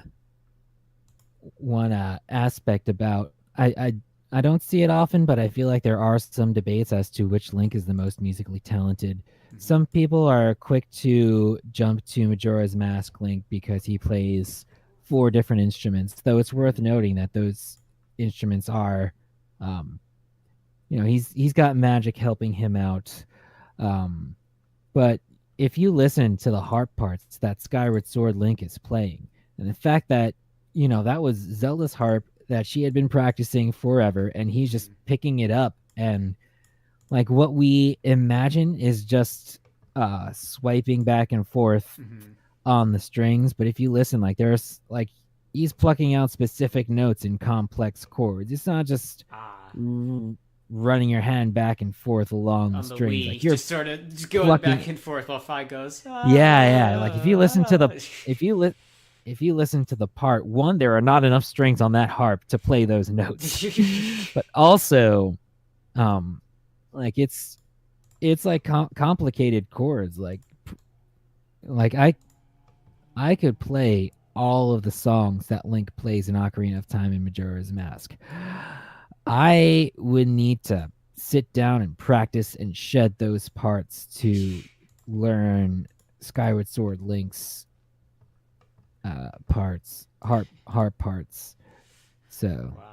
one aspect about I don't see it often, but I feel like there are some debates as to which Link is the most musically talented. Mhm. Some people are quick to jump to Majora's Mask Link because he plays four different instruments, though it's worth Mhm. noting that those instruments are, um, he's got magic helping him out. Um, but if you listen to the harp parts that Skyward Sword Link is playing, and the fact that, that was Zelda's harp that she had been practicing forever, and he's just Mhm. picking it up, and like what we imagine is just swiping back and forth Mhm. on the strings. But if you listen, like there's like he's plucking out specific notes in complex chords. It's not just Ah, r- running your hand back and forth along the on the strings. Like Wii, you're just sort of just going back plucking. and forth while Fi goes. Yeah. Like if you listen to Ah. the if you listen to the part one, there are not enough strings on that harp to play those notes. But also, um, like it's like complicated chords. Like I could play all of the songs that Link plays in Ocarina of Time and Majora's Mask. I would need to sit down and practice and shed those parts to learn Skyward Sword Link's parts, harp parts. So Wow.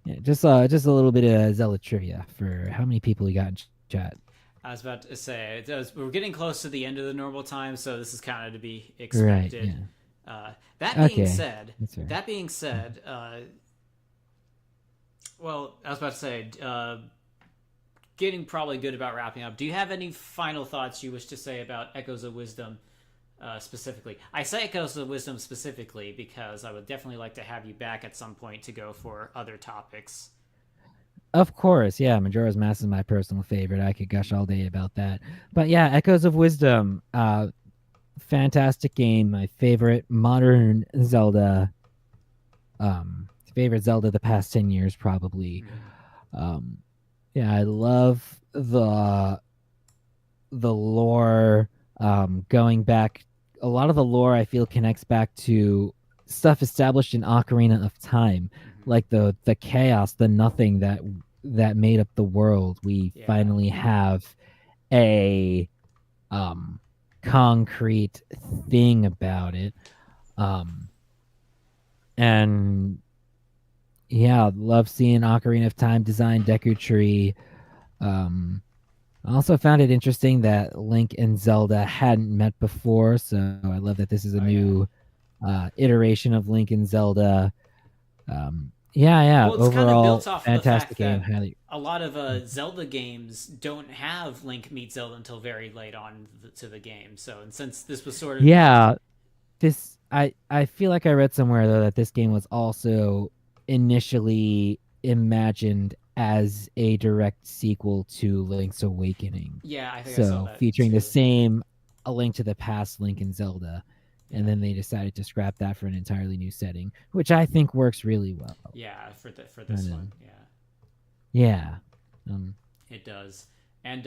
Yeah. yeah, just a little bit of Zelda trivia for how many people we got in chat. I was about to say we're getting close to the end of the normal time, so this is kind of to be Right. expected. Yeah. That being Okay. said, That's fair. that being said, well, I was about to say, getting probably good about wrapping up. Do you have any final thoughts you wish to say about Echoes of Wisdom specifically? I say Echoes of Wisdom specifically because I would definitely like to have you back at some point to go for other topics. Of course, yeah. Majora's Mask is my personal favorite. I could gush all day about that. But yeah, Echoes of Wisdom, fantastic game. My favorite modern Zelda. Favorite Zelda the past 10 years probably. Mm-hmm. Um, yeah, I love the lore. Going back, a lot of the lore I feel connects back to stuff established in Ocarina of Time, Mm-hmm. like the chaos, the nothing that made up the world. We Yeah. finally have a um concrete thing about it. Um and yeah, love seeing Ocarina of Time design Deku Tree. Um I also found it interesting that Link and Zelda hadn't met before, so I love that this is a Oh yeah. new iteration of Link and Zelda. Yeah. Well, it's kind of built Overall, off of the fantastic fact game. that Highly. a lot of Zelda games don't have Link meet Zelda until very late on to the game. So, and since this was sort of Yeah, this I feel like I read somewhere though that this game was also initially imagined as a direct sequel to Link's Awakening. yeah, I think I saw So that featuring the too. same A Link to the Past Link and Zelda. And Yeah, then they decided to scrap that for an entirely new setting, which I think works really well. yeah, for And this one, yeah, yeah. Um it does. And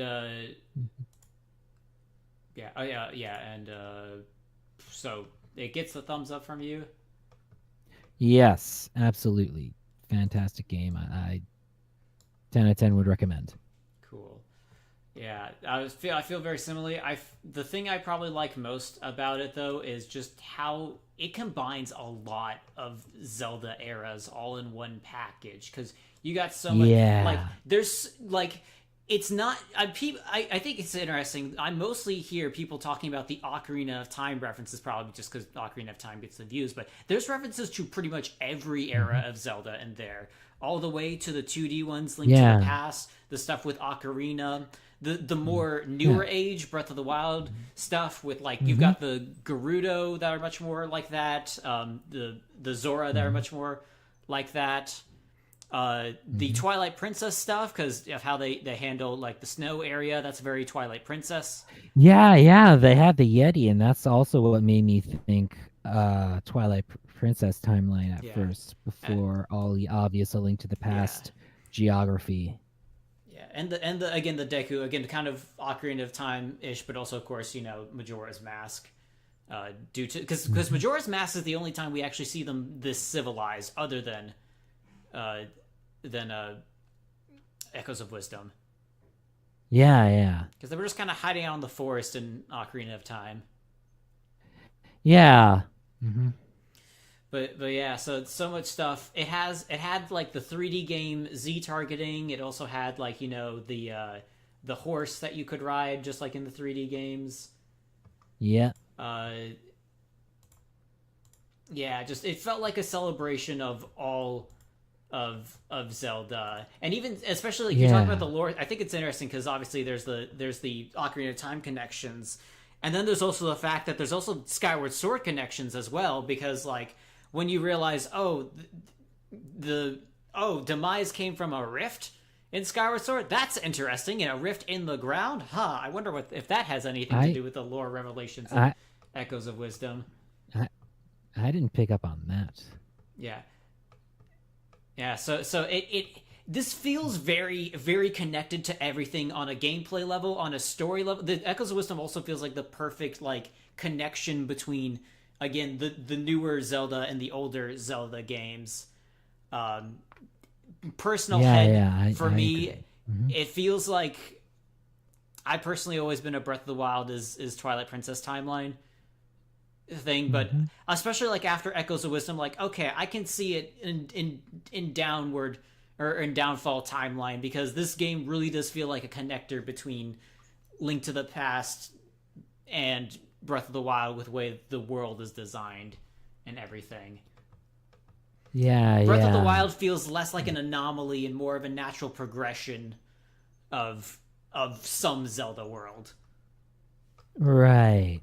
yeah, oh yeah, yeah, and so it gets the thumbs up from you. yes, absolutely. Fantastic game. I 10 out of 10 would recommend. Cool. Yeah, I feel very similarly. The thing I probably like most about it though is just how it combines a lot of Zelda eras all in one package because you got so much like Yeah. there's like it's not I think it's interesting. I mostly hear people talking about the Ocarina of Time references probably just because Ocarina of Time gets the views, but there's references to pretty much every era Mhm. of Zelda in there, all the way to the 2D ones, Link to the Yeah. Past, the stuff with Ocarina, the Mm. more Yeah. newer age Breath of the Wild stuff with like you've Mhm. got the Gerudo that are much more like that, the Zora that are Mhm. much more like that, the Mhm. Twilight Princess stuff because of how they handle like the snow area. That's very Twilight Princess. Yeah, they had the Yeti, and that's also what made me think Twilight Princess timeline at Yeah, first, uh, before all the obvious A Link to the yeah, Past geography. yeah. and the again the Deku again kind of Ocarina of Time ish, but also of course Majora's Mask. Due to because Majora's Mask is the only time we actually see them this civilized, other than uh, Echoes of Wisdom. Yeah. Because they were just kind of hiding out in the forest in Ocarina of Time. Yeah. Mm-hmm. But yeah, so much stuff. It had like the 3D game Z targeting. It also had like the horse that you could ride just like in the 3D games. Yeah. Yeah, just it felt like a celebration of all of Zelda, and even especially like you talk about the lore. I think it's interesting because obviously there's the Ocarina of Time connections, and then there's also the fact that there's also Skyward Sword connections as well. Because like when you realize, Demise came from a rift in Skyward Sword. That's interesting. A rift in the ground. I wonder if that has anything to do with the lore revelations of Echoes of Wisdom. I didn't pick up on that. Yeah. So this feels very, very connected to everything on a gameplay level, on a story level. The Echoes of Wisdom also feels like the perfect like connection between again the newer Zelda and the older Zelda games. Personal for me, it feels like I personally always been a Breath of the Wild is Twilight Princess timeline thing, but especially like after Echoes of Wisdom, like okay, I can see it in downward or in downfall timeline, because this game really does feel like a connector between Link to the Past and Breath of the Wild with the way the world is designed and everything. Breath of the Wild feels less like an anomaly and more of a natural progression of some Zelda world. Right.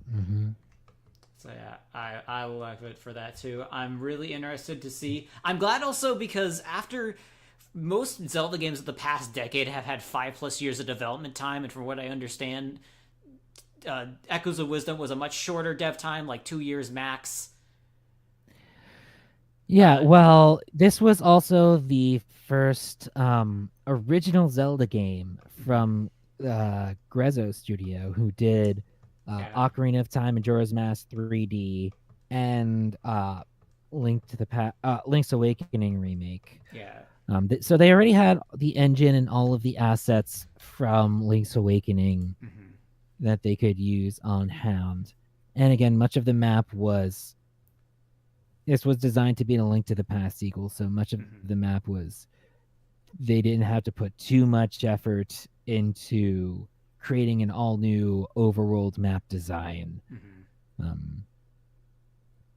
So yeah, I love it for that too. I'm really interested to see. I'm glad also because after most Zelda games of the past decade have had 5+ years of development time, and from what I understand, Echoes of Wisdom was a much shorter dev time, like 2 years max. Yeah, well, this was also the first original Zelda game from Grezzo Studio, who did Ocarina of Time, Majora's Mask 3D, and Link's Awakening remake. Yeah. So they already had the engine and all of the assets from Link's Awakening that they could use on hand. And again, much of the map was... This was designed to be a Link to the Past sequel, so much of the map was... They didn't have to put too much effort into creating an all-new overworld map design.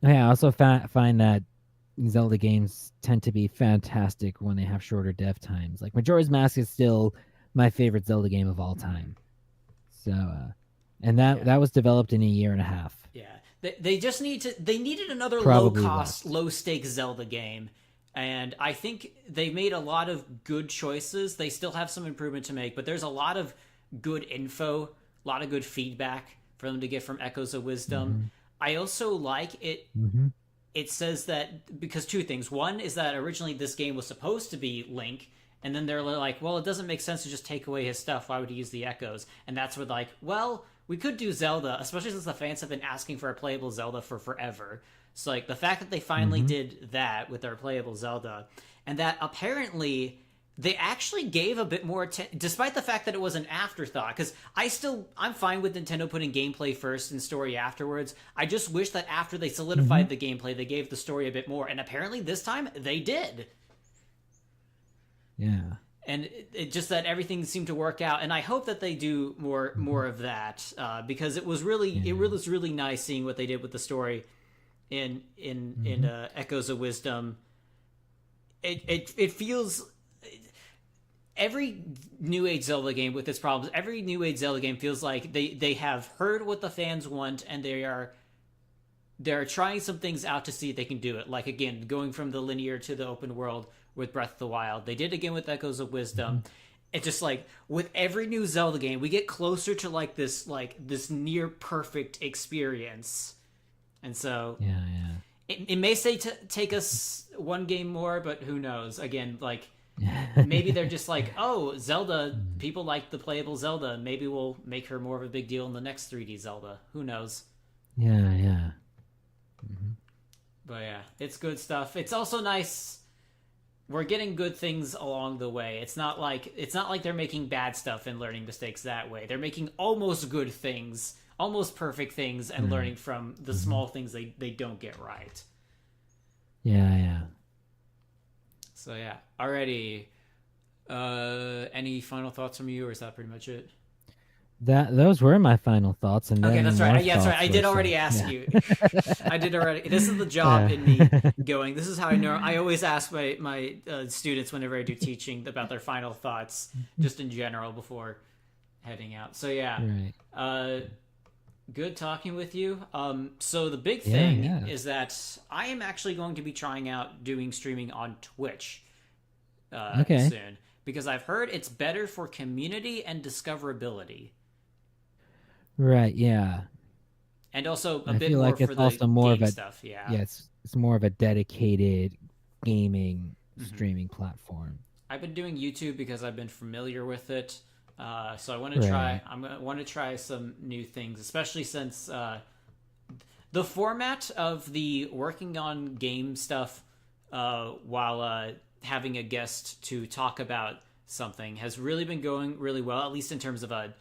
I also find that Zelda games tend to be fantastic when they have shorter dev times. Like Majora's Mask is still my favorite Zelda game of all time. So, and that was developed in a year and a half. Yeah. They just needed another Probably low-cost, low-stakes Zelda game. And I think they made a lot of good choices. They still have some improvement to make, but there's a lot of good info, a lot of good feedback for them to get from Echoes of Wisdom. I also like it. It says that because two things. One is that originally this game was supposed to be Link, and then they're like, well, it doesn't make sense to just take away his stuff. Why would he use the Echoes? And that's where like, well, we could do Zelda, especially since the fans have been asking for a playable Zelda for forever. So like the fact that they finally did that with their playable Zelda, and that apparently they actually gave a bit more attention, despite the fact that it was an afterthought. Because I'm fine with Nintendo putting gameplay first and story afterwards. I just wish that after they solidified the gameplay, they gave the story a bit more. And apparently this time they did. Yeah. And it just that everything seemed to work out, and I hope that they do more of that, because it was really nice seeing what they did with the story in Echoes of Wisdom. It feels every New Age Zelda game with its problems. Every New Age Zelda game feels like they have heard what the fans want, and they're trying some things out to see if they can do it. Like again, going from the linear to the open world with Breath of the Wild. They did again with Echoes of Wisdom. It's just like with every new Zelda game, we get closer to this near perfect experience. And so it may take us one game more, but who knows? Again, like Maybe they're just like, oh, Zelda, people like the playable Zelda. Maybe we'll make her more of a big deal in the next 3D Zelda. Who knows? Yeah, yeah. Hmm. But yeah, it's good stuff. It's also nice. We're getting good things along the way. It's not like they're making bad stuff and learning mistakes that way. They're making almost good things, almost perfect things, and Right. learning from the Hmm. small things they don't get right. Yeah, yeah. So yeah, already. Any final thoughts from you, or is that pretty much it? Those were my final thoughts, and Okay, then that's more right. Yeah, that's right. thoughts I were did already said. ask Yeah. you. I did already. This is the job in me Uh, going. This is how I know. I always ask my students whenever I do teaching about their final thoughts, just in general before heading out. So yeah, right. uh, good talking with you. So the big Yeah, thing yeah. is that I am actually going to be trying out doing streaming on Twitch Okay. soon because I've heard it's better for community and discoverability, Right. Yeah. and also a I bit feel more like for it's the also more of game a stuff. Yeah. yeah, it's more of a dedicated gaming Mm-hmm. streaming platform. I've been doing YouTube because I've been familiar with it. So I want to try. Right. Want to try some new things, especially since the format of the working on game stuff while having a guest to talk about something has really been going really well. At least in terms of a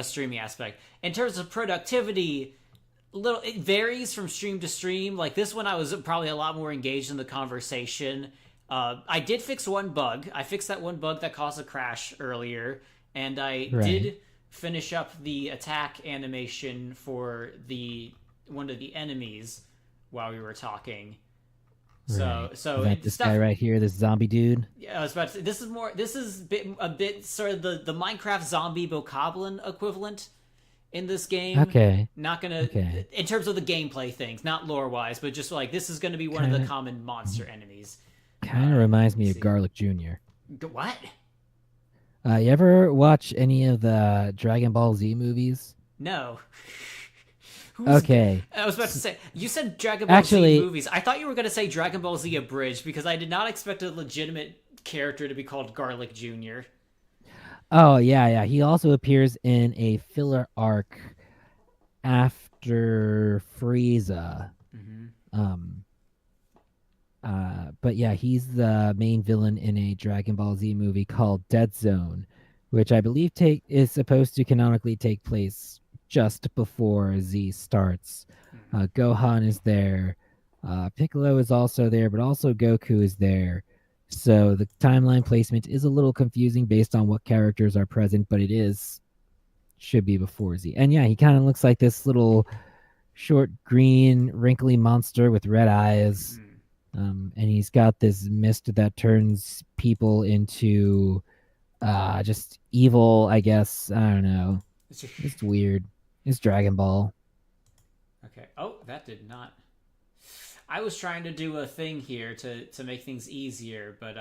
streaming aspect. In terms of productivity, little it varies from stream to stream. Like this one, I was probably a lot more engaged in the conversation. I did fix one bug. I fixed that one bug that caused a crash earlier, and I Right. did finish up the attack animation for the one of the enemies while we were talking. So Right. so Is that it, this guy stuff. right here, this zombie dude? Yeah, I was about to say this is more. This is a bit sort of the Minecraft zombie bokoblin equivalent in this game. Okay. Not gonna Okay. in terms of the gameplay things, not lore wise, but just like this is gonna be one of the Kind common monster enemies. of reminds You me of see Garlic Jr. what? You ever watch any of the Dragon Ball Z movies? No. Who's? Okay. I was about to say you said Dragon Ball Z Actually, movies. I thought you were gonna say Dragon Ball Z Abridged because I did not expect a legitimate character to be called Garlic Jr. oh yeah, yeah. He also appears in a filler arc after Frieza. Mm-hmm. Um, but yeah, he's the main villain in a Dragon Ball Z movie called Dead Zone, which I believe take is supposed to canonically take place just before Z starts. Mm-hmm. Gohan is there. Piccolo is also there, but also Goku is there. So the timeline placement is a little confusing based on what characters are present, but it is should be before Z. And yeah, he kind of looks like this little short, green, wrinkly monster with red eyes. Mm-hmm. And he's got this mist that turns people into just evil, I guess. I don't know. It's weird. It's Dragon Ball. Okay. Oh, that did not. I was trying to do a thing here to make things easier, but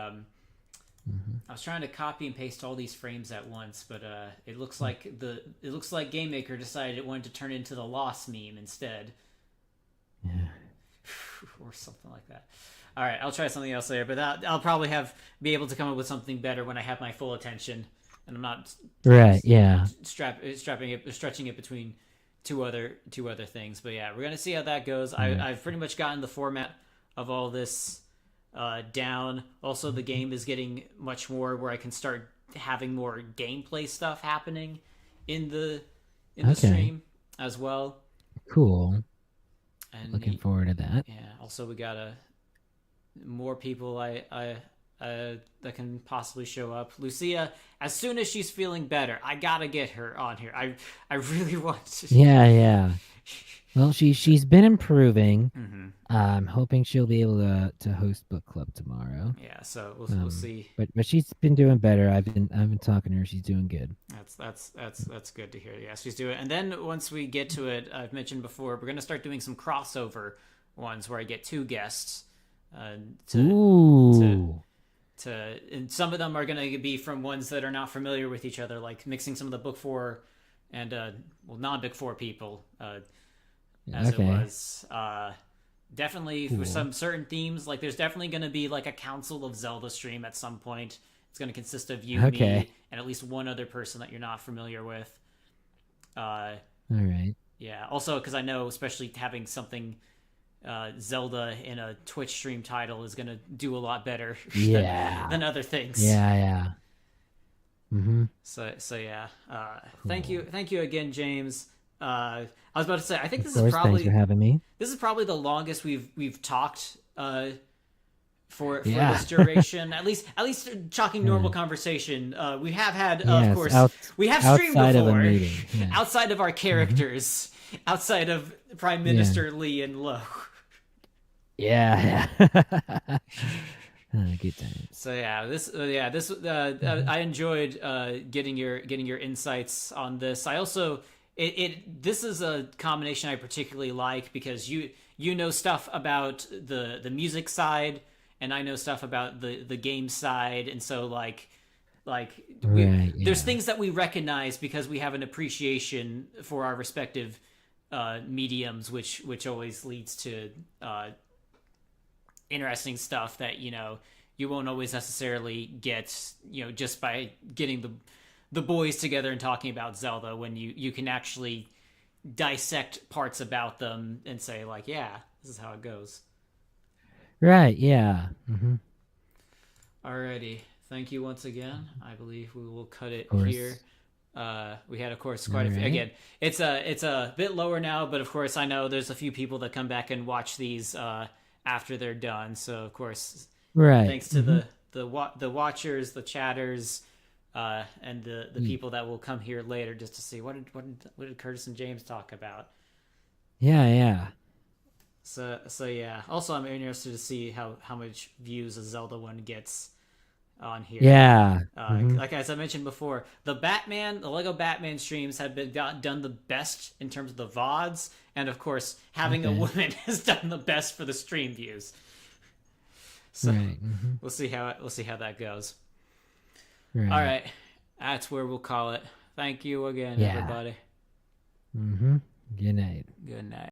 Mm-hmm. I was trying to copy and paste all these frames at once, but it looks like Game Maker decided it wanted to turn it into the Lost meme instead, Yeah. or something like that. All right, I'll try something else later, but I'll probably be able to come up with something better when I have my full attention, and I'm not Right. Yeah. stretching it between two other things. But yeah, we're gonna see how that goes. Right. I've pretty much gotten the format of all this down. Also, the game is getting much more where I can start having more gameplay stuff happening in the Okay. stream as well. Cool. And Looking forward to that. yeah, also we got more people that can possibly show up. Lucia, as soon as she's feeling better, I gotta get her on here. I really want to. Yeah. Yeah. Well, she's been improving. Mm-hmm. I'm hoping she'll be able to host book club tomorrow. Yeah, so we'll see. But she's been doing better. I've been talking to her. She's doing good. That's good to hear. Yeah, she's doing it. And then once we get to it, I've mentioned before, we're gonna start doing some crossover ones where I get two guests. Ooh. And some of them are gonna be from ones that are not familiar with each other, like mixing some of the book four and non book four people, as it Okay. was. definitely for Cool. some certain themes, like there's definitely going to be like a Council of Zelda stream at some point. It's going to consist of you, Okay. me, and at least one other person that you're not familiar with. Uh, All right. yeah. Also, because I know, especially having something Zelda in a Twitch stream title is going to do a lot better Yeah. than other things. Yeah. Yeah. Mm-hmm. So yeah. Cool. Thank you again, James. I was about to say, I think Of course. Thanks for having me. this is probably the longest we've talked for Yeah. this duration. At least talking normal Yeah. conversation. We have had, of Yes. course, we have streamed Outside of a before, meeting. Yeah. outside of our Mm-hmm. characters, outside of Prime Yeah. Minister Lee and Lo. Yeah. Yeah. Good times. So I enjoyed getting your insights on this. I also this is a combination I particularly like because you know stuff about the music side and I know stuff about the game side, and so Right. there's Yeah. things that we recognize because we have an appreciation for our respective mediums, which always leads to interesting stuff that you won't always necessarily get just by getting the boys together and talking about Zelda, when you can actually dissect parts about them and say like, yeah, this is how it goes. Right. Yeah. Mm-hmm. Alrighty, thank you once again. I believe we will cut it Of course. here. We had, of course, All quite a few. right. Again, it's a bit lower now, but of course, I know there's a few people that come back and watch these after they're done. So, of course, Right. thanks to Mm-hmm. the watchers, the chatters, and the people that will come here later just to see what did Curtis and James talk about. Yeah. Yeah. So yeah. Also, I'm interested to see how much views a Zelda one gets on here. Yeah. Mm-hmm. Like as I mentioned before, the Lego Batman streams have been done the best in terms of the VODs, and of course, having a Okay. woman has done the best for the stream views. So Right. Mm-hmm. we'll see how that goes. Right. All right, that's where we'll call it. Thank you again, Yeah. everybody. Mm-hmm. Good night. Good night.